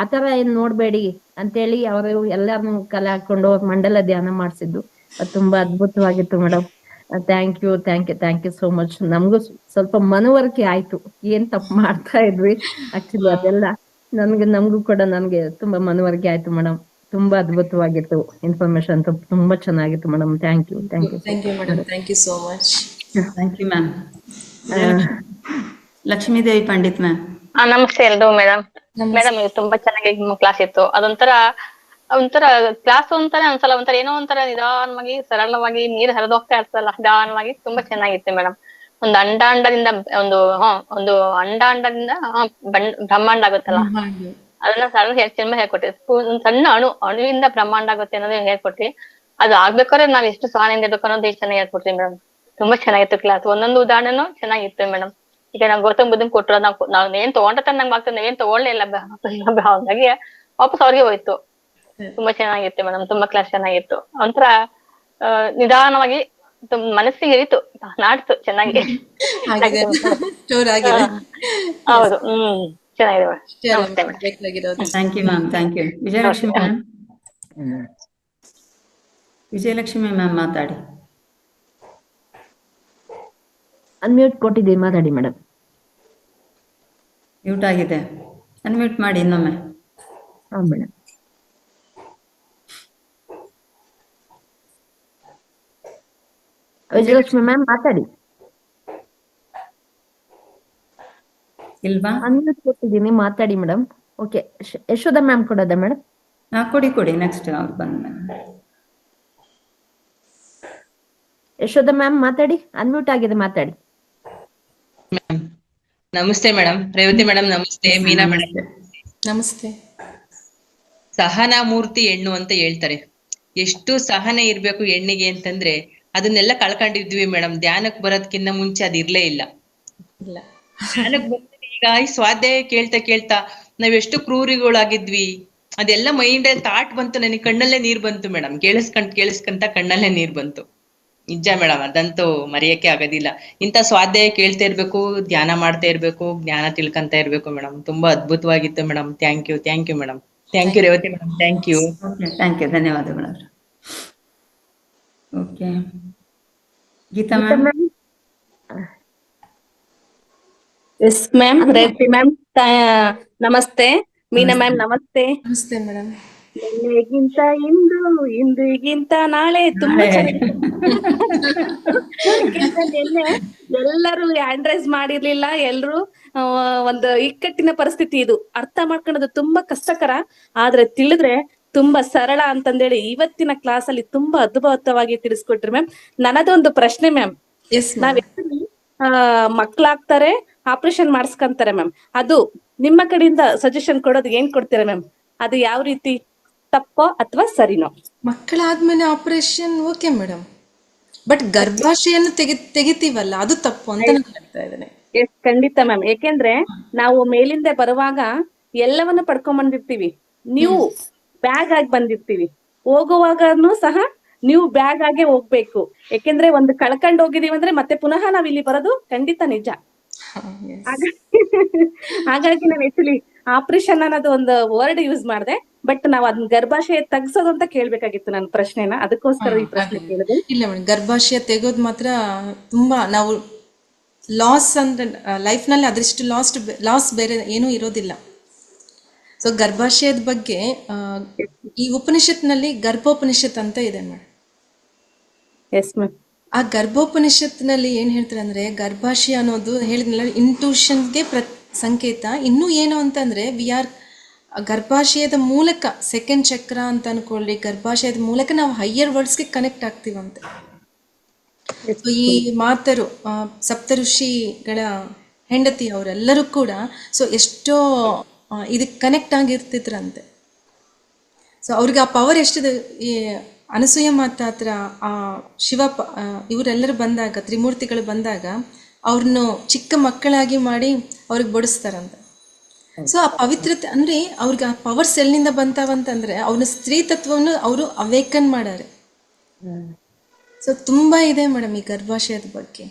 ಆತರ ಏನ್ ನೋಡ್ಬೇಡಿ ಅಂತೇಳಿ ಅವರು ಎಲ್ಲಾರನ್ನು ಕಲೆ ಹಾಕೊಂಡು ಮಂಡಲ ಧ್ಯಾನ ಮಾಡಿಸಿದ್ದು ಅದು ತುಂಬಾ ಅದ್ಭುತವಾಗಿತ್ತು madam. Thank you so much. ನಮಗೂ ಸ್ವಲ್ಪ ಮನವರಿಕೆ ಆಯ್ತು ಏನ್ ತಪ್ಪು ಮಾಡ್ತಾ ಇದ್ವಿ. ಆಕ್ಚುಲಿ ಅದೆಲ್ಲ ನಮಗೂ ಕೂಡ ನನ್ಗೆ ತುಂಬಾ ಮನವರಿಕೆ ಆಯ್ತು ಮೇಡಮ್. ತುಂಬಾ ಅದ್ಭುತವಾಗಿತ್ತು ಇನ್ಫಾರ್ಮೇಶನ್, ತುಂಬಾ ಚೆನ್ನಾಗಿತ್ತು madam. Thank you thank you madam, thank you so much. Thank you ma'am. Lakshmidevi Pandit ma'am. ನಮಸ್ತೆ ಎಲ್ರು ಮೇಡಮ್. ಮೇಡಮ್ ಇದು ತುಂಬಾ ಚೆನ್ನಾಗಿ ಕ್ಲಾಸ್ ಇತ್ತು. ಒಂಥರ ಕ್ಲಾಸ್ ಒಂದ್ಸಲ ಏನೋ ಒಂಥರ ನಿಧಾನವಾಗಿ ಸರಳವಾಗಿ ನೀರು ಹರಿದೋಗ್ತಾ ಇರ್ತಲ್ಲ, ನಿಧಾನವಾಗಿ ತುಂಬಾ ಚೆನ್ನಾಗಿತ್ತು ಮೇಡಮ್. ಒಂದು ಅಂಡಾಂಡದಿಂದ ಒಂದು ಅಂಡಾಂಡದಿಂದ ಬ್ರಹ್ಮಾಂಡ ಆಗುತ್ತಲ್ಲ, ಅದನ್ನ ಸರಳ ತುಂಬಾ ಹೇಳ್ಕೊಟ್ರಿ. ಒಂದ್ ಸಣ್ಣ ಅಣುವಿಂದ ಬ್ರಹ್ಮಾಂಡ ಆಗುತ್ತೆ ಅನ್ನೋದು ಹೇಳ್ಕೊಟ್ರಿ. ಅದು ಆಗ್ಬೇಕಾದ್ರೆ ನಾವ್ ಎಷ್ಟು ಸಹನೆಯಿಂದ ಇರ್ಬೇಕು ಅನ್ನೋದು ಚೆನ್ನಾಗಿ ಹೇಳ್ಕೊಟ್ರಿ ಮೇಡಮ್. ತುಂಬಾ ಚೆನ್ನಾಗಿತ್ತು ಕ್ಲಾಸ್. ಒಂದೊಂದು ಉದಾಹರಣೆನೂ ಚೆನ್ನಾಗಿತ್ತು ಮೇಡಮ್. ಈಗ ನಾವು ಗೌತಮ್ ಬುದ್ಧನ್ ಕೊಟ್ಟರು, ನಾವ್ ಏನ್ ತಗೊಂಡ್ರೆ ನಂಗೆ ಆಗ್ತದೆ, ನಾವೇನ್ ತಗೊಳ್ಲೇ ಇಲ್ಲ, ಹಾಗಾಗಿ ವಾಪಸ್ ಅವ್ರಿಗೆ ಹೋಯ್ತು. ತುಂಬಾ ಚೆನ್ನಾಗಿತ್ತು ಮೇಡಮ್, ತುಂಬಾ ಕ್ಲಾಸ್ ಚೆನ್ನಾಗಿತ್ತು. ಒಂಥರ ನಿಧಾನವಾಗಿ ಮನಸ್ಸಿಗೆ ಇರಿತು, ನಾಡ್ತು ಚೆನ್ನಾಗಿ. ಹೌದು, ಚೆನ್ನಾಗಿದೆ ಮೇಡಮ್. ನಮಸ್ತೆ madam. Thank you ma'am. Thank you. Vijayalakshmi ma'am. Vijayalakshmi ma'am ಮಾತಾಡಿ. ಅನ್ಮ್ಯೂಟ್ ಕೊಟ್ಟಿದ್ದೀವಿ, ಮಾತಾಡಿ ಮೇಡಮ್. ಮ್ಯೂಟ್ ಆಗಿದೆ, ಅನ್ಮ್ಯೂಟ್ ಮಾಡಿ ಇನ್ನೊಮ್ಮೆ. ಹಾ ಮೇಡಮ್. ವಿಜಯಲಕ್ಷ್ಮಿ ಮ್ಯಾಮ್ ಮಾತಾಡಿ. ಇಲ್ವಾ? ಅನ್ಮ್ಯೂಟ್ ಕೊಟ್ಟಿದ್ದೀನಿ, ಮಾತಾಡಿ ಮೇಡಮ್. ಓಕೆ, ಯಶೋಧ ಮ್ಯಾಮ್ ಕೊಡೋದ ಮೇಡಮ್? ಕೊಡಿ ನೆಕ್ಸ್ಟ್ ಅವ್ರು ಬಂದ್ಮೇಲೆ. ಯಶೋಧ ಮ್ಯಾಮ್ ಮಾತಾಡಿ, ಅನ್ಮ್ಯೂಟ್ ಆಗಿದೆ, ಮಾತಾಡಿ. ನಮಸ್ತೆ ಮೇಡಮ್. ರೇವತಿ ಮೇಡಮ್ ನಮಸ್ತೆ. ಮೀನಾ ಮೇಡಮ್ ನಮಸ್ತೆ. ಸಹನಾ ಮೂರ್ತಿ ಹೆಣ್ಣು ಅಂತ ಹೇಳ್ತಾರೆ. ಎಷ್ಟು ಸಹನೆ ಇರ್ಬೇಕು ಹೆಣ್ಣಿಗೆ ಅಂತಂದ್ರೆ ಅದನ್ನೆಲ್ಲ ಕಳ್ಕೊಂಡಿದ್ವಿ ಮೇಡಮ್. ಧ್ಯಾನಕ್ ಬರೋದ್ಕಿನ್ನ ಮುಂಚೆ ಅದಿರ್ಲೇ ಇಲ್ಲ. ಧ್ಯಾನಕ್ ಬಂದ್ರೆ ಈಗ ಈ ಸ್ವಾಧ್ಯಾಯ ಕೇಳ್ತಾ ನಾವೆಷ್ಟು ಕ್ರೂರಿಗಳಾಗಿದ್ವಿ. ಅದೆಲ್ಲ ಮೈಂಡ್ ಥಾಟ್ ಬಂತು, ನನಗೆ ಕಣ್ಣಲ್ಲೇ ನೀರ್ ಬಂತು ಮೇಡಮ್. ಕೇಳಿಸ್ಕಂತ ಕಣ್ಣಲ್ಲೇ ನೀರ್ ಬಂತು. ನಿಜ ಮೇಡಮ್, ಅದಂತೂ ಮರೆಯಕ್ಕೆ ಆಗೋದಿಲ್ಲ. ಇಂಥ ಸ್ವಾಧ್ಯಾಯ ಕೇಳ್ತಾ ಇರ್ಬೇಕು, ಧ್ಯಾನ ಮಾಡ್ತಾ ಇರ್ಬೇಕು, ಜ್ಞಾನ ತಿಳ್ಕೊಂತ ಇರ್ಬೇಕು ಮೇಡಮ್. ತುಂಬಾ ಅದ್ಭುತವಾಗಿತ್ತು madam. Thank you madam. Thank you Revathi madam. Thank you. Thank you, ಧನ್ಯವಾದಗಳು. Okay, Geetha ma'am. Yes ma'am. Revathi ma'am ನಮಸ್ತೆ. ಮೀನಾ ಮ್ಯಾಮ್ ನಮಸ್ತೆ. ನಮಸ್ತೆ ಮೇಡಮ್. ನಿನ್ನೆಗಿಂತ ಇಂದಿಗಿಂತ ನಾಳೆ ತುಂಬಾ ಚೆನ್ನಾಗಿ. ನಿನ್ನೆ ಎಲ್ಲರೂ ಹ್ಯಾಂಡ್ ರೈಸ್ ಮಾಡಿರ್ಲಿಲ್ಲ. ಎಲ್ರು ಒಂದು ಇಕ್ಕಟ್ಟಿನ ಪರಿಸ್ಥಿತಿ, ಇದು ಅರ್ಥ ಮಾಡ್ಕೊಳ್ಳೋದು ತುಂಬಾ ಕಷ್ಟಕರ. ಆದ್ರೆ ತಿಳಿದ್ರೆ ತುಂಬಾ ಸರಳ ಅಂತಂದೇಳಿ ಇವತ್ತಿನ ಕ್ಲಾಸ್ ಅಲ್ಲಿ ತುಂಬಾ ಅದ್ಭುತವಾಗಿ ತಿಳಿಸ್ಕೊಟ್ರಿ ಮ್ಯಾಮ್. ನನ್ನದೊಂದು ಪ್ರಶ್ನೆ ಮ್ಯಾಮ್. ನಾವ್ ಮಕ್ಳಾಗ್ತಾರೆ, ಆಪರೇಷನ್ ಮಾಡಿಸ್ಕೊಂತಾರೆ ಮ್ಯಾಮ್. ಅದು ನಿಮ್ಮ ಕಡೆಯಿಂದ ಸಜೆಷನ್ ಕೊಡೋದು ಏನ್ ಕೊಡ್ತೀರಾ ಮ್ಯಾಮ್? ಅದು ಯಾವ ರೀತಿ, ತಪ್ಪೋ ಅಥವಾ ಸರಿನೋ? ಮಕ್ಕಳಾದ್ಮೇಲೆ ಆಪರೇಷನ್ ಓಕೆ ಮೇಡಮ್, ಬಟ್ ಗರ್ಭಾಶಯನ್ನು ತೆಗಿತೀವಲ್ಲ ಅದು ತಪ್ಪು ಅಂತ ನಾನು ಹೇಳ್ತಾ ಇದ್ದೇನೆ. ಎಸ್, ಖಂಡಿತ ಮ್ಯಾಮ್. ಏಕೆಂದ್ರೆ ನಾವು ಮೇಲಿಂದ ಬರುವಾಗ ಎಲ್ಲವನ್ನ ಪಡ್ಕೊಂಡ್ ಬಂದಿರ್ತೀವಿ, ನೀವು ಬ್ಯಾಗ್ ಆಗಿ ಬಂದಿರ್ತೀವಿ. ಹೋಗುವಾಗನು ಸಹ ನೀವು ಬ್ಯಾಗ್ ಆಗೇ ಹೋಗ್ಬೇಕು. ಯಾಕೆಂದ್ರೆ ಒಂದು ಕಳ್ಕೊಂಡ್ ಹೋಗಿದೀವಿ ಅಂದ್ರೆ ಮತ್ತೆ ಪುನಃ ನಾವ್ ಇಲ್ಲಿ ಬರೋದು ಖಂಡಿತ ನಿಜ. ಹಾಗಾಗಿ ನಾನು ಆಕ್ಚುಲಿ ಆಪರೇಷನ್ ಅನ್ನೋದು ಒಂದು ವರ್ಡ್ ಯೂಸ್ ಮಾಡಿದೆ, ಬಟ್ ನಾವ್ ಅದನ್ನ ಗರ್ಭಾಶಯ ತೆಗ್ಸೋದು ಅಂತ ಕೇಳ್ಬೇಕಾಗಿತ್ತು ನನ್ನ ಪ್ರಶ್ನೆನ. ಅದಕ್ಕೋಸ್ಕರ ಈ ಪ್ರಶ್ನೆ ಕೇಳಿದೆ. ಇಲ್ಲ ಮೇಡಮ್, ಗರ್ಭಾಶಯ ತೆಗೋದು ಮಾತ್ರ ತುಂಬಾ ನಾವು ಲಾಸ್ ಅಂದ್ರೆ ಲೈಫ್ ನಲ್ಲಿ ಅದೃಷ್ಟು ಲಾಸ್ ಬೇರೆ ಏನೂ ಇರೋದಿಲ್ಲ. ಸೊ ಗರ್ಭಾಶಯದ ಬಗ್ಗೆ ಈ ಉಪನಿಷತ್ನಲ್ಲಿ ಗರ್ಭೋಪನಿಷತ್ ಅಂತ ಇದೆ ಮೇಡಮ್. Yes ma'am. ಆ ಗರ್ಭೋಪನಿಷತ್ನಲ್ಲಿ ಏನ್ ಹೇಳ್ತಾರೆ ಅಂದ್ರೆ, ಗರ್ಭಾಶಯ ಅನ್ನೋದು ಹೇಳಿದ್ನಲ್ಲ ಇಂಟ್ಯೂಷನ್ಗೆ ಸಂಕೇತ. ಇನ್ನೂ ಏನು ಅಂತಂದ್ರೆ ಗರ್ಭಾಶಯದ ಮೂಲಕ ಸೆಕೆಂಡ್ ಚಕ್ರ ಅಂತ ಅನ್ಕೊಳ್ಳಿ, ಗರ್ಭಾಶಯದ ಮೂಲಕ ನಾವು ಹೈಯರ್ ವರ್ಡ್ಸ್ಗೆ ಕನೆಕ್ಟ್ ಆಗ್ತೀವಂತೆ. ಸೊ ಈ ಮಾತರು ಸಪ್ತ ಋಷಿಗಳ ಹೆಂಡತಿ ಅವರೆಲ್ಲರೂ ಕೂಡ ಸೊ ಎಷ್ಟೋ ಇದಕ್ಕೆ ಕನೆಕ್ಟ್ ಆಗಿರ್ತಿದ್ರಂತೆ. ಸೊ ಅವ್ರಿಗೆ ಆ ಪವರ್ ಎಷ್ಟಿದೆ. ಈ ಅನಸೂಯ ಮಾತಾ ಹತ್ರ ಆ ಶಿವ ಇವರೆಲ್ಲರೂ ಬಂದಾಗ, ತ್ರಿಮೂರ್ತಿಗಳು ಬಂದಾಗ ಅವ್ರನ್ನು ಚಿಕ್ಕ ಮಕ್ಕಳಾಗಿ ಮಾಡಿ ಅವ್ರಿಗೆ ಬಡಿಸ್ತಾರಂತೆ. ಸೊ ಆ ಪವಿತ್ರತೆ ಅಂದ್ರೆ ಅವ್ರಿಗೆ ಆ ಪವರ್ಸ್ ಎಲ್ಲಿಂದ ಬಂತಾವಂತಂದ್ರೆ ಅವ್ರನ್ನ ಸ್ತ್ರೀ ತತ್ವವನ್ನು ಅವರು ಅವೇಕನ್ ಮಾಡಾರೆ. ಸೊ ತುಂಬಾ ಇದೆ ಮೇಡಮ್ ಈ ಗರ್ಭಾಶಯದ ಬಗ್ಗೆ.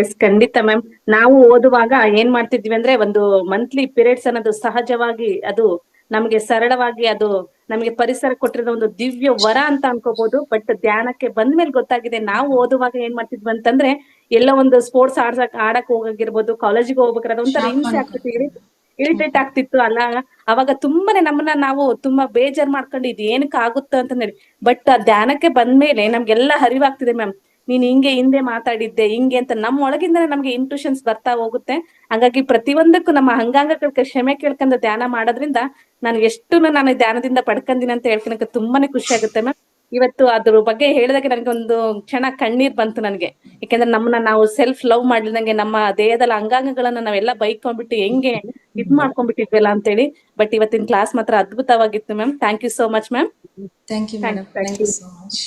ಎಸ್ ಖಂಡಿತ ಮ್ಯಾಮ್. ನಾವು ಓದುವಾಗ ಏನ್ ಮಾಡ್ತಿದ್ವಿ ಅಂದ್ರೆ ಒಂದು ಮಂತ್ಲಿ ಪೀರಿಯಡ್ಸ್ ಅನ್ನೋದು ಸಹಜವಾಗಿ ಅದು ನಮ್ಗೆ ಸರಳವಾಗಿ ಅದು ನಮಗೆ ಪರಿಸರ ಕೊಟ್ಟಿರೋ ಒಂದು ದಿವ್ಯ ವರ ಅಂತ ಅನ್ಕೋಬಹುದು. ಬಟ್ ಧ್ಯಾನಕ್ಕೆ ಬಂದ್ಮೇಲೆ ಗೊತ್ತಾಗಿದೆ, ನಾವು ಓದುವಾಗ ಏನ್ ಮಾಡ್ತಿದ್ವಿ ಅಂತಂದ್ರೆ ಎಲ್ಲ ಒಂದು ಸ್ಪೋರ್ಟ್ಸ್ ಆಡಕ್ ಹೋಗಿರ್ಬೋದು, ಕಾಲೇಜಿಗೆ ಹೋಗ್ಬೇಕಾದ್ರೆ ಒಂಥರ ಹಿಂಸೆ ಆಗ್ತಿತ್ತು, ಇರಿಟೇಟ್ ಆಗ್ತಿತ್ತು ಅಲ್ಲ. ಅವಾಗ ತುಂಬಾನೇ ನಮ್ಮನ್ನ ನಾವು ತುಂಬಾ ಬೇಜಾರ್ ಮಾಡ್ಕೊಂಡು ಇದು ಏನಕ್ಕೆ ಆಗುತ್ತ ಅಂತ ಹೇಳಿ. ಬಟ್ ಧ್ಯಾನಕ್ಕೆ ಬಂದ್ಮೇಲೆ ನಮ್ಗೆಲ್ಲ ಅರಿವಾಗ್ತಿದೆ ಮ್ಯಾಮ್, ನೀನ್ ಹಿಂಗೆ ಹಿಂದೆ ಮಾತಾಡಿದ್ದೆ ಹಿಂಗೆ ಅಂತ ನಮ್ಮ ಒಳಗಿಂದ ನಮ್ಗೆ ಇಂಟ್ಯೂಷನ್ಸ್ ಬರ್ತಾ ಹೋಗುತ್ತೆ. ಹಂಗಾಗಿ ಪ್ರತಿಯೊಂದಕ್ಕೂ ನಮ್ಮ ಅಂಗಾಂಗಗಳ ಕ್ಷಮೆ ಕೇಳ್ಕೊಂಡ ಧ್ಯಾನ ಮಾಡೋದ್ರಿಂದ ನಾನು ನಾನು ಧ್ಯಾನದಿಂದ ಪಡ್ಕೊಂಡಿನಿ ಅಂತ ಹೇಳ್ಕೊಳಕ್ಕೆ ತುಂಬಾನೇ ಖುಷಿ ಆಗುತ್ತೆ ಮ್ಯಾಮ್. ಇವತ್ತು ಅದ್ರ ಬಗ್ಗೆ ಹೇಳಿದಾಗ ನನಗೆ ಒಂದು ಕ್ಷಣ ಕಣ್ಣೀರ್ ಬಂತು ನನಗೆ. ಯಾಕಂದ್ರೆ ನಮ್ಮನ್ನ ನಾವು ಸೆಲ್ಫ್ ಲವ್ ಮಾಡ್ಲಿದಂಗೆ ನಮ್ಮ ದೇಹದ ಅಂಗಾಂಗಗಳನ್ನ ನಾವೆಲ್ಲ ಬೈಕೊಂಡ್ಬಿಟ್ಟು ಹೆಂಗೆ ಮಾಡ್ಕೊಂಡ್ಬಿಟ್ಟಿದ್ವಲ್ಲ ಅಂತೇಳಿ. ಬಟ್ ಇವತ್ತಿನ ಕ್ಲಾಸ್ ಮಾತ್ರ ಅದ್ಭುತವಾಗಿತ್ತು ma'am. Thank you so much ma'am. Thank you madam, thank you so much.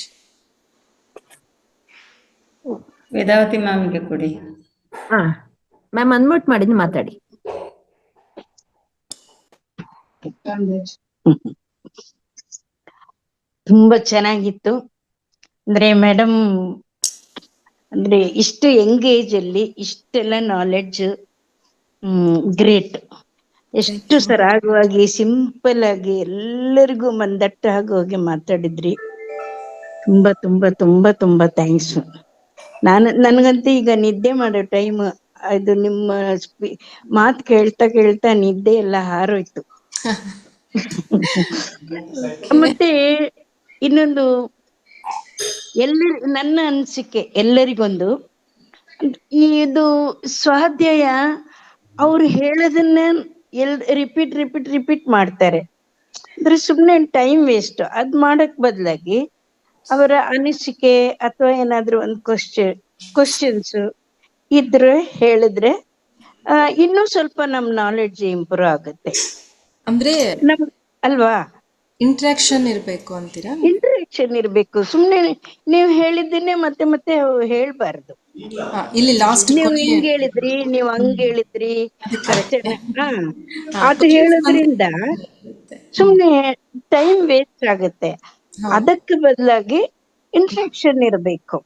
Vedavathi ಮ್ಯಾಮ್ಗೆ ಕೊಡಿ. ಹಾ ಮ್ಯಾಮ್ ಅನ್ಮ್ಯೂಟ್ ಮಾಡಿ ಮಾತಾಡಿ. ತುಂಬಾ ಚೆನ್ನಾಗಿತ್ತು. ಅಂದ್ರೆ ಮೇಡಮ್ ಅಂದ್ರೆ ಇಷ್ಟು ಯಂಗ್ ಏಜ್ ಅಲ್ಲಿ ಇಷ್ಟೆಲ್ಲ ನಾಲೆಡ್ಜ್, ಗ್ರೇಟ್. ಎಷ್ಟು ಸರಾಗವಾಗಿ ಸಿಂಪಲ್ ಆಗಿ ಎಲ್ಲರಿಗೂ ಮಂದಟ್ಟಾಗಿ ಮಾತಾಡಿದ್ರಿ. ತುಂಬಾ ತುಂಬಾ ತುಂಬಾ ತುಂಬಾ ಥ್ಯಾಂಕ್ಸ್. ನನ್ಗಂತೂ ಈಗ ನಿದ್ದೆ ಮಾಡೋ ಟೈಮ್, ಅದು ನಿಮ್ಮ ಮಾತು ಕೇಳ್ತಾ ಕೇಳ್ತಾ ನಿದ್ದೆ ಎಲ್ಲ ಹಾರೋಯ್ತು. ಮತ್ತೆ ಇನ್ನೊಂದು ನನ್ನ ಅನಿಸಿಕೆ ಎಲ್ಲರಿಗೊಂದು, ಇದು ಸ್ವಾಧ್ಯಾಯ ಅವ್ರು ಹೇಳೋದನ್ನ ರಿಪೀಟ್ ಮಾಡ್ತಾರೆ. ಅಂದ್ರೆ ಸುಮ್ನೆ ಟೈಮ್ ವೇಸ್ಟ್. ಅದ್ ಮಾಡಕ್ ಬದಲಾಗಿ ಅವರ ಅನಿಸಿಕೆ ಅಥವಾ ಏನಾದ್ರು ಒಂದು ಕ್ವಶನ್ಸ್ ಇದ್ರೆ ಹೇಳಿದ್ರೆ ಇನ್ನೂ ಸ್ವಲ್ಪ ನಮ್ ನಾಲೆಡ್ಜ್ ಇಂಪ್ರೂವ್ ಆಗುತ್ತೆ. ಅಂದ್ರೆ ಅಲ್ವಾ? ಇಂಟ್ರಾಕ್ಷನ್ ಇರ್ಬೇಕು ಅಂತೀರಾ? ಇಂಟ್ರಾಕ್ಷನ್ ಇರ್ಬೇಕು. ಸುಮ್ನೆ ನೀವ್ ಹೇಳಿದ್ದನ್ನೇ ಮತ್ತೆ ಮತ್ತೆ ಹೇಳ್ಬಾರ್ದು. ಇಲ್ಲಿ ಲಾಸ್ಟ್ ನೀವ್ ಹಿಂಗ್ ಹೇಳಿದ್ರಿ, ನೀವ್ ಹಂಗ್ ಹೇಳಿದ್ರಿ ಅದು ಹೇಳೋದ್ರಿಂದ ಸುಮ್ನೆ ಟೈಮ್ ವೇಸ್ಟ್ ಆಗುತ್ತೆ. ಅದಕ್ಕೆ ಬದಲಾಗಿ ಇಂಟ್ರಾಕ್ಷನ್ ಇರ್ಬೇಕು.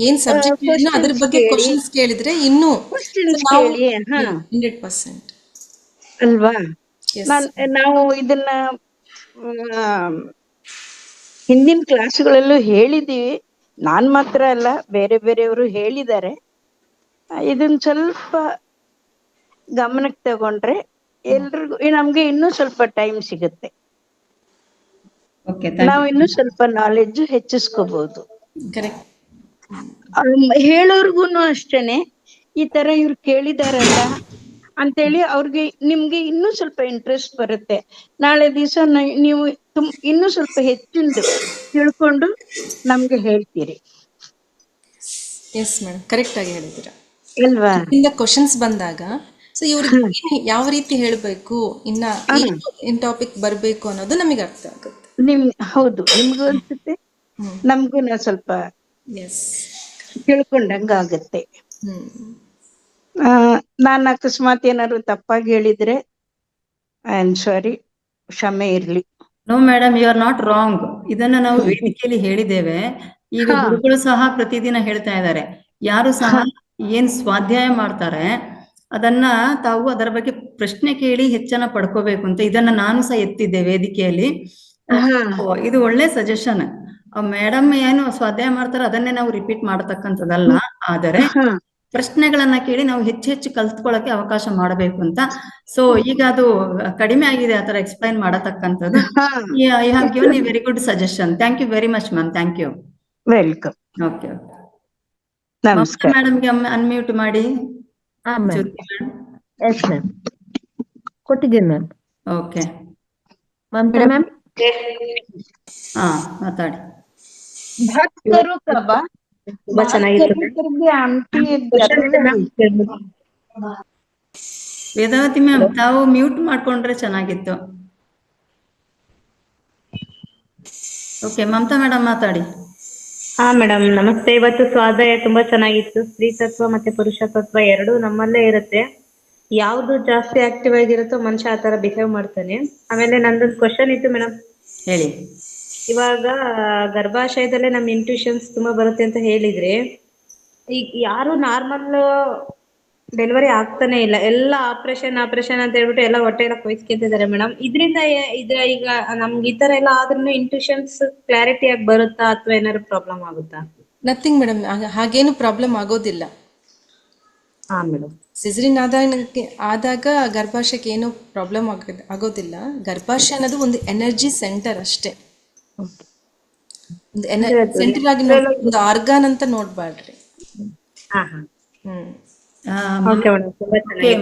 ಏನ್ ಸಬ್ಜೆಕ್ಟ್ ಅದ್ರ ಬಗ್ಗೆ ಕ್ವಶನ್ಸ್ ಕೇಳಿದ್ರೆ ಇನ್ನೂ ಕ್ವಶನ್ಸ್ ಕೇಳಿ 100% ಅಲ್ವಾ? ನಾವು ಇದನ್ನ ಹಿಂದಿನ ಕ್ಲಾಸ್ಗಳಲ್ಲೂ ಹೇಳಿದೀವಿ. ನಾನ್ ಮಾತ್ರ ಅಲ್ಲ, ಬೇರೆ ಬೇರೆಯವರು ಹೇಳಿದ್ದಾರೆ. ಇದನ್ನ ಸ್ವಲ್ಪ ಗಮನಕ್ಕೆ ತಗೊಂಡ್ರೆ ಎಲ್ರಿಗೂ ನಮ್ಗೆ ಇನ್ನೂ ಸ್ವಲ್ಪ ಟೈಮ್ ಸಿಗುತ್ತೆ. ನಾವು ಇನ್ನೂ ಸ್ವಲ್ಪ ನಾಲೆಡ್ಜ್ ಹೆಚ್ಚಿಸ್ಕೋಬಹುದು. ಕರೆಕ್ಟ್. ಹೇಳೋರ್ಗುನು ಅಷ್ಟೇನೆ, ಈ ತರ ಇವ್ರು ಕೇಳಿದಾರಲ್ಲ ಅಂತೇಳಿ ಅವ್ರಿಗೆ ನಿಮ್ಗೆ ಇನ್ನೂ ಸ್ವಲ್ಪ ಇಂಟ್ರೆಸ್ಟ್ ಬರುತ್ತೆ. ನಾಳೆ ದಿವಸ ನೀವು ಇನ್ನೂ ಸ್ವಲ್ಪ ಹೆಚ್ಚಿಂದು ತಿಳ್ಕೊಂಡು ನಮ್ಗೆ ಹೇಳ್ತೀರಿ. ಎಸ್ ಮೇಡಮ್, ಕರೆಕ್ಟ್ ಆಗಿ ಹೇಳಿದ್ದೀರಾ ಅಲ್ವಾ? ಕ್ವಶನ್ಸ್ ಬಂದಾಗ ಸೊ ಇವ್ರಿಗೆ ಯಾವ ರೀತಿ ಹೇಳ್ಬೇಕು, ಇನ್ ಟಾಪಿಕ್ ಬರ್ಬೇಕು ಅನ್ನೋದು ನಮಗೆ ಅರ್ಥ ಆಗುತ್ತೆ. ಹೌದು, ನಿಮ್ಗೂ ಅನ್ಸುತ್ತೆ, ನಮ್ಗೂ ಸ್ವಲ್ಪ ತಿಳ್ಕೊಂಡಂಗ ಆಗುತ್ತೆ. ನಾನು ಅಕಸ್ಮಾತ್ ಏನಾದ್ರು ತಪ್ಪಾಗಿ ಹೇಳಿದ್ರೆ ಐ ಆಮ್ ಸಾರಿ, ಕ್ಷಮೆ ಇರ್ಲಿ. No madam, you are not wrong. ಇದನ್ನ ನಾವು ವೇದಿಕೆಯಲ್ಲಿ ಹೇಳಿದ್ದೇವೆ. ಈಗ ಗುರುಗಳು ಸಹ ಪ್ರತಿದಿನ ಹೇಳ್ತಾ ಇದ್ದಾರೆ, ಯಾರು ಸಹ ಏನ್ ಸ್ವಾಧ್ಯಾಯ ಮಾಡ್ತಾರೆ ಅದನ್ನ ತಾವು ಅದರ ಬಗ್ಗೆ ಪ್ರಶ್ನೆ ಕೇಳಿ ಹೆಚ್ಚನ್ನ ಪಡ್ಕೋಬೇಕು ಅಂತ ಇದನ್ನ ನಾನು ಸಹ ಎತ್ತಿದ್ದೆ ವೇದಿಕೆಯಲ್ಲಿ. ಇದು ಒಳ್ಳೆ ಸಜೆಷನ್. ಮೇಡಮ್ ಏನು ಸ್ವಾಧ್ಯಾಯ ಮಾಡ್ತಾರ ಅದನ್ನೇ ನಾವು ರಿಪೀಟ್ ಮಾಡತಕ್ಕಂಥದ್ದಲ್ಲ, ಆದರೆ ಪ್ರಶ್ನೆಗಳನ್ನ ಕೇಳಿ ನಾವು ಹೆಚ್ಚು ಕಲ್ತ್ಕೊಳ್ಳಕ್ಕೆ ಅವಕಾಶ ಮಾಡಬೇಕು ಅಂತ. ಸೊ ಈಗ ಅದು ಕಡಿಮೆ ಆಗಿದೆ ಆತರ ಎಕ್ಸ್ಪ್ಲೈನ್ ಮಾಡತಕ್ಕಂಥದ್ದು. I have given a very good suggestion. Thank you very much ma'am. Thank you. Welcome. Okay, ನಮಸ್ಕಾರ. ಮೇಡಮ್ಗೆ ಅನ್ಮ್ಯೂಟ್ ಮಾಡಿ. ಕೊಟ್ಟಿದ್ದೀನಿ ಮ್ಯಾಮ್. Okay, Mamata ma'am. ಹಾ, ಮಾತಾಡಿ. ತುಂಬಾ ಚೆನ್ನಾಗಿತ್ತು. ವೇದಾವತಿ ಮ್ಯಾಮ್, ತಾವು ಮ್ಯೂಟ್ ಮಾಡ್ಕೊಂಡ್ರೆ ಚೆನ್ನಾಗಿತ್ತು. ಓಕೆ, ಮಮತಾ ಮೇಡಮ್ ಮಾತಾಡಿ. ಹಾ ಮೇಡಮ್, ನಮಸ್ತೆ. ಇವತ್ತು ಸ್ವಾಧ್ಯಾಯ ತುಂಬಾ ಚೆನ್ನಾಗಿತ್ತು. ಸ್ತ್ರೀ ತತ್ವ ಮತ್ತೆ ಪುರುಷ ತತ್ವ ಎರಡೂ ನಮ್ಮಲ್ಲೇ ಇರುತ್ತೆ. ಯಾವ್ದು ಜಾಸ್ತಿ ಆಕ್ಟಿವ್ ಆಗಿರುತ್ತೋ ಮನುಷ್ಯ ಆತರ ಬಿಹೇವ್ ಮಾಡ್ತಾನೆ. ಆಮೇಲೆ ನಂದೊಂದು ಕ್ವಶನ್ ಇತ್ತು ಮೇಡಮ್. ಹೇಳಿ. ಇವಾಗ ಗರ್ಭಾಶಯದಲ್ಲೇ ನಮ್ ಇಂಟ್ಯೂಷನ್ಸ್ ತುಂಬಾ ಬರುತ್ತೆ ಅಂತ ಹೇಳಿದ್ರೆ, ಈಗ ಯಾರು ನಾರ್ಮಲ್ ಡೆಲಿವರಿ ಆಗ್ತಾನೆ ಇಲ್ಲ, ಎಲ್ಲ ಆಪರೇಷನ್ ಅಂತ ಹೇಳ್ಬಿಟ್ಟು ಎಲ್ಲ ಹೊಟ್ಟೆ ಎಲ್ಲ ಕೊಯ್ಸ್ಕೊಂತಿದ್ದಾರೆ ಮೇಡಮ್. ಇದರಿಂದ ಈಗ ನಮ್ಗೆ ಈ ತರ ಎಲ್ಲ ಆದ್ರೂ ಇಂಟ್ಯೂಷನ್ಸ್ ಕ್ಲಾರಿಟಿ ಆಗಿ ಬರುತ್ತಾ ಅಥವಾ ಏನಾದ್ರು ಪ್ರಾಬ್ಲಮ್ ಆಗುತ್ತಾ? ನಥಿಂಗ್ ಮೇಡಮ್, ಹಾಗೇನು ಪ್ರಾಬ್ಲಮ್ ಆಗೋದಿಲ್ಲ. ಹಾ ಮೇಡಮ್. ಸಿಸರಿನ್ ಆದಾಗ ಗರ್ಭಾಶಯಕ್ಕೆ ಏನು ಪ್ರಾಬ್ಲಮ್ ಆಗೋದಿಲ್ಲ. ಗರ್ಭಾಶಯ ಅನ್ನೋದು ಒಂದು ಎನರ್ಜಿ ಸೆಂಟರ್ ಅಷ್ಟೇ. ಒಂದು ಸೆಂಟರ್ ಆಗಿ ಒಂದು ಆರ್ಗಾನ್ ಅಂತ ನೋಡ್ಬಾರ್ದ್ರಿ. ಹಾ ಹಾ. ಓಕೆ,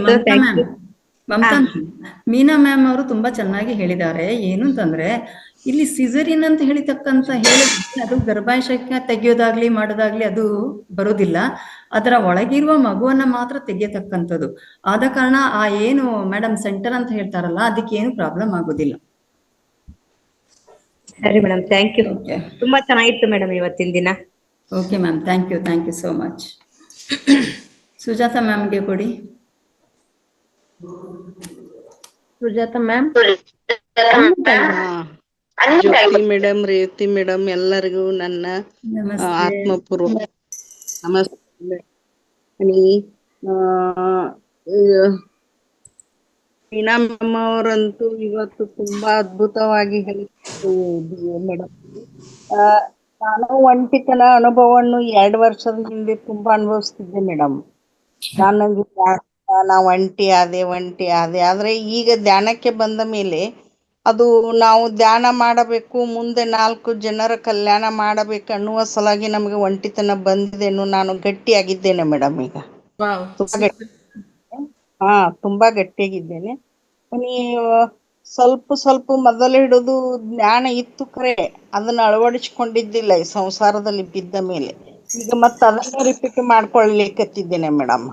ಮಮತಾ ಮ್ಯಾಮ್, ಮೀನಾ ಮ್ಯಾಮ್ ಅವರು ತುಂಬಾ ಚೆನ್ನಾಗಿ ಹೇಳಿದ್ದಾರೆ. ಏನು ಅಂತಂದ್ರೆ ಇಲ್ಲಿ ಸಿಸರಿನ್ ಅಂತ ಹೇಳಿತಕ್ಕಂತ ಹೇಳಿದ್ರೆ ಅದು ಗರ್ಭಾಶಯಕ್ಕೆ ತೆಗೆಯೋದಾಗ್ಲಿ ಮಾಡೋದಾಗ್ಲಿ ಅದು ಬರೋದಿಲ್ಲ. ಅದರ ಒಳಗಿರುವ ಮಗುವನ್ನ ಮಾತ್ರ ತೆಗೆಯತಕ್ಕಂಥದ್ದು. ಆದ ಕಾರಣ ಆ ಏನು ಮೇಡಮ್ ಸೆಂಟರ್ ಅಂತ ಹೇಳ್ತಾರಲ್ಲ ಅದಕ್ಕೆ ಏನು ಪ್ರಾಬ್ಲಮ್ ಆಗೋದಿಲ್ಲ. ಸರಿ ಮೇಡಮ್, ಥ್ಯಾಂಕ್ ಯು. ತುಂಬಾ ಚೆನ್ನಾಗಿತ್ತು ಮೇಡಮ್ ಇವತ್ತಿನ ದಿನ. Okay ma'am, thank you so much. Sujatha ಮ್ಯಾಮ್ಗೆ ಕೊಡಿ. Sujatha ma'am. Jyothi madam, Revathi madam, ಎಲ್ಲರಿಗೂ ನನ್ನ ಆತ್ಮಪೂರ್ವ ನಮಸ್ತೆ. ಮೀನಾ ಮ್ಯಾಮ್ ಅವರಂತೂ ಇವತ್ತು ತುಂಬಾ ಅದ್ಭುತವಾಗಿ ಹೇಳಿದ್ರು ಮೇಡಮ್. ನಾನು ಒಂಟಿತನ ಅನುಭವವನ್ನು 2 ವರ್ಷದ ಹಿಂದೆ ತುಂಬಾ ಅನುಭವಿಸ್ತಿದ್ದೆ ಮೇಡಮ್. ನಾ ಒಂಟಿ ಆದೆ ಆದ್ರೆ ಈಗ ಧ್ಯಾನಕ್ಕೆ ಬಂದ ಮೇಲೆ ಅದು ನಾವು ಧ್ಯಾನ ಮಾಡಬೇಕು, ಮುಂದೆ 4 ಜನರ ಕಲ್ಯಾಣ ಮಾಡಬೇಕು ಅನ್ನುವ ಸಲುವಾಗಿ ನಮಗೆ ಒಂಟಿತನ ಬಂದಿದ್ದೇನು. ನಾನು ಗಟ್ಟಿಯಾಗಿದ್ದೇನೆ ಮೇಡಮ್. ಈಗ ತುಂಬಾ ಗಟ್ಟಿಯಾಗಿದ್ದೇನೆ. ಸ್ವಲ್ಪ ಮೊದಲು ಹಿಡಿದು ಜ್ಞಾನ ಇತ್ತು ಖರೆ, ಅದನ್ನ ಅಳವಡಿಸ್ಕೊಂಡಿದ್ದಿಲ್ಲ ಈ ಸಂಸಾರದಲ್ಲಿ ಬಿದ್ದ ಮೇಲೆ. ಈಗ ಮತ್ತೆ ಅದನ್ನ ರಿಪೀಟ್ ಮಾಡ್ಕೊಳ್ಳಿಕ್ಕತ್ತಿದ್ದೇನೆ ಮೇಡಮ್.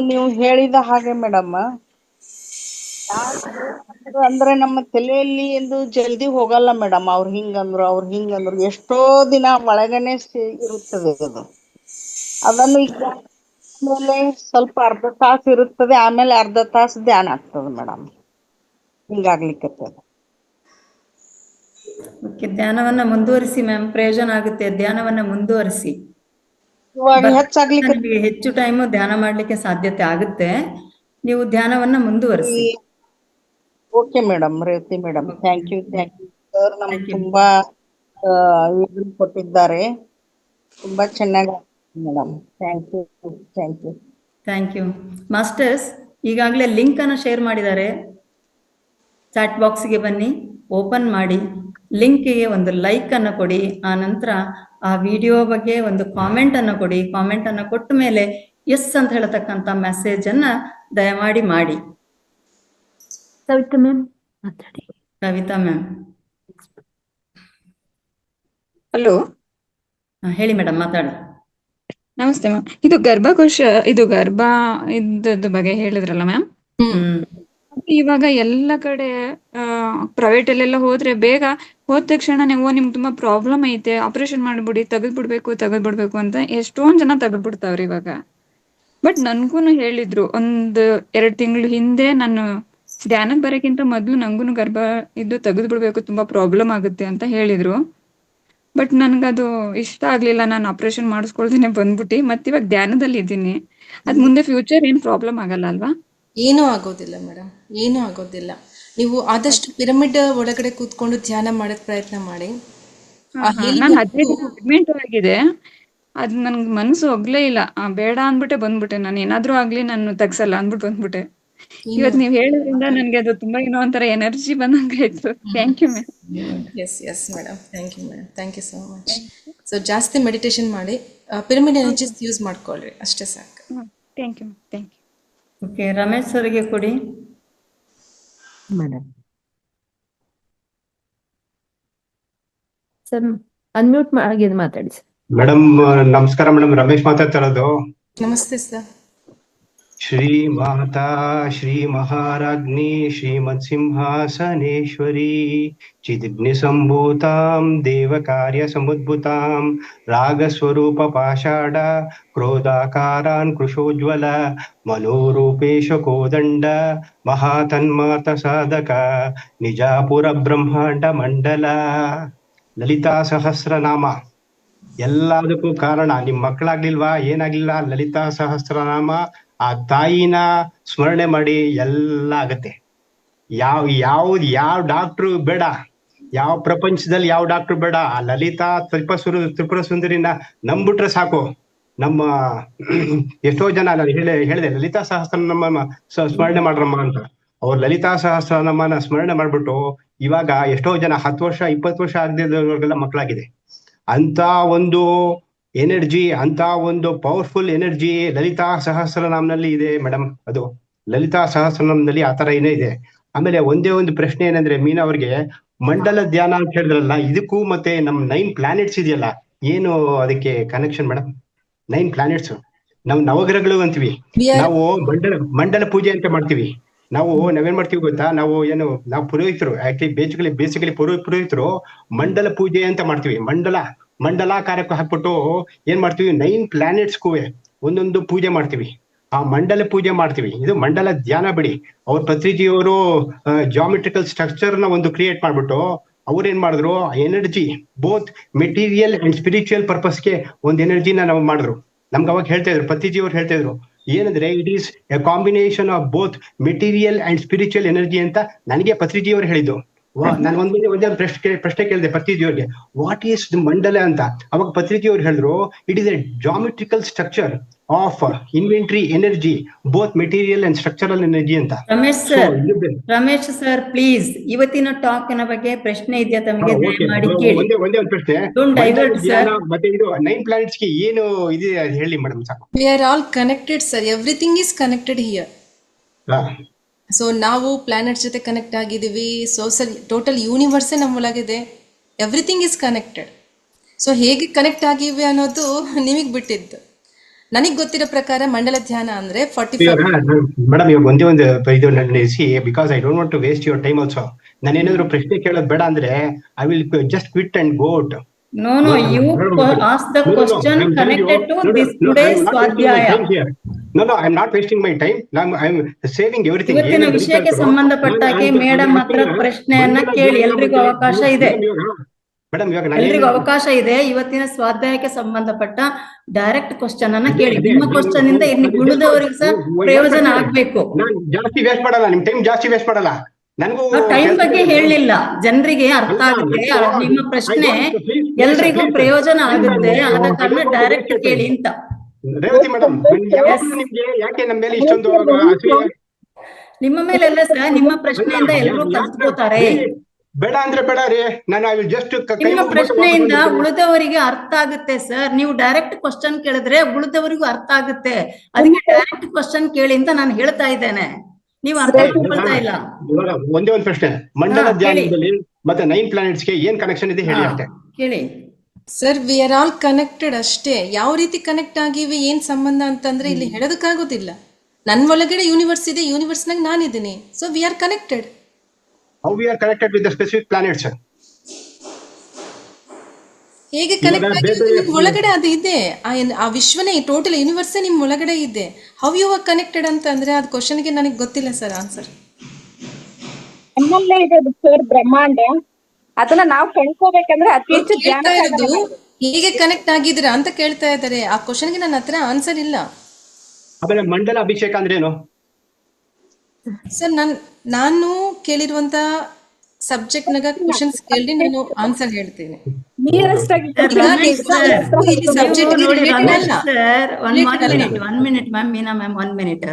ನೀವು ಹೇಳಿದ ಹಾಗೆ ಮೇಡಮ್, ಅಂದ್ರೆ ನಮ್ಮ ತಲೆಯಲ್ಲಿ ಎಂದು ಜಲ್ದಿ ಹೋಗಲ್ಲ ಮೇಡಮ್. ಅವ್ರು ಹಿಂಗಂದ್ರು ಎಷ್ಟೋ ದಿನ ಒಳಗನೆ ಇರುತ್ತದೆ ಅದು. ಅದನ್ನು ಈಗ ಆಮೇಲೆ ಸ್ವಲ್ಪ ಅರ್ಧ ತಾಸು ಇರುತ್ತದೆ, ಆಮೇಲೆ ಅರ್ಧ ತಾಸು ಧ್ಯಾನ ಆಗ್ತದೆ ಮೇಡಮ್. ಹಿಂಗಾಗ್ಲಿಕ್ಕೆ ಓಕೆ, ಧ್ಯಾನವನ್ನ ಮುಂದುವರಿಸಿ ಮ್ಯಾಮ್, ಪ್ರಯೋಜನ ಆಗುತ್ತೆ. ಧ್ಯಾನವನ್ನ ಮುಂದುವರಿಸಿ. ನಿಮಗೆ ಹೆಚ್ಚು ಟೈಮು ಧ್ಯಾನ ಮಾಡ್ಲಿಕ್ಕೆ ಸಾಧ್ಯತೆ ಆಗುತ್ತೆ. ನೀವು ಧ್ಯಾನವನ್ನ ಮುಂದುವರಿಸಿ. Okay madam, Revathi madam, thank you sir. ನಮ್ಗೆ ತುಂಬಾ ಕೊಟ್ಟಿದ್ದಾರೆ, ತುಂಬಾ ಚೆನ್ನಾಗಿ ಮೇಡಮ್. Thank you masters. ಈಗಾಗಲೇ ಲಿಂಕ್ ಅನ್ನು ಶೇರ್ ಮಾಡಿದ್ದಾರೆ. ಚಾಟ್ ಬಾಕ್ಸ್ಗೆ ಬನ್ನಿ, ಓಪನ್ ಮಾಡಿ, ಲಿಂಕ್ಗೆ ಒಂದು ಲೈಕ್ ಅನ್ನು ಕೊಡಿ. ಆ ನಂತರ ಆ ವಿಡಿಯೋ ಬಗ್ಗೆ ಒಂದು ಕಾಮೆಂಟ್ ಅನ್ನು ಕೊಡಿ. ಕಾಮೆಂಟ್ ಅನ್ನು ಕೊಟ್ಟ ಮೇಲೆ ಎಸ್ ಅಂತ ಹೇಳತಕ್ಕಂತ ಮೆಸೇಜ್ ಅನ್ನ ದಯಮಾಡಿ ಮಾಡಿ. ಕವಿತಾ ಮ್ಯಾಮ್, ಹಲೋ, ಹೇಳಿ ಮೇಡಮ್, ಮಾತಾಡಿ. ನಮಸ್ತೆ ಮ್ಯಾಮ್. ಇದು ಗರ್ಭಕೋಶ, ಗರ್ಭ ಇದ್ದದ ಬಗ್ಗೆ ಹೇಳಿದ್ರಲ್ಲ ಮ್ಯಾಮ್. ಇವಾಗ ಎಲ್ಲ ಕಡೆ ಪ್ರೈವೇಟ್ ಅಲ್ಲೆಲ್ಲ ಹೋದ್ರೆ ಬೇಗ ಹೋದ ತಕ್ಷಣನೇ ನಿಮ್ಗೆ ತುಂಬಾ ಪ್ರಾಬ್ಲಮ್ ಐತೆ, ಆಪರೇಷನ್ ಮಾಡ್ಬಿಡಿ, ತೆಗೆದ್ಬಿಡ್ಬೇಕು ಅಂತ ಎಷ್ಟೊಂದ್ ಜನ ತೆಗೆದ್ಬಿಡ್ತಾವ್ರಿ ಇವಾಗ. ಬಟ್ ನನ್ಗೂನು ಹೇಳಿದ್ರು 1-2 ತಿಂಗಳು ಹಿಂದೆ, ನಾನು ಧ್ಯಾನಕ್ಕೆ ಬರೋಕ್ಕಿಂತ ಮೊದ್ಲು ನಂಗೂನು ಗರ್ಭ ಇದ್ದು ತೆಗೆದ್ಬಿಡ್ಬೇಕು, ತುಂಬಾ ಪ್ರಾಬ್ಲಮ್ ಆಗುತ್ತೆ ಅಂತ ಹೇಳಿದ್ರು. ಬಟ್ ನನ್ಗದು ಇಷ್ಟ ಆಗ್ಲಿಲ್ಲ, ನಾನು ಆಪರೇಷನ್ ಮಾಡಿಸ್ಕೊಳ್ದೇನೆ ಬಂದ್ಬಿಟ್ಟು ಮತ್ತೆ ಇವಾಗ ಧ್ಯಾನದಲ್ಲಿ ಇದ್ದೀನಿ. ಅದ್ ಮುಂದೆ ಫ್ಯೂಚರ್ ಏನ್ ಪ್ರಾಬ್ಲಮ್ ಆಗಲ್ಲ ಅಲ್ವಾ? ಏನೂ ಆಗೋದಿಲ್ಲ ಮೇಡಮ್, ಏನೂ ಆಗೋದಿಲ್ಲ. ನೀವು ಆದಷ್ಟು ಪಿರಮಿಡ್ ಒಳಗಡೆ ಕೂತ್ಕೊಂಡು ಧ್ಯಾನ ಮಾಡಕ್ ಪ್ರಯತ್ನ ಮಾಡಿ. ನಾನು 15 ದಿನ ಅಡ್ಮಿಟ್ ಆಗಿದೆ. ಅದ್ ನನ್ಗೆ ಮನಸ್ಸು ಒಗ್ಲೇ ಇಲ್ಲ, ಬೇಡ ಅಂದ್ಬಿಟ್ಟೆ ಬಂದ್ಬಿಟ್ಟೆ. ನಾನು ಏನಾದ್ರೂ ಆಗ್ಲಿ ನಾನು ತಗ್ಸಲ್ಲ ಅಂದ್ಬಿಟ್ಟು ಬಂದ್ಬಿಟ್ಟೆ. ಇವತ್ ನೀವ್ ಹೇಳಿದ್ರಿಂದ ನನ್ಗೆ ಅದು ತುಂಬಾ ಏನೋ ಒಂಥರ ಎನರ್ಜಿ ಬಂದಂಗಾಯ್ತು. Thank you ma'am. Yes madam, thank you so much. So ಜಾಸ್ತಿ ಮೆಡಿಟೇಷನ್ ಮಾಡಿ, ಪಿರಮಿಡ್ ಎನರ್ಜೀಸ್ ಯೂಸ್ ಮಾಡ್ಕೊಳ್ರಿ, ಅಷ್ಟೇ ಸಾಕು. Thank you. ಓಕೆ, ರಮೇಶ್ ಸರ್ಗೆ ಕೊಡಿ. ಮೇಡಮ್ ಸರ್, ಅನ್ಮ್ಯೂಟ್ ಆಗಿ ಮಾತಾಡಿ ಸರ್. ಮೇಡಮ್ ನಮಸ್ಕಾರ ಮೇಡಮ್, ರಮೇಶ್ ಮಾತಾಡ್ತಾ ಇರೋದು. ನಮಸ್ತೆ ಸರ್. ಶ್ರೀ ಮಾತಾ ಶ್ರೀ ಮಹಾರಾಜ್ಞಿ ಶ್ರೀಮತ್ ಸಿಂಹಾಸನೇಶ್ವರಿ ಚಿದಿಗ್ನಿ ಸಂಭೂತಾಂ ದೇವ ಕಾರ್ಯ ಸಮುದ್ಭುತಾಂ ರಾಗಸ್ವರೂಪ ಪಾಷಾಢ ಕ್ರೋಧಾಕಾರಾನ್ ಕೃಶೋಜ್ವಲ ಮನೋರೂಪೇಶ ಕೋದಂಡ ಮಹಾತನ್ಮಾತ ಸಾಧಕ ನಿಜಾಪುರ ಬ್ರಹ್ಮಾಂಡ ಮಂಡಲ. ಲಲಿತಾ ಸಹಸ್ರನಾಮ ಎಲ್ಲದಕ್ಕೂ ಕಾರಣ. ನಿಮ್ ಮಕ್ಕಳಾಗ್ಲಿಲ್ವಾ, ಏನಾಗ್ಲಿಲ್ಲ, ಲಲಿತಾ ಸಹಸ್ರನಾಮ ಆ ತಾಯಿನ ಸ್ಮರಣೆ ಮಾಡಿ ಎಲ್ಲ ಆಗತ್ತೆ. ಯಾವ ಡಾಕ್ಟ್ರು ಬೇಡ, ಯಾವ ಪ್ರಪಂಚದಲ್ಲಿ ಯಾವ ಡಾಕ್ಟ್ರು ಬೇಡ, ಆ ಲಲಿತಾ ತ್ರಿಪುರ ಸುಂದರಿನ ನಂಬಿಟ್ರೆ ಸಾಕು. ನಮ್ಮ ಎಷ್ಟೋ ಜನ ನಾನು ಹೇಳಿದೆ ಲಲಿತಾ ಸಹಸ್ರನಾಮ ಸ್ಮರಣೆ ಮಾಡ್ರಮ್ಮ ಅಂತ. ಅವ್ರು ಲಲಿತಾ ಸಹಸ್ರನಾಮನ ಸ್ಮರಣೆ ಮಾಡ್ಬಿಟ್ಟು ಇವಾಗ ಎಷ್ಟೋ ಜನ 10 ವರ್ಷ 20 ವರ್ಷ ಆಗದಿದ್ದವ್ರಿಗೆಲ್ಲ ಮಕ್ಕಳಾಗಿದೆ. ಅಂತ ಒಂದು ಎನರ್ಜಿ, ಅಂತ ಒಂದು ಪವರ್ಫುಲ್ ಎನರ್ಜಿ ಲಲಿತಾ ಸಹಸ್ರನಾಮನಲ್ಲಿ ಇದೆ ಮೇಡಮ್. ಅದು ಲಲಿತಾ ಸಹಸ್ರನಾಮದಲ್ಲಿ ಆತರ ಏನೇ ಇದೆ. ಆಮೇಲೆ ಒಂದೇ ಒಂದು ಪ್ರಶ್ನೆ ಏನಂದ್ರೆ, ಮೀನಾ ಅವ್ರಿಗೆ ಮಂಡಲ ಧ್ಯಾನ ಅಂತ ಹೇಳಿದ್ರಲ್ಲ, ಇದಕ್ಕೂ ಮತ್ತೆ ನಮ್ 9 ಪ್ಲಾನೆಟ್ಸ್ ಇದೆಯಲ್ಲ, ಏನು ಅದಕ್ಕೆ ಕನೆಕ್ಷನ್ ಮೇಡಮ್? 9 ಪ್ಲಾನೆಟ್ಸ್ ನಾವು ನವಗ್ರಹಗಳು ಅಂತೀವಿ. ನಾವು ಮಂಡಲ ಪೂಜೆ ಅಂತ ಮಾಡ್ತೀವಿ. ನಾವೇನ್ ಮಾಡ್ತೀವಿ ಗೊತ್ತಾ, ನಾವು ಪುರೋಹಿತರು, ಆಕ್ಚುಲಿ ಬೇಸಿಕಲಿ ಪುರೋಹಿತರು ಮಂಡಲ ಪೂಜೆ ಅಂತ ಮಾಡ್ತೀವಿ. ಮಂಡಲಾಕಾರಕ್ಕೆ ಹಾಕ್ಬಿಟ್ಟು ಏನ್ ಮಾಡ್ತೀವಿ, 9 ಪ್ಲಾನೆಟ್ಸ್ಗೂ ಒಂದೊಂದು ಪೂಜೆ ಮಾಡ್ತೀವಿ. ಆ ಮಂಡಲ ಪೂಜೆ ಮಾಡ್ತೀವಿ. ಇದು ಮಂಡಲ ಧ್ಯಾನ ಬಿಡಿ. ಅವ್ರ ಪತ್ರಿಜಿಯವರು ಜಾಮೆಟ್ರಿಕಲ್ ಸ್ಟ್ರಕ್ಚರ್ ನ ಒಂದು ಕ್ರಿಯೇಟ್ ಮಾಡ್ಬಿಟ್ಟು ಅವ್ರೇನ್ ಮಾಡಿದ್ರು, energy both material and spiritual ಪರ್ಪಸ್ಗೆ ಒಂದು ಎನರ್ಜಿನ ನಾವು ಮಾಡಿದ್ರು. ನಮ್ಗೆ ಅವಾಗ ಹೇಳ್ತಾ ಇದ್ರು, ಪತ್ರಿಜಿ ಅವ್ರು ಹೇಳ್ತಾ ಇದ್ರು ಏನಂದ್ರೆ, it is A combination of both material and spiritual energy ಅಂತ ನನಗೆ ಪತ್ರಿಜಿ ಅವ್ರು ಹೇಳಿದ್ದು. ನಾನು ಒಂದೇ ಪ್ರಶ್ನೆ ಕೇಳಿದೆ ಪತ್ರಿಜಿ ಅವ್ರಿಗೆ, ವಾಟ್ ಈಸ್ ಮಂಡಲ ಅಂತ. ಅವಾಗ ಪತ್ರಿಜಿ ಅವ್ರು ಹೇಳಿದ್ರು, it is A geometrical structure of inventory energy, both material and structural energy ಅಂತ. ರಮೇಶ್ ಸರ್ ಪ್ಲೀಸ್, ಇವತ್ತಿನ ಟಾಕ್ ನ ಬಗ್ಗೆ ಪ್ರಶ್ನೆ ಇದೆಯಾ ತಮಗೆ? ದಯಮಾಡಿ ಕೇಳಿ. ಒಂದೇ ಒಂದು ಪ್ರಶ್ನೆ, ಮತ್ತೆ ಇದು 9 ಪ್ಲಾನೆಟ್ಸ್ ಗೆ ಏನು ಇದೆ ಹೇಳಿ ಮೇಡಮ್ ಸಾಕು. We are all connected sir, everything is connected here. So ನಾವು ಪ್ಲಾನೆಟ್ ಜೊತೆ ಕನೆಕ್ಟ್ ಆಗಿದ್ದೀವಿ. ಟೋಟಲ್ ಯೂನಿವರ್ಸೇ ನಮ್ಮೊಳಗಿದೆ. Everything is connected. ಸೊ ಹೇಗೆ ಕನೆಕ್ಟ್ ಆಗಿವೆ ಅನ್ನೋದು ನಿಮಗೆ ಬಿಟ್ಟಿದ್ದು. ನನಗೆ ಗೊತ್ತಿರೋ ಪ್ರಕಾರ ಮಂಡಲ ಧ್ಯಾನ ಅಂದ್ರೆ 45 ಮೇಡಮ್. ಇವಾಗ ಒಂದೇ ಒಂದು ಇದು ನಡೆಸಿ, because I don't want to waste your time also. ನಾನು ಏನಾದ್ರು ಪ್ರಶ್ನೆ ಕೇಳೋದು ಬೇಡ ಅಂದ್ರೆ I will just quit and go out. No, you ask the question connected to this today's Swadhyaya. No, I'm not wasting my time. I'm saving everything. ಇವತ್ತಿನ ವಿಷಯಕ್ಕೆ ಸಂಬಂಧಪಟ್ಟಾಗೆ madam ಹತ್ರ ಪ್ರಶ್ನೆಯನ್ನ ಕೇಳಿ. ಎಲ್ರಿಗೂ ಅವಕಾಶ ಇದೆ ಮೇಡಮ್, ಇವಾಗ ಎಲ್ರಿಗೂ ಅವಕಾಶ ಇದೆ. ಇವತ್ತಿನ ಸ್ವಾಧ್ಯಾಯಕ್ಕೆ ಸಂಬಂಧಪಟ್ಟ ಡೈರೆಕ್ಟ್ ಕ್ವಶನ್ ಅನ್ನ ಕೇಳಿ. ನಿಮ್ಮ ಕ್ವಶನ್ ಇಂದ ಇನ್ನು ಉಳಿದವರಿಗೆ ಸಹ ಪ್ರಯೋಜನ ಆಗ್ಬೇಕು. ಜಾಸ್ತಿ ವೇಸ್ಟ್ ಮಾಡಲ್ಲ, ನಿಮ್ ಟೈಮ್ ಜಾಸ್ತಿ ವೇಸ್ಟ್ ಮಾಡಲ್ಲ. ಟೈಮ್ ಬಗ್ಗೆ ಹೇಳಲಿಲ್ಲ, ಜನರಿಗೆ ಅರ್ಥ ಆಗುತ್ತೆ. ನಿಮ್ಮ ಪ್ರಶ್ನೆ ಎಲ್ರಿಗೂ ಪ್ರಯೋಜನ ಆಗುತ್ತೆ, ಆದ ಕಾರಣ ಡೈರೆಕ್ಟ್ ಕೇಳಿ ಅಂತ. ರೇವತಿ ಮೇಡಮ್, ಯಾಕೆ ನಮ್ಮ ಮೇಲೆ ಇಷ್ಟೊಂದು ನಿಮ್ಮ ಮೇಲೆಲ್ಲ ಸರ್, ನಿಮ್ಮ ಪ್ರಶ್ನೆಯಿಂದ ಎಲ್ಲರೂ ಕಲ್ತ್ಕೋತಾರೆ. ಬೇಡ ಅಂದ್ರೆ ಬೇಡ ರೀ, ನಾನು ಜಸ್ಟ್ ನಿಮ್ಮ ಪ್ರಶ್ನೆಯಿಂದ ಉಳಿದವರಿಗೆ ಅರ್ಥ ಆಗುತ್ತೆ ಸರ್. ನೀವು ಡೈರೆಕ್ಟ್ ಕ್ವಶನ್ ಕೇಳಿದ್ರೆ ಉಳಿದವರಿಗೂ ಅರ್ಥ ಆಗುತ್ತೆ. ಅದಕ್ಕೆ ಡೈರೆಕ್ಟ್ ಕ್ವಶನ್ ಕೇಳಿ ಅಂತ ನಾನು ಹೇಳ್ತಾ ಇದ್ದೇನೆ. ನೀವು ಅರ್ಥ ಮಾಡ್ಕೊಳ್ತಾ ಇಲ್ಲ. ಒಂದೇ ಒಂದು ಪ್ರಶ್ನೆ, ಮಂಡಲ ಧ್ಯಾನದಲ್ಲಿ ಮತ್ತೆ 9 ಪ್ಲಾನೆಟ್ಸ್ ಗೆ ಏನ್ ಕನೆಕ್ಷನ್ ಇದೆ ಹೇಳಿ ಅಷ್ಟೇ. ಕೇಳಿ sir. We are all connected ಅಷ್ಟೇ. ಯಾವ ರೀತಿ ಕನೆಕ್ಟ್ ಆಗಿವೆ, ಏನ್ ಸಂಬಂಧ ಅಂತಂದ್ರೆ ಇಲ್ಲಿ ಹೇಳೋದಕ್ಕಾಗೋದಿಲ್ಲ. ನನ್ನ ಒಳಗಡೆ ಯೂನಿವರ್ಸ್ ಇದೆ, ಯೂನಿವರ್ಸ್ ನಾಗ ನಾನಿದ್ದೀನಿ. So we are connected. How we are connected with the specific planets? ಹೇಗೆ ಕನೆಕ್ಟ್ ಆಗಿದೆ, ನಿಮ್ ಒಳಗಡೆ ಅದು ಇದೆ. ಆ ವಿಶ್ವನೇ, ಟೋಟಲ್ ಯೂನಿವರ್ಸೇ ನಿಮ್ ಒಳಗಡೆ ಇದೆ. ಹೌ ಯು ಆರ್ ಕನೆಕ್ಟೆಡ್ ಅಂತ ಅಂದ್ರೆ ಅದು ಕ್ವಶನ್ಗೆ ನನಗೆ ಗೊತ್ತಿಲ್ಲ ಸರ್ ಆನ್ಸರ್. ನಮ್ಮಲ್ಲೇ ಇದೆ ಸರ್ ಬ್ರಹ್ಮಾಂಡ. ಅದನ್ನ ನಾವು ಕಂಡ್ಕೋಬೇಕಂದ್ರೆ ಅತಿ ಹೆಚ್ಚು ಧ್ಯಾನ ಇರೋದು. ಹೇಗೆ ಕನೆಕ್ಟ್ ಆಗಿದ್ದೀರಾ ಅಂತ ಕೇಳ್ತಾ ಇದ್ದಾರೆ. ಆ ಕ್ವಶನ್ಗೆ ನನ್ನ ಹತ್ರ ಆನ್ಸರ್ ಇಲ್ಲ. ಆಮೇಲೆ ಮಂಡಲ ಅಭಿಷೇಕ ಅಂದ್ರೆ ಏನು ಸರ್? ನಾನು ಕೇಳಿರುವಂತ ಸಬ್ಜೆಕ್ಟ್ ನಾಗ ಕ್ವಶನ್ಸ್ ಕೇಳಿ ನಾನು ಆನ್ಸರ್ ಹೇಳ್ತೇನೆ.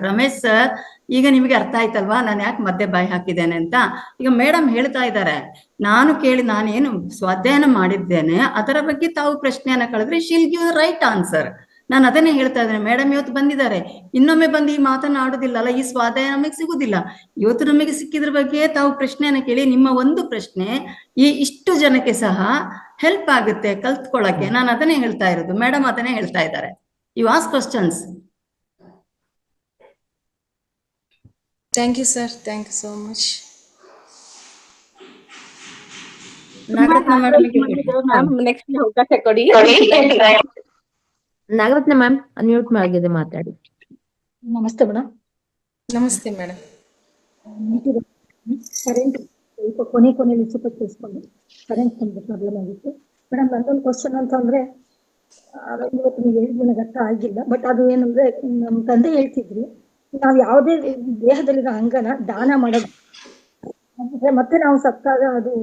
ರಮೇಶ್ ಸರ್, ಈಗ ನಿಮಗೆ ಅರ್ಥ ಆಯ್ತಲ್ವಾ ನಾನು ಯಾಕೆ ಮಧ್ಯೆ ಬಾಯಿ ಹಾಕಿದ್ದೇನೆ ಅಂತ? ಈಗ ಮೇಡಮ್ ಹೇಳ್ತಾ ಇದ್ದಾರೆ, ನಾನೇನು ಸ್ವಾಧ್ಯಾಯನ ಮಾಡಿದ್ದೇನೆ ಅದರ ಬಗ್ಗೆ ತಾವು ಪ್ರಶ್ನೆಯನ್ನ ಕಳೆದ್ರೆ ಶಿಲ್ ಗಿವ್ ರೈಟ್ ಆನ್ಸರ್. ನಾನು ಅದನ್ನೇ ಹೇಳ್ತಾ ಇದ್ದೇನೆ. ಮೇಡಮ್ ಇವತ್ತು ಬಂದಿದ್ದಾರೆ, ಇನ್ನೊಮ್ಮೆ ಬಂದು ಈ ಮಾತನ್ನ ಆಡುದಿಲ್ಲಲ್ಲ, ಈ ಸ್ವಾಧ್ಯಾಯ ನಮಗೆ ಸಿಗುದಿಲ್ಲ. ಇವತ್ತು ನಮಗೆ ಸಿಕ್ಕಿದ್ರ ಬಗ್ಗೆ ತಾವು ಪ್ರಶ್ನೆಯನ್ನ ಕೇಳಿ. ನಿಮ್ಮ ಒಂದು ಪ್ರಶ್ನೆ ಇಷ್ಟು ಜನಕ್ಕೆ ಸಹ ಹೆಲ್ಪ್ ಆಗುತ್ತೆ ಕಲ್ತ್ಕೊಳ್ಳಕ್ಕೆ. ನಾನು ಅದನ್ನೇ ಹೇಳ್ತಾ ಇರೋದು. ಮೇಡಮ್ ಅದನ್ನೇ ಹೇಳ್ತಾ ಇದ್ದಾರೆ. You ask questions. Thank you sir, thank you so much. Nagaratna madam next ಅವಕಾಶ ಕೊಡಿ. ನಾಗರತ್ನ ಮ್ಯಾಮ್ ಅನ್ಮ್ಯೂಟ್ ಆಗಿದೆ, ಮಾತಾಡಿ. ನಮಸ್ತೆ ಮೇಡಮ್. ನಮಸ್ತೆ ಮೇಡಮ್. ಸ್ವಲ್ಪ ಕೊನೆಯಲ್ಲಿ ಸ್ವಲ್ಪ ತಿಳಿಸ್ಕೊಂಡು ಕರೆಂಟ್ ನಮ್ಗೆ ಪ್ರಾಬ್ಲಮ್ ಆಗಿತ್ತು. ಮೇಡಮ್ ನಂದೊಂದು ಕ್ವಶನ್ ಅಂತಂದ್ರೆ ಇವತ್ತು ನೀವು ಹೇಳಿದ ನನಗೆ ಅರ್ಥ ಆಗಿಲ್ಲ. ಬಟ್ ಅದು ಏನಂದ್ರೆ ನಮ್ಮ ತಂದೆ ಹೇಳ್ತಿದ್ರು, ನಾವು ಯಾವುದೇ ದೇಹದಲ್ಲಿರೋ ಅಂಗನ ದಾನ ಮಾಡೋದು ಮತ್ತೆ ನಾವು ಸತ್ತಾಗ ಅದು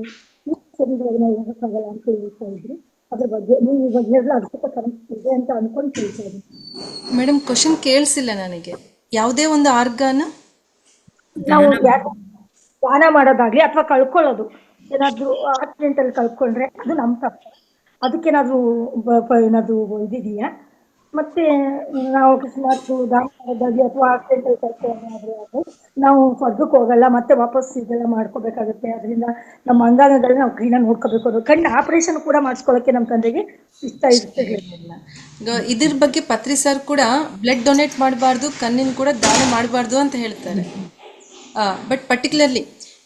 ಶರೀರವಾಗಿ ನಾವು ಹೋಗಕ್ಕಾಗಲ್ಲ ಅಂತ ಹೇಳ್ತಾ ಇದ್ರು. ಅದ್ರ ಬಗ್ಗೆ ನೀವು ಇವಾಗ ಹೇಳಿದ್ರೆ ಅದು ಸ್ವಲ್ಪ ಕರೆಕ್ಟ್ ಇದೆ ಅಂತ ಅನ್ಕೊಂಡು ಹೇಳ್ತಾ ಇದ್ದೀನಿ. ಮೇಡಮ್ ಕ್ವಶನ್ ಕೇಳಿಸಿಲ್ಲ ನನಗೆ. ಯಾವುದೇ ಒಂದು ಆರ್ಗಾನ್ ನಾವು ದಾನ ಮಾಡೋದಾಗ್ಲಿ ಅಥವಾ ಕಳ್ಕೊಳ್ಳೋದು, ಏನಾದ್ರು ಆಕ್ಸಿಡೆಂಟ್ ಅಲ್ಲಿ ಕಳ್ಕೊಂಡ್ರೆ ಅದು ನಮ್ ತಪ್ಪು, ಅದಕ್ಕೇನಾದ್ರು ಏನಾದ್ರು ಇದಿದೆಯಾ? ಮತ್ತೆ ನಾವು ಅಕಸ್ಮಾತ್ ದಾನ ಮಾಡೋದಾಗ್ಲಿ ಅಥವಾ ಆಕ್ಸಿಡೆಂಟ್ ಅಲ್ಲಿ ಕಳ್ಕೊಂಡ್ರೆ ನಾವು ಸ್ವರ್ಗಕ್ಕೆ ಹೋಗಲ್ಲ, ಮತ್ತೆ ವಾಪಸ್ ಇದೆಲ್ಲ ಮಾಡ್ಕೋಬೇಕಾಗುತ್ತೆ. ಅದರಿಂದ ನಮ್ಮ ಅಂಗಾಂಗಗಳನ್ನ ನಾವು ಕ್ಲೀನಾಗಿ ನೋಡ್ಕೋಬೇಕು. ಕಣ್ಣು ಆಪರೇಷನ್ ಕೂಡ ಮಾಡಿಸ್ಕೊಳ್ಳೋಕೆ ನಮ್ಮ ತಂದೆಗೆ ಇಷ್ಟ ಇರ್ತಿರ್ಲಿಲ್ಲ. ಇದ್ರ ಬಗ್ಗೆ ಪತ್ರಿ ಸರ್ ಕೂಡ ಬ್ಲಡ್ ಡೊನೇಟ್ ಮಾಡಬಾರ್ದು, ಕಣ್ಣಿನ ಕೂಡ ದಾನ ಮಾಡಬಾರ್ದು ಅಂತ ಹೇಳ್ತಾರೆ. ಬಟ್ ಪರ್ಟಿಕ್ಯುಲರ್ಲಿ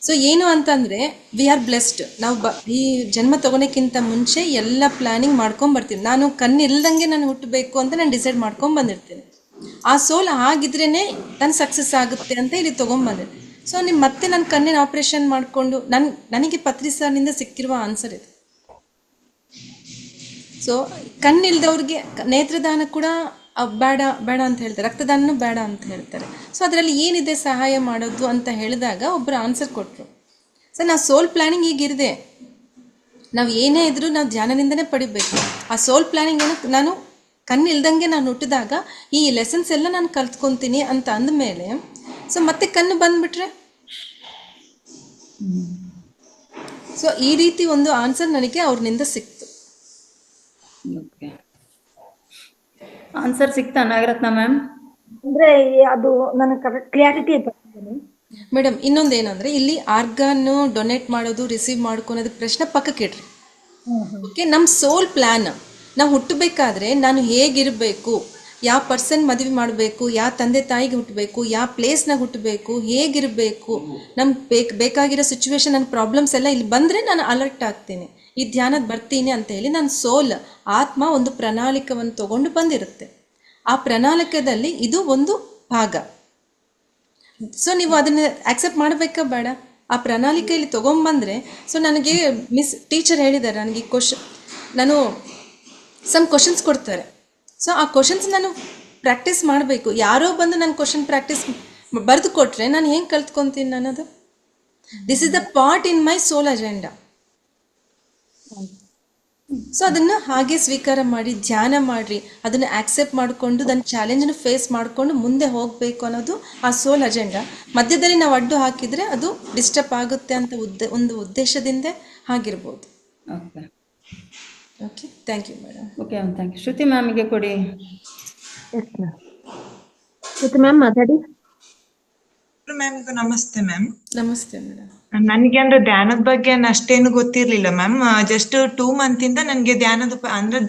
ಸೊ ಏನು ಅಂತಂದರೆ ವಿ ಆರ್ ಬ್ಲೆಸ್ಡ್. ನಾವು ಈ ಜನ್ಮ ತಗೊಳಕ್ಕಿಂತ ಮುಂಚೆ ಎಲ್ಲ ಪ್ಲ್ಯಾನಿಂಗ್ ಮಾಡ್ಕೊಂಬರ್ತೀನಿ. ನಾನು ಕಣ್ಣಿಲ್ದಂಗೆ ನಾನು ಹುಟ್ಟಬೇಕು ಅಂತ ನಾನು ಡಿಸೈಡ್ ಮಾಡ್ಕೊಂಬಂದಿರ್ತೀನಿ. ಆ ಸೋಲ್ ಆಗಿದ್ರೇ ನನ್ನ ಸಕ್ಸಸ್ ಆಗುತ್ತೆ ಅಂತ ಇಲ್ಲಿ ತೊಗೊಂಬಂದೆ. ಸೊ ನಿಮ್ಮ ಮತ್ತೆ ನನ್ನ ಕಣ್ಣಿನ ಆಪ್ರೇಷನ್ ಮಾಡಿಕೊಂಡು ನನಗೆ ಪತ್ರಿ ಸರ್ನಿಂದ ಸಿಕ್ಕಿರುವ ಆನ್ಸರ್ ಇದೆ. ಸೊ ಕಣ್ಣಿಲ್ದವ್ರಿಗೆ ನೇತ್ರದಾನ ಕೂಡ ಬೇಡ ಬೇಡ ಅಂತ ಹೇಳ್ತಾರೆ, ರಕ್ತದಾನನೂ ಬೇಡ ಅಂತ ಹೇಳ್ತಾರೆ. ಸೊ ಅದರಲ್ಲಿ ಏನಿದೆ ಸಹಾಯ ಮಾಡೋದು ಅಂತ ಹೇಳಿದಾಗ ಒಬ್ಬರು ಆನ್ಸರ್ ಕೊಟ್ಟರು. ಸರ್ ನಾವು ಸೋಲ್ ಪ್ಲ್ಯಾನಿಂಗ್ ಈಗಿರಿದೆ, ನಾವು ಏನೇ ಇದ್ರೂ ನಾವು ಧ್ಯಾನದಿಂದನೇ ಪಡಿಬೇಕು. ಆ ಸೋಲ್ ಪ್ಲ್ಯಾನಿಂಗ್ ನಾನು ಕಣ್ಣಿಲ್ದಂಗೆ ನಾನು ಹುಟ್ಟಿದಾಗ ಈ ಲೆಸನ್ಸ್ ಎಲ್ಲ ನಾನು ಕಲ್ತ್ಕೊತೀನಿ ಅಂತ ಅಂದಮೇಲೆ ಸೊ ಮತ್ತೆ ಕಣ್ಣು ಬಂದುಬಿಟ್ರೆ ಸೊ ಈ ರೀತಿ ಒಂದು ಆನ್ಸರ್ ನನಗೆ ಅವ್ರನಿಂದ ಸಿಕ್ತು. ಆನ್ಸರ್ ಸಿಕ್ತಾ ನಾಗರತ್ನ ಮ್ಯಾಮ್? ಅಂದ್ರೆ ಅದು ನನಗೆ ಕರೆಕ್ಟ್ ಕ್ಲಿಯಾರಿಟಿ ಬರ್ತಿದೆ ಮೇಡಮ್. ಇನ್ನೊಂದೇನಂದ್ರೆ ಇಲ್ಲಿ ಆರ್ಗಾನ್ ಡೊನೇಟ್ ಮಾಡೋದು ರಿಸೀವ್ ಮಾಡ್ಕೊಳೋದು ಪ್ರಶ್ನೆ ಪಕ್ಕಕ್ಕೆ ಇಡ್ರಿ. ಓಕೆ, ನಮ್ಮ ಸೋಲ್ ಪ್ಲ್ಯಾನ್ ನಾವು ಹುಟ್ಟಬೇಕಾದ್ರೆ ನಾನು ಹೇಗಿರಬೇಕು, ಯಾವ ಪರ್ಸನ್ ಮದುವೆ ಮಾಡಬೇಕು, ಯಾವ ತಂದೆ ತಾಯಿಗೆ ಹುಟ್ಟಬೇಕು, ಯಾವ ಪ್ಲೇಸ್ನಾಗ ಹುಟ್ಟಬೇಕು, ಹೇಗಿರಬೇಕು, ನಮ್ಗೆ ಬೇಕಾಗಿರೋ ಸಿಚುವೇಶನ್, ನನ್ನ ಪ್ರಾಬ್ಲಮ್ಸ್ ಎಲ್ಲ ಇಲ್ಲಿ ಬಂದರೆ ನಾನು ಅಲರ್ಟ್ ಆಗ್ತೀನಿ, ಈ ಧ್ಯಾನದ ಬರ್ತೀನಿ ಅಂತ ಹೇಳಿ ನನ್ನ ಸೋಲ್ ಆತ್ಮ ಒಂದು ಪ್ರಣಾಳಿಕವನ್ನು ತಗೊಂಡು ಬಂದಿರುತ್ತೆ. ಆ ಪ್ರಣಾಳಿಕದಲ್ಲಿ ಇದು ಒಂದು ಭಾಗ. ಸೊ ನೀವು ಅದನ್ನು ಆಕ್ಸೆಪ್ಟ್ ಮಾಡಬೇಕಾ ಬೇಡ? ಆ ಪ್ರಣಾಳಿಕೆಯಲ್ಲಿ ತೊಗೊಂಬಂದರೆ ಸೊ ನನಗೆ ಟೀಚರ್ ಹೇಳಿದ್ದಾರೆ, ನನಗೆ ನಾನು ಸಮ್ ಕ್ವಶನ್ಸ್ ಕೊಡ್ತಾರೆ. ಸೊ ಆ ಕ್ವಶನ್ಸ್ ನಾನು ಪ್ರಾಕ್ಟೀಸ್ ಮಾಡಬೇಕು. ಯಾರೋ ಬಂದು ನಾನು ಕ್ವಶನ್ ಪ್ರಾಕ್ಟೀಸ್ ಬರೆದು ಕೊಟ್ಟರೆ ನಾನು ಹೆಂಗೆ ಕಲ್ತ್ಕೊತೀನಿ ಅನ್ನೋದು? This is the part in my soul agenda. So ಅದನ್ನು ಹಾಗೆ ಸ್ವೀಕಾರ ಮಾಡಿ ಧ್ಯಾನ ಮಾಡಿರಿ, ಅದನ್ನು ಆಕ್ಸೆಪ್ಟ್ ಮಾಡಿಕೊಂಡು ನನ್ನ ಚಾಲೆಂಜನ್ನು ಫೇಸ್ ಮಾಡಿಕೊಂಡು ಮುಂದೆ ಹೋಗಬೇಕು ಅನ್ನೋದು ಆ ಸೋಲ್ ಅಜೆಂಡಾ. ಮಧ್ಯದಲ್ಲಿ ನಾವು ಅಡ್ಡು ಹಾಕಿದರೆ ಅದು ಡಿಸ್ಟರ್ಬ್ ಆಗುತ್ತೆ ಅಂತ ಒಂದು ಉದ್ದೇಶದಿಂದ ಆಗಿರ್ಬೋದು. Okay okay, thank you madam. Okay ma'am, thank you. Shruthi ಮ್ಯಾಮಿಗೆ ಕೊಡಿ. ಶ್ರುತಿ ಮ್ಯಾಮ್ ಮಾತಾಡಿ. ಮ್ಯಾಮ್ ನಮಸ್ತೆ ಮ್ಯಾಮ್. ನಮಸ್ತೆ ಮೇಡಮ್. ನನಗೆ ಅಂದ್ರೆ ಧ್ಯಾನದ ಬಗ್ಗೆ ಅಷ್ಟೇನು ಗೊತ್ತಿರ್ಲಿಲ್ಲ ಮ್ಯಾಮ್. ಜಸ್ಟ್ 2 month ಇಂದ ನನಗೆ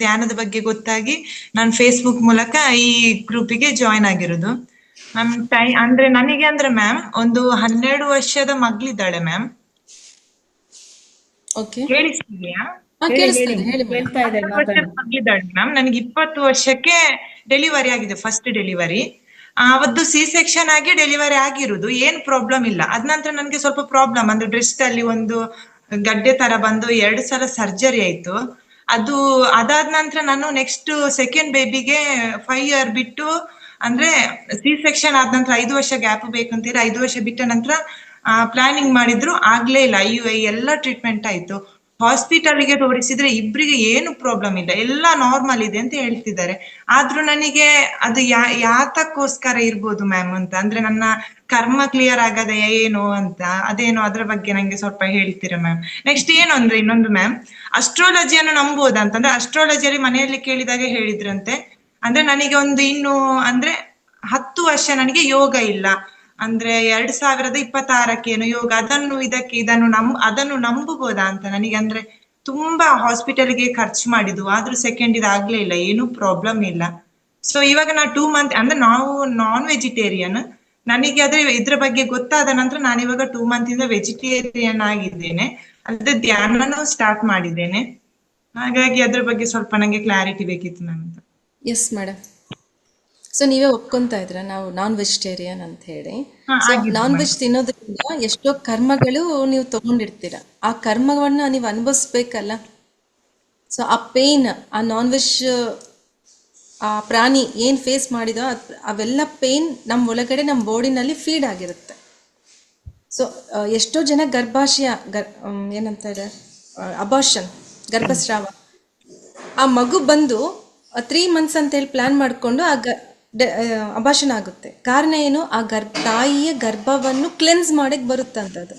ಧ್ಯಾನದ ಬಗ್ಗೆ ಗೊತ್ತಾಗಿ ನಾನು ಫೇಸ್ಬುಕ್ ಮೂಲಕ ಈ ಗ್ರೂಪಿಗೆ ಜಾಯಿನ್ ಆಗಿರೋದು ಮ್ಯಾಮ್. ಅಂದ್ರೆ ನನಗೆ ಅಂದ್ರೆ ಮ್ಯಾಮ್ ಒಂದು 12 ವರ್ಷದ ಮಗಳಿದ್ದಾಳೆ ಮ್ಯಾಮ್. ಓಕೆ, ಕೇಳಿಸ್ತಿದ್ಯಾ? ಮಗಳಿದ್ದಾಳೆ ಮ್ಯಾಮ್. ನನಗೆ 20 ವರ್ಷಕ್ಕೆ ಡೆಲಿವರಿ ಆಗಿದೆ, ಫಸ್ಟ್ ಡೆಲಿವರಿ. ಅವತ್ತು ಸಿ ಸೆಕ್ಷನ್ ಆಗಿ ಡೆಲಿವರಿ ಆಗಿರುದು, ಏನ್ ಪ್ರಾಬ್ಲಮ್ ಇಲ್ಲ. ಅದ ನಂತರ ನನ್ಗೆ ಸ್ವಲ್ಪ ಪ್ರಾಬ್ಲಮ್ ಅಂದ್ರೆ ಬ್ರೆಸ್ಟ್ ಅಲ್ಲಿ ಒಂದು ಗಡ್ಡೆ ತರ ಬಂದು 2 ಸಲ ಸರ್ಜರಿ ಆಯ್ತು. ಅದಾದ ನಂತರ ನಾನು ನೆಕ್ಸ್ಟ್ ಸೆಕೆಂಡ್ ಬೇಬಿಗೆ 5 year ಬಿಟ್ಟು, ಅಂದ್ರೆ ಸಿ ಸೆಕ್ಷನ್ ಆದ ನಂತರ 5 ವರ್ಷ ಗ್ಯಾಪ್ ಬೇಕಂತೀರಿ. 5 ವರ್ಷ ಬಿಟ್ಟ ನಂತರ ಪ್ಲಾನಿಂಗ್ ಮಾಡಿದ್ರು, ಆಗ್ಲೇ ಇಲ್ಲ. IUI ಎಲ್ಲ ಟ್ರೀಟ್ಮೆಂಟ್ ಆಯ್ತು. ಹಾಸ್ಪಿಟಲ್ಗೆ ತೋರಿಸಿದ್ರೆ ಇಬ್ರಿಗೆ ಏನು ಪ್ರಾಬ್ಲಮ್ ಇಲ್ಲ, ಎಲ್ಲ ನಾರ್ಮಲ್ ಇದೆ ಅಂತ ಹೇಳ್ತಿದ್ದಾರೆ. ಆದ್ರೂ ನನಗೆ ಅದು ಯಾತಕ್ಕೋಸ್ಕರ ಇರ್ಬೋದು ಮ್ಯಾಮ್ ಅಂತ, ಅಂದ್ರೆ ನನ್ನ ಕರ್ಮ ಕ್ಲಿಯರ್ ಆಗದ ಏನು ಅಂತ, ಅದೇನೋ ಅದ್ರ ಬಗ್ಗೆ ನಂಗೆ ಸ್ವಲ್ಪ ಹೇಳ್ತೀರಾ ಮ್ಯಾಮ್? ನೆಕ್ಸ್ಟ್ ಏನು ಅಂದ್ರೆ ಇನ್ನೊಂದು ಮ್ಯಾಮ್, ಅಸ್ಟ್ರಾಲಜಿಯನ್ನು ನಂಬೋದಂತಂದ್ರೆ ಅಸ್ಟ್ರಾಲಜಿಯಲ್ಲಿ ಮನೆಯಲ್ಲಿ ಕೇಳಿದಾಗ ಹೇಳಿದ್ರಂತೆ, ಅಂದ್ರೆ ನನಗೆ ಇನ್ನು ಅಂದ್ರೆ 10 ವರ್ಷ ನನಗೆ ಯೋಗ ಇಲ್ಲ, ಅಂದ್ರೆ 2026 ಏನು ಯೋಗ, ಅದನ್ನು ನಂಬಬಹುದಾ ಅಂತ ನನಗೆ. ಅಂದ್ರೆ ತುಂಬಾ ಹಾಸ್ಪಿಟಲ್ಗೆ ಖರ್ಚು ಮಾಡಿದ್ವು, ಆದ್ರೂ ಸೆಕೆಂಡ್ ಇದಾಗ್ಲೇ ಇಲ್ಲ, ಏನು ಪ್ರಾಬ್ಲಮ್ ಇಲ್ಲ. ಸೊ ಇವಾಗ ನಾ 2 month ಅಂದ್ರೆ ನಾವು ನಾನ್ ವೆಜಿಟೇರಿಯನ್. ನನಗೆ ಇದ್ರ ಬಗ್ಗೆ ಗೊತ್ತಾದ ನಂತರ ನಾನು ಇವಾಗ 2 month ಇಂದ ವೆಜಿಟೇರಿಯನ್ ಆಗಿದ್ದೇನೆ, ಅಲ್ಲದೆ ಧ್ಯಾನನೂ ಸ್ಟಾರ್ಟ್ ಮಾಡಿದ್ದೇನೆ. ಹಾಗಾಗಿ ಅದ್ರ ಬಗ್ಗೆ ಸ್ವಲ್ಪ ನಂಗೆ ಕ್ಲಾರಿಟಿ ಬೇಕಿತ್ತು ಮ್ಯಾಮ್. Yes madam. ಸೊ ನೀವೇ ಒಪ್ಕೊಂತಾ ಇದ್ರ ನಾವು ನಾನ್ ವೆಜಿಟೇರಿಯನ್ ಅಂತ ಹೇಳಿ. ಹಾ, ಸೊ ಆಗಿದ್ದು ನಾನ್ ವೆಜ್ madam. ತಿನ್ನೋದ್ರಿಂದ ಎಷ್ಟೋ ಕರ್ಮಗಳು ನೀವು ತಗೊಂಡಿರ್ತೀರ, ಆ ಕರ್ಮವನ್ನ ನೀವು ಅನುಭವಿಸ್ಬೇಕಲ್ಲ. ಸೊ ಆ ಪೇನ್, ಆ ನಾನ್ ವೆಜ್ ಆ ಪ್ರಾಣಿ ಏನ್ ಫೇಸ್ ಮಾಡಿದೋ ಅವೆಲ್ಲ ಪೇನ್ ನಮ್ಮ ಒಳಗಡೆ ನಮ್ಮ ಬಾಡಿನಲ್ಲಿ ಫೀಡ್ ಆಗಿರುತ್ತೆ. ಸೊ ಎಷ್ಟೋ ಜನ ಗರ್ಭಾಶಯ ಏನಂತಾರೆ ಅಬಾರ್ಷನ್, ಗರ್ಭಸ್ರಾವ, ಆ ಮಗು ಬಂದು 3 months ಅಂತ ಹೇಳಿ ಪ್ಲಾನ್ ಮಾಡಿಕೊಂಡು ಅಬಾರ್ಷನ್ ಆಗುತ್ತೆ. ಕಾರಣ ಏನು? ಆ ತಾಯಿಯ ಗರ್ಭವನ್ನು ಕ್ಲೆನ್ಸ್ ಮಾಡಕ್ ಬರುತ್ತಂತದ್ದು.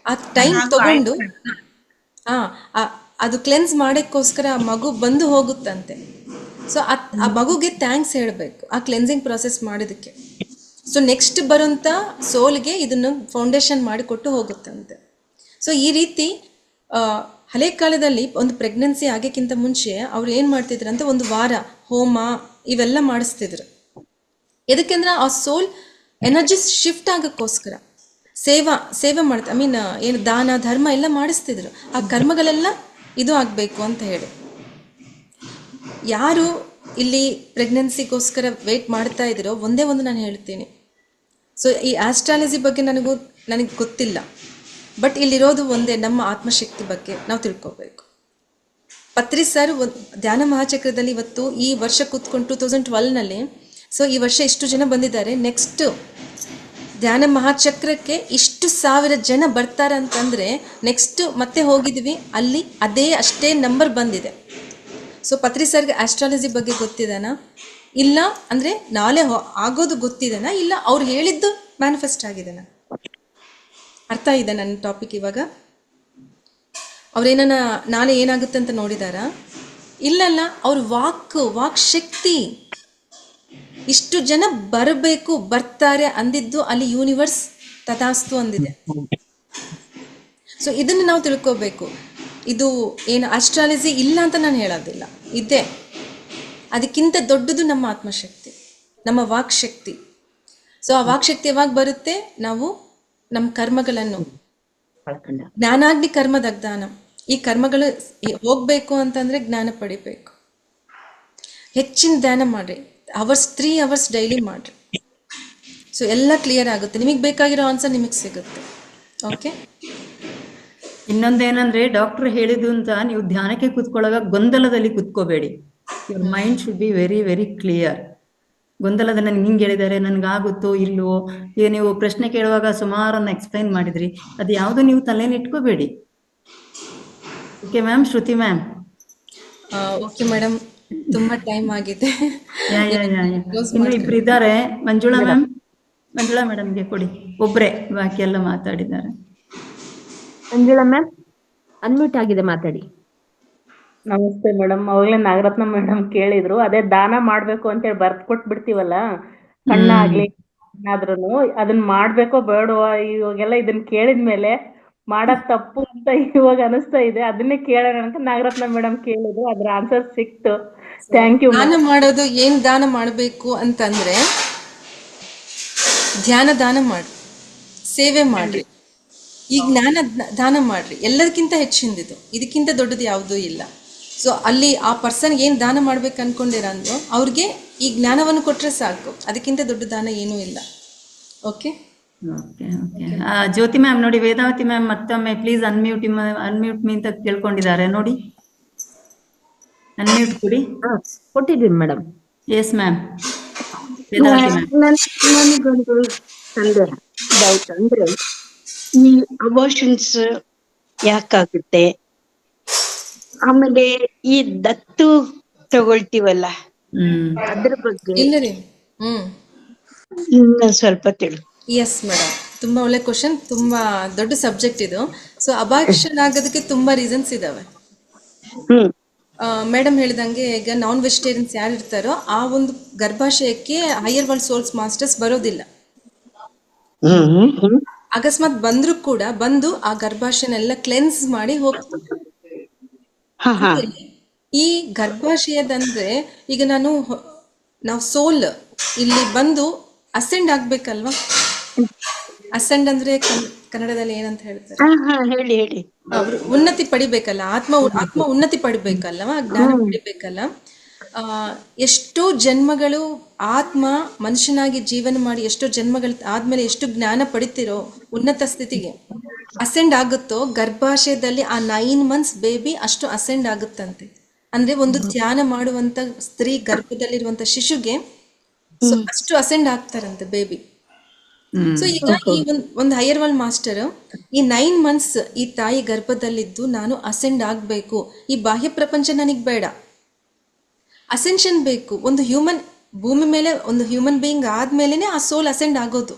ಆ ಟೈಮ್ ತಗೊಂಡು ಅದು ಕ್ಲೆನ್ಸ್ ಮಾಡಕ್ಕೋಸ್ಕರ ಆ ಮಗು ಬಂದು ಹೋಗುತ್ತಂತೆ. ಸೊ ಆ ಮಗುಗೆ ಥ್ಯಾಂಕ್ಸ್ ಹೇಳಬೇಕು ಆ ಕ್ಲೆನ್ಸಿಂಗ್ ಪ್ರಾಸೆಸ್ ಮಾಡೋದಕ್ಕೆ. ಸೊ ನೆಕ್ಸ್ಟ್ ಬರೋಂಥ ಸೋಲ್ಗೆ ಇದನ್ನು ಫೌಂಡೇಶನ್ ಮಾಡಿಕೊಟ್ಟು ಹೋಗುತ್ತಂತೆ. ಸೊ ಈ ರೀತಿ ಹಳೆ ಕಾಲದಲ್ಲಿ ಒಂದು ಪ್ರೆಗ್ನೆನ್ಸಿ ಆಗೋಕ್ಕಿಂತ ಮುಂಚೆ ಅವ್ರು ಏನು ಮಾಡ್ತಿದ್ರು ಅಂತ 1 ವಾರ ಹೋಮ ಇವೆಲ್ಲ ಮಾಡಿಸ್ತಿದ್ರು. ಎದಕ್ಕೆಂದ್ರೆ ಆ ಸೋಲ್ ಎನರ್ಜಿ ಶಿಫ್ಟ್ ಆಗೋಕ್ಕೋಸ್ಕರ ಸೇವೆ ಮಾಡ್ತ ಏನು ದಾನ ಧರ್ಮ ಎಲ್ಲ ಮಾಡಿಸ್ತಿದ್ರು. ಆ ಕರ್ಮಗಳೆಲ್ಲ ಇದು ಆಗಬೇಕು ಅಂತ ಹೇಳಿ. ಯಾರು ಇಲ್ಲಿ ಪ್ರೆಗ್ನೆನ್ಸಿಗೋಸ್ಕರ ವೇಟ್ ಮಾಡ್ತಾ ಇದ್ದೀರೋ ಒಂದೇ ಒಂದು ನಾನು ಹೇಳ್ತೀನಿ. ಸೊ ಈ ಆಸ್ಟ್ರಾಲಜಿ ಬಗ್ಗೆ ನನಗೆ ಗೊತ್ತಿಲ್ಲ, ಬಟ್ ಇಲ್ಲಿರೋದು ಒಂದೇ, ನಮ್ಮ ಆತ್ಮಶಕ್ತಿ ಬಗ್ಗೆ ನಾವು ತಿಳ್ಕೊಬೇಕು. ಪತ್ರಿ ಸರ್ ಧ್ಯಾನ ಮಹಾಚಕ್ರದಲ್ಲಿ ಇವತ್ತು ಈ ವರ್ಷ ಕೂತ್ಕೊಂಡು 2012ನಲ್ಲಿ, ಸೊ ಈ ವರ್ಷ ಇಷ್ಟು ಜನ ಬಂದಿದ್ದಾರೆ. ನೆಕ್ಸ್ಟ್ ಧ್ಯಾನ ಮಹಾಚಕ್ರಕ್ಕೆ ಇಷ್ಟು 1000 ಜನ ಬರ್ತಾರಂತಂದರೆ ನೆಕ್ಸ್ಟ್ ಮತ್ತೆ ಹೋಗಿದ್ವಿ ಅಲ್ಲಿ ಅಷ್ಟೇ ನಂಬರ್ ಬಂದಿದೆ. ಸೊ ಪತ್ರಿ ಸರ್ಗೆ ಆಸ್ಟ್ರಾಲಜಿ ಬಗ್ಗೆ ಗೊತ್ತಿದೆನಾ? ಇಲ್ಲ ಅಂದರೆ ನಾಳೆ ಆಗೋದು ಗೊತ್ತಿದೆನಾ? ಇಲ್ಲ ಅವ್ರು ಹೇಳಿದ್ದು ಮ್ಯಾನಿಫೆಸ್ಟ್ ಆಗಿದೆನಾ? ಅರ್ಥ ಇದೆ ನನ್ನ ಟಾಪಿಕ್ ಇವಾಗ? ಅವ್ರೇನ ನಾಳೆ ಏನಾಗುತ್ತೆ ಅಂತ ನೋಡಿದಾರಾ? ಇಲ್ಲಲ್ಲ, ಅವ್ರ ವಾಕ್ ಶಕ್ತಿ ಇಷ್ಟು ಜನ ಬರಬೇಕು, ಬರ್ತಾರೆ ಅಂದಿದ್ದು ಅಲ್ಲಿ ಯೂನಿವರ್ಸ್ ತಥಾಸ್ತು ಅಂದಿದೆ. ಸೊ ಇದನ್ನು ನಾವು ತಿಳ್ಕೋಬೇಕು. ಇದು ಏನು ಆಸ್ಟ್ರಾಲಜಿ ಇಲ್ಲ ಅಂತ ನಾನು ಹೇಳೋದಿಲ್ಲ, ಇದೆ. ಅದಕ್ಕಿಂತ ದೊಡ್ಡದು ನಮ್ಮ ಆತ್ಮಶಕ್ತಿ, ನಮ್ಮ ವಾಕ್ಶಕ್ತಿ. ಸೊ ಆ ವಾಕ್ಶಕ್ತಿ ಯಾವಾಗ ಬರುತ್ತೆ? ನಾವು ನಮ್ಮ ಕರ್ಮಗಳನ್ನು ಜ್ಞಾನಾಗ್ನಿ ಕರ್ಮ ದಗ್ಧಾನ, ಈ ಕರ್ಮಗಳು ಹೋಗ್ಬೇಕು ಅಂತಂದ್ರೆ ಜ್ಞಾನ ಪಡಿಬೇಕು. ಹೆಚ್ಚಿನ ಧ್ಯಾನ ಮಾಡ್ರಿ, 3 hours ಡೈಲಿ ಮಾಡ್ರಿ. ಸೊ ಎಲ್ಲ ಕ್ಲಿಯರ್ ಆಗುತ್ತೆ, ನಿಮಗೆ ಬೇಕಾಗಿರೋ ಆನ್ಸರ್ ನಿಮಗೆ ಸಿಗುತ್ತೆ. ಓಕೆ. ಇನ್ನೊಂದೇನಂದ್ರೆ ಡಾಕ್ಟರ್ ಹೇಳಿದ್ದು ಅಂತ ನೀವು ಧ್ಯಾನಕ್ಕೆ ಕೂತ್ಕೊಳ್ಳೋವಾಗ ಗೊಂದಲದಲ್ಲಿ ಕೂತ್ಕೋಬೇಡಿ. Your mind should be very very clear. ಗೊಂದಲದ ನನಗೆ ಹಿಂಗೆ ಹೇಳಿದ್ದಾರೆ, ನನಗಾಗುತ್ತೋ ಇಲ್ವೋ, ನೀವು ಪ್ರಶ್ನೆ ಕೇಳುವಾಗ ಸುಮಾರನ್ನು ಎಕ್ಸ್ಪ್ಲೈನ್ ಮಾಡಿದ್ರಿ, ಅದು ಯಾವುದು ನೀವು ತಲೆಯಲ್ಲಿ ಇಟ್ಕೋಬೇಡಿ. Okay ma'am. Shruthi ma'am. Okay madam, ತುಂಬಾ ಟೈಮ್ ಆಗಿದೆ. ಇನ್ನು 2 ಇದ್ದಾರೆ. ಮಂಜುಳಾ ಮ್ಯಾಮ್, ಮಂಜುಳಾ ಮೇಡಮ್ಗೆ ಕೊಡಿ. ಒಬ್ರೆ, ಬಾಕಿ ಎಲ್ಲ ಮಾತಾಡಿದ್ದಾರೆ. ಮಂಜುಳಾ ಮ್ಯಾಮ್ ಅನ್ಮ್ಯೂಟ್ ಆಗಿದೆ, ಮಾತಾಡಿ. ನಮಸ್ತೆ ಮೇಡಮ್. ಅವಾಗಲೇ ನಾಗರತ್ನ ಮೇಡಮ್ ಕೇಳಿದ್ರು, ಅದೇ ದಾನ ಮಾಡ್ಬೇಕು ಅಂತ ಹೇಳಿ ಬರ್ದ್ ಕೊಟ್ಬಿಡ್ತೀವಲ್ಲ, ಕಣ್ಣಾಗ್ಲಿ ಏನಾದ್ರೂ ಅದನ್ನ ಮಾಡ್ಬೇಕೋ ಬೇಡವಾ, ಇವಾಗೆಲ್ಲ ಇದನ್ನ ಕೇಳಿದ್ಮೇಲೆ ಮಾಡದ್ ತಪ್ಪು ಅಂತ ಇವಾಗ ಅನಿಸ್ತಾ ಇದೆ. ಅದನ್ನೇ ಕೇಳೋಣ ಅಂತ ನಾಗರತ್ನ ಮೇಡಮ್ ಕೇಳಿದ್ರು, ಅದ್ರ ಆನ್ಸರ್ ಸಿಕ್ತು. Thank you. ದಾನ ಮಾಡೋದು ಏನ್ ದಾನ ಮಾಡಬೇಕು ಅಂತಂದ್ರೆ ಧ್ಯಾನ ದಾನ ಮಾಡ್ರಿ, ಸೇವೆ ಮಾಡ್ರಿ, ಈ ಜ್ಞಾನ ದಾನ ಮಾಡ್ರಿ. ಎಲ್ಲದಕ್ಕಿಂತ ಹೆಚ್ಚಿಂದಿದು, ಇದಕ್ಕಿಂತ ದೊಡ್ಡದು ಯಾವುದೂ ಇಲ್ಲ. ಸೊ ಅಲ್ಲಿ ಆ ಪರ್ಸನ್ ಏನು ದಾನ ಮಾಡ್ಬೇಕು ಅನ್ಕೊಂಡಿರಂದು ಅವ್ರಿಗೆ ಈ ಜ್ಞಾನವನ್ನು ಕೊಟ್ಟರೆ ಸಾಕು, ಅದಕ್ಕಿಂತ ದೊಡ್ಡ ದಾನ ಏನೂ ಇಲ್ಲ. Okay. Okay okay. Jyothi ma'am ನೋಡಿ, ವೇದಾವತಿ ಮ್ಯಾಮ್ ಮತ್ತೊಮ್ಮೆ ಪ್ಲೀಸ್ ಅನ್ಮ್ಯೂಟ್ ಮೀ ಅಂತ ಕೇಳ್ಕೊಂಡಿದ್ದಾರೆ ನೋಡಿ. ಅನ್ಮ್ಯೂಟ್ ಕೊಡಿ. ಕೊಟ್ಟಿದ್ದೀನಿ madam. Yes ma'am. Vedavathi ma'am. ನನಗೊಂದು ಸಂದೇಹ, ಡೌಟ್ ಅಂದ್ರೆ ಈ ಅಬೋರ್ಷನ್ಸ್ ಯಾಕಾಗುತ್ತೆ, ಆಮೇಲೆ ಈ ದತ್ತು ತಗೊಳ್ತೀವಲ್ಲ ಅದ್ರ ಬಗ್ಗೆ ಇಲ್ಲ ರೀ. ಇನ್ನ ಸ್ವಲ್ಪ ತಿಳಿ. ಎಸ್ ಮೇಡಮ್, ತುಂಬಾ ಒಳ್ಳೆ ಕ್ವಶನ್, ತುಂಬಾ ದೊಡ್ಡ ಸಬ್ಜೆಕ್ಟ್ ಇದು. ಸೊ ಅಬಾರ್ಷನ್ ಆಗೋದಕ್ಕೆ ತುಂಬಾ ರೀಸನ್ಸ್ ಇದಾವೆ. ಮೇಡಮ್ ಹೇಳಿದಂಗೆ ಈಗ ನಾನ್ ವೆಜಿಟೇರಿಯನ್ಸ್ ಯಾರು ಇರ್ತಾರೋ ಆ ಒಂದು ಗರ್ಭಾಶಯಕ್ಕೆ ಹೈಯರ್ ವರ್ಲ್ಡ್ ಸೋಲ್ಸ್ ಮಾಸ್ಟರ್ಸ್ ಬರೋದಿಲ್ಲ. ಅಕಸ್ಮಾತ್ ಬಂದ್ರು ಕೂಡ ಬಂದು ಆ ಗರ್ಭಾಶಯನೆಲ್ಲ ಕ್ಲೆನ್ಸ್ ಮಾಡಿ ಹೋಗ್ತಾರೆ. ಈ ಗರ್ಭಾಶಯದಂದ್ರೆ ಈಗ ನಾವು ಸೋಲ್ ಇಲ್ಲಿ ಬಂದು ಅಸೆಂಡ್ ಆಗ್ಬೇಕಲ್ವಾ? ಅಸೆಂಡ್ ಅಂದ್ರೆ ಕನ್ನಡದಲ್ಲಿ ಏನಂತ ಹೇಳ್ತಾರೆ? ಹೇಳಿ. ಉನ್ನತಿ ಪಡಿಬೇಕಲ್ಲ, ಆತ್ಮ ಉನ್ನತಿ ಪಡಿಬೇಕಲ್ಲವಾ, ಜ್ಞಾನ ಪಡಿಬೇಕಲ್ಲ. ಎಷ್ಟೋ ಜನ್ಮಗಳು ಆತ್ಮ ಮನುಷ್ಯನಾಗಿ ಜೀವನ ಮಾಡಿ ಎಷ್ಟೋ ಜನ್ಮಗಳು ಆದ್ಮೇಲೆ ಎಷ್ಟು ಜ್ಞಾನ ಪಡಿತಿರೋ ಉನ್ನತ ಸ್ಥಿತಿಗೆ ಅಸೆಂಡ್ ಆಗುತ್ತೋ, ಗರ್ಭಾಶಯದಲ್ಲಿ ಆ 9 months ಬೇಬಿ ಅಷ್ಟು ಅಸೆಂಡ್ ಆಗುತ್ತಂತೆ. ಅಂದ್ರೆ ಒಂದು ಧ್ಯಾನ ಮಾಡುವಂತ ಸ್ತ್ರೀ ಗರ್ಭದಲ್ಲಿರುವಂತ ಶಿಶುಗೆ ಅಷ್ಟು ಅಸೆಂಡ್ ಆಗ್ತಾರಂತೆ ಬೇಬಿ. ಸೊ ಈಗ ಈ ಒಂದು ಹೈಯರ್ ವರ್ಲ್ಡ್ ಮಾಸ್ಟರ್ ಈ 9 months ಈ ತಾಯಿ ಗರ್ಭದಲ್ಲಿದ್ದು ನಾನು ಅಸೆಂಡ್ ಆಗ್ಬೇಕು, ಈ ಬಾಹ್ಯ ಪ್ರಪಂಚ ನನಗ್ ಬೇಡ, ಅಸೆನ್ಷನ್ ಬೇಕು. ಒಂದು ಹ್ಯೂಮನ್ ಭೂಮಿ ಮೇಲೆ ಒಂದು ಹ್ಯೂಮನ್ ಬೀಯಿಂಗ್ ಆದ್ಮೇಲೆನೆ ಆ ಸೋಲ್ ಅಸೆಂಡ್ ಆಗೋದು.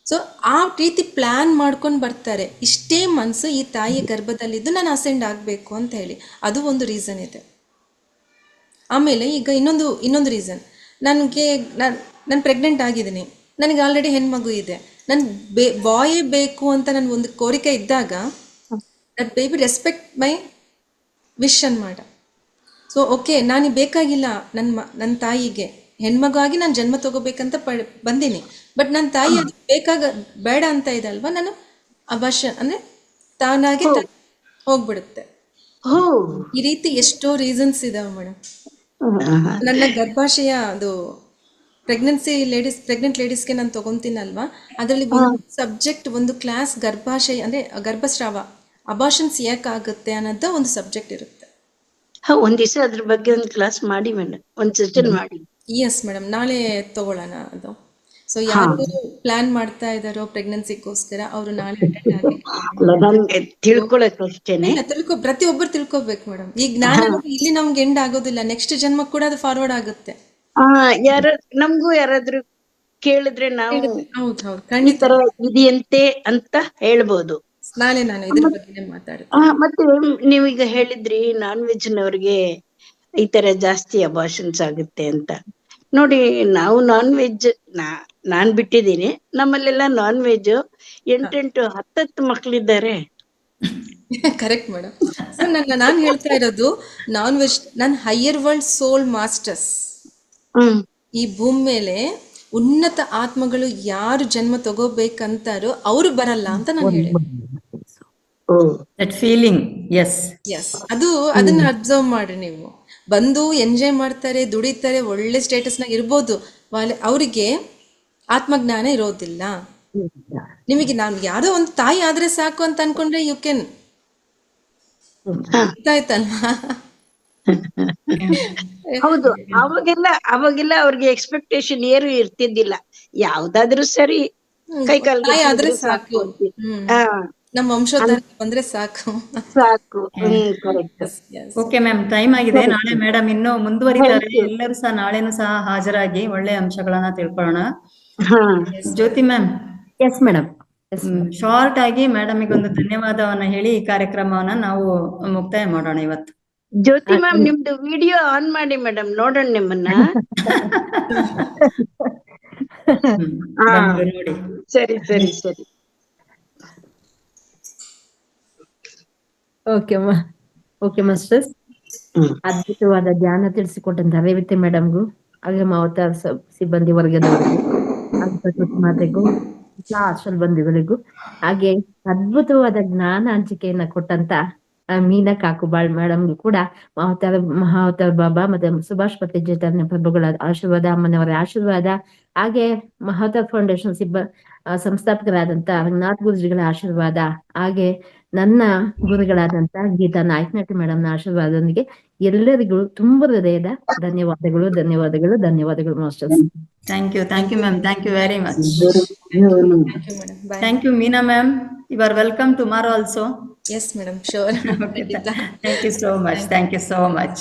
ಸೊ ಆ ರೀತಿ ಪ್ಲಾನ್ ಮಾಡ್ಕೊಂಡು ಬರ್ತಾರೆ. ಇಷ್ಟೇ ಮನ್ಸು ಈ ತಾಯಿಯ ಗರ್ಭದಲ್ಲಿದ್ದು ನಾನು ಅಸೆಂಡ್ ಆಗಬೇಕು ಅಂತ ಹೇಳಿ, ಅದು ಒಂದು ರೀಸನ್ ಇದೆ. ಆಮೇಲೆ ಈಗ ಇನ್ನೊಂದು ರೀಸನ್, ನಾನು ಪ್ರೆಗ್ನೆಂಟ್ ಆಗಿದ್ದೀನಿ, ನನಗೆ ಆಲ್ರೆಡಿ ಹೆಣ್ಮಗು ಇದೆ, ನನ್ ಬಾಯೇ ಬೇಕು ಅಂತ ನನ್ಗೆ ಒಂದು ಕೋರಿಕೆ ಇದ್ದಾಗ that baby respect my wish ಅನ್ಮಾಡ. ಸೊ ಓಕೆ, ನಾನು ಬೇಕಾಗಿಲ್ಲ ನನ್ನ ತಾಯಿಗೆ ಹೆಣ್ಮಗು ಆಗಿ ನಾನು ಜನ್ಮ ತಗೋಬೇಕಂತ ಬಂದೀನಿ, ಬಟ್ ನನ್ನ ತಾಯಿ ಅದು ಬೇಡ ಅಂತ ಇದೆ ಅಲ್ವಾ, ನಾನು ಅಬಾರ್ಷನ್ ಅಂದ್ರೆ ತಾನಾಗಿ ಹೋಗ್ಬಿಡುತ್ತೆ. ಈ ರೀತಿ ಎಷ್ಟೋ ರೀಸನ್ಸ್ ಇದಾವೆ ಮೇಡಮ್. ನನ್ನ ಗರ್ಭಾಶಯ ಅದು ಪ್ರೆಗ್ನೆಂಟ್ ಲೇಡೀಸ್ಗೆ ನಾನು ತಗೊಂತೀನಲ್ವಾ, ಅದರಲ್ಲಿ ಒಂದು ಸಬ್ಜೆಕ್ಟ್, ಒಂದು ಕ್ಲಾಸ್ ಗರ್ಭಾಶಯ ಅಂದ್ರೆ ಗರ್ಭಸ್ರಾವ ಅಬಾರ್ಷನ್ಸ್ ಯಾಕಾಗುತ್ತೆ ಅನ್ನೋದು ಒಂದು ಸಬ್ಜೆಕ್ಟ್ ಇರುತ್ತೆ. ಒಂದ್ ದಿವಸ ಅದ್ರ ಬಗ್ಗೆ ಒಂದು ಕ್ಲಾಸ್ ಮಾಡಿ ಮೇಡಮ್, ಒಂದ್ ಸೆಷನ್ ಮಾಡಿ. ಎಸ್ ಮೇಡಮ್, ನಾಳೆ ತಗೊಳ್ಳೋಣ ಅದು. ಸೊ ಯಾರು ಪ್ಲಾನ್ ಮಾಡ್ತಾ ಇದಾರೋ ಪ್ರೆಗ್ನೆನ್ಸಿಗೋಸ್ಕರ ಅವರು ನಾಳೆ ಅಟೆಂಡ್ ಆಗಿ ಪ್ರತಿಯೊಬ್ಬರು ತಿಳ್ಕೊಬೇಕು ಮೇಡಮ್. ಈ ಜ್ಞಾನ ಇಲ್ಲಿ ನಮ್ಗೆ ಎಂಡ್ ಆಗೋದಿಲ್ಲ, ನೆಕ್ಸ್ಟ್ ಜನ್ಮ ಕೂಡ ಅದು ಫಾರ್ವರ್ಡ್ ಆಗುತ್ತೆ. ನಮ್ಗೂ ಯಾರಾದ್ರೂ ಕೇಳಿದ್ರೆ ನಾವು ಹೌದು ಖಂಡಿತ ಇದೆಯಂತೆ ಅಂತ ಹೇಳ್ಬೋದು. ನಾಳೆ ನಾನು ಇದ್ರ ಬಗ್ಗೆ ಮಾತಾಡ್ತೀನಿ. ಮತ್ತೆ ನೀವೀಗ ಹೇಳಿದ್ರಿ ನಾನ್ ವೆಜ್ ನವ್ರಿಗೆ ಈ ತರ ಜಾಸ್ತಿ ಅಬಾರ್ಷನ್ಸ್ ಆಗುತ್ತೆ ಅಂತ. ನೋಡಿ, ನಾವು ನಾನ್ ವೆಜ್ ನಾನ್ ಬಿಟ್ಟಿದ್ದೀನಿ, ನಮ್ಮಲ್ಲೆಲ್ಲ ನಾನ್ ವೆಜ್ 8-10 ಮಕ್ಳಿದ್ದಾರೆ. Correct madam. ನಾನು ಹೇಳ್ತಾ ಇರೋದು ನಾನ್ ವೆಜ್, ನಾನು ಹೈಯರ್ ವರ್ಲ್ಡ್ ಸೋಲ್ ಮಾಸ್ಟರ್ಸ್, ಈ ಭೂಮಿ ಮೇಲೆ ಉನ್ನತ ಆತ್ಮಗಳು ಯಾರು ಜನ್ಮ ತಗೋಬೇಕಂತಾರೋ ಅವ್ರು ಬರಲ್ಲ ಅಂತ ನಾನು ಹೇಳಿ. ಅದನ್ನ ಅಬ್ಸರ್ವ್ ಮಾಡ್ರಿ ನೀವು. ಬಂದು ಎಂಜಾಯ್ ಮಾಡ್ತಾರೆ, ದುಡಿತಾರೆ, ಒಳ್ಳೆ ಸ್ಟೇಟಸ್ ನಾಗ ಇರ್ಬೋದು, ಅವರಿಗೆ ಆತ್ಮಜ್ಞಾನ ಇರೋದಿಲ್ಲ. ನಿಮಗೆ ನಾನು ಯಾರೋ ಒಂದು ತಾಯಿ ಆದ್ರೆ ಸಾಕು ಅಂತ ಅನ್ಕೊಂಡ್ರೆ ಯು ಕ್ಯಾನ್, ಗೊತ್ತಾಯ್ತಲ್ವಾ? ಹೌದು, ಅವಾಗೆಲ್ಲ ಅವ್ರಿಗೆ ಎಕ್ಸ್ಪೆಕ್ಟೇಷನ್ ಏನು ಇರ್ತಿದ್ದಿಲ್ಲ. ಯಾವ್ದಾದ್ರು ಸರಿ ಕೈಕಾಲು ಆದ್ರೆ ಸಾಕು, ನಮ್ಮ ವಂಶೋದ್ಧಾರ ಬಂದ್ರೆ ಸಾಕು. ಓಕೆ ಮ್ಯಾಮ್, ಟೈಮ್ ಆಗಿದೆ. ನಾಳೆ ಮೇಡಮ್ ಇನ್ನೂ ಮುಂದುವರಿತಾರೆ. ಎಲ್ಲರೂ ಸಹ ನಾಳೆನೂ ಸಹ ಹಾಜರಾಗಿ ಒಳ್ಳೆ ಅಂಶಗಳನ್ನ ತಿಳ್ಕೊಳ್ಳೋಣ. ಜ್ಯೋತಿ ಮ್ಯಾಮ್. Yes madam. ಶಾರ್ಟ್ ಆಗಿ ಮೇಡಮಿಗೆ ಒಂದು ಧನ್ಯವಾದವನ್ನ ಹೇಳಿ ಈ ಕಾರ್ಯಕ್ರಮವನ್ನ ನಾವು ಮುಕ್ತಾಯ ಮಾಡೋಣ ಇವತ್ತು. ಜ್ಯೋತಿ ಮ್ಯಾಮ್, ನಿಮ್ದು ವಿಡಿಯೋ ಆನ್ ಮಾಡಿ ಮೇಡಮ್, ನೋಡೋಣ ನಿಮ್ಮನ್ನ. ನೋಡಿ. ಸರಿ ಸರಿ ಸರಿ. ಓಕೆ ಮಾಸ್ಟರ್ಸ್, ಅದ್ಭುತವಾದ ಧ್ಯಾನ ತಿಳಿಸಿಕೊಟ್ಟಂತ ರೇವತಿ ಮೇಡಮ್ಗೂ ಹಾಗೆ ಅವತಾರ ಸಿಬ್ಬಂದಿ ವರ್ಗದವರಿಗೂ ಮಾತೆಗೂ ಹಾಸ್ಟೆಲ್ ಬಂಧುಗಳಿಗೂ ಹಾಗೆ ಅದ್ಭುತವಾದ ಜ್ಞಾನ ಹಂಚಿಕೆಯನ್ನ ಕೊಟ್ಟಂತ ಮೀನಾ ಕಾಕುಬಾಳ್ ಮೇಡಮ್ಗೂ ಕೂಡ ಮಹಾವತಾರ ಬಾಬಾ ಮತ್ತೆ ಸುಭಾಷ್ ಪತಿ ಚೈತನ್ಯ ಪ್ರಭುಗಳ ಆಶೀರ್ವಾದ, ಅಮ್ಮನವರ ಆಶೀರ್ವಾದ, ಹಾಗೆ ಮಹಾವತಾರ್ ಫೌಂಡೇಶನ್ ಸಂಸ್ಥಾಪಕರಾದಂತ ರಂಗನಾಥ್ ಗುರುಜಿಗಳ ಆಶೀರ್ವಾದ, ಹಾಗೆ ನನ್ನ ಗುರುಗಳಾದಂತ ಗೀತಾ ನಾಯ್ಕನಟ್ಟಿ ಮೇಡಮ್ನ ಆಶೀರ್ವಾದದೊಂದಿಗೆ ಎಲ್ಲರಿಗೂ ತುಂಬ ಹೃದಯದ ಧನ್ಯವಾದಗಳು ಧನ್ಯವಾದಗಳು ಧನ್ಯವಾದಗಳು masters. Thank you ma'am, thank you very much. Thank you Meena ma'am. You are welcome tomorrow also. Yes madam, sure. Thank you so much.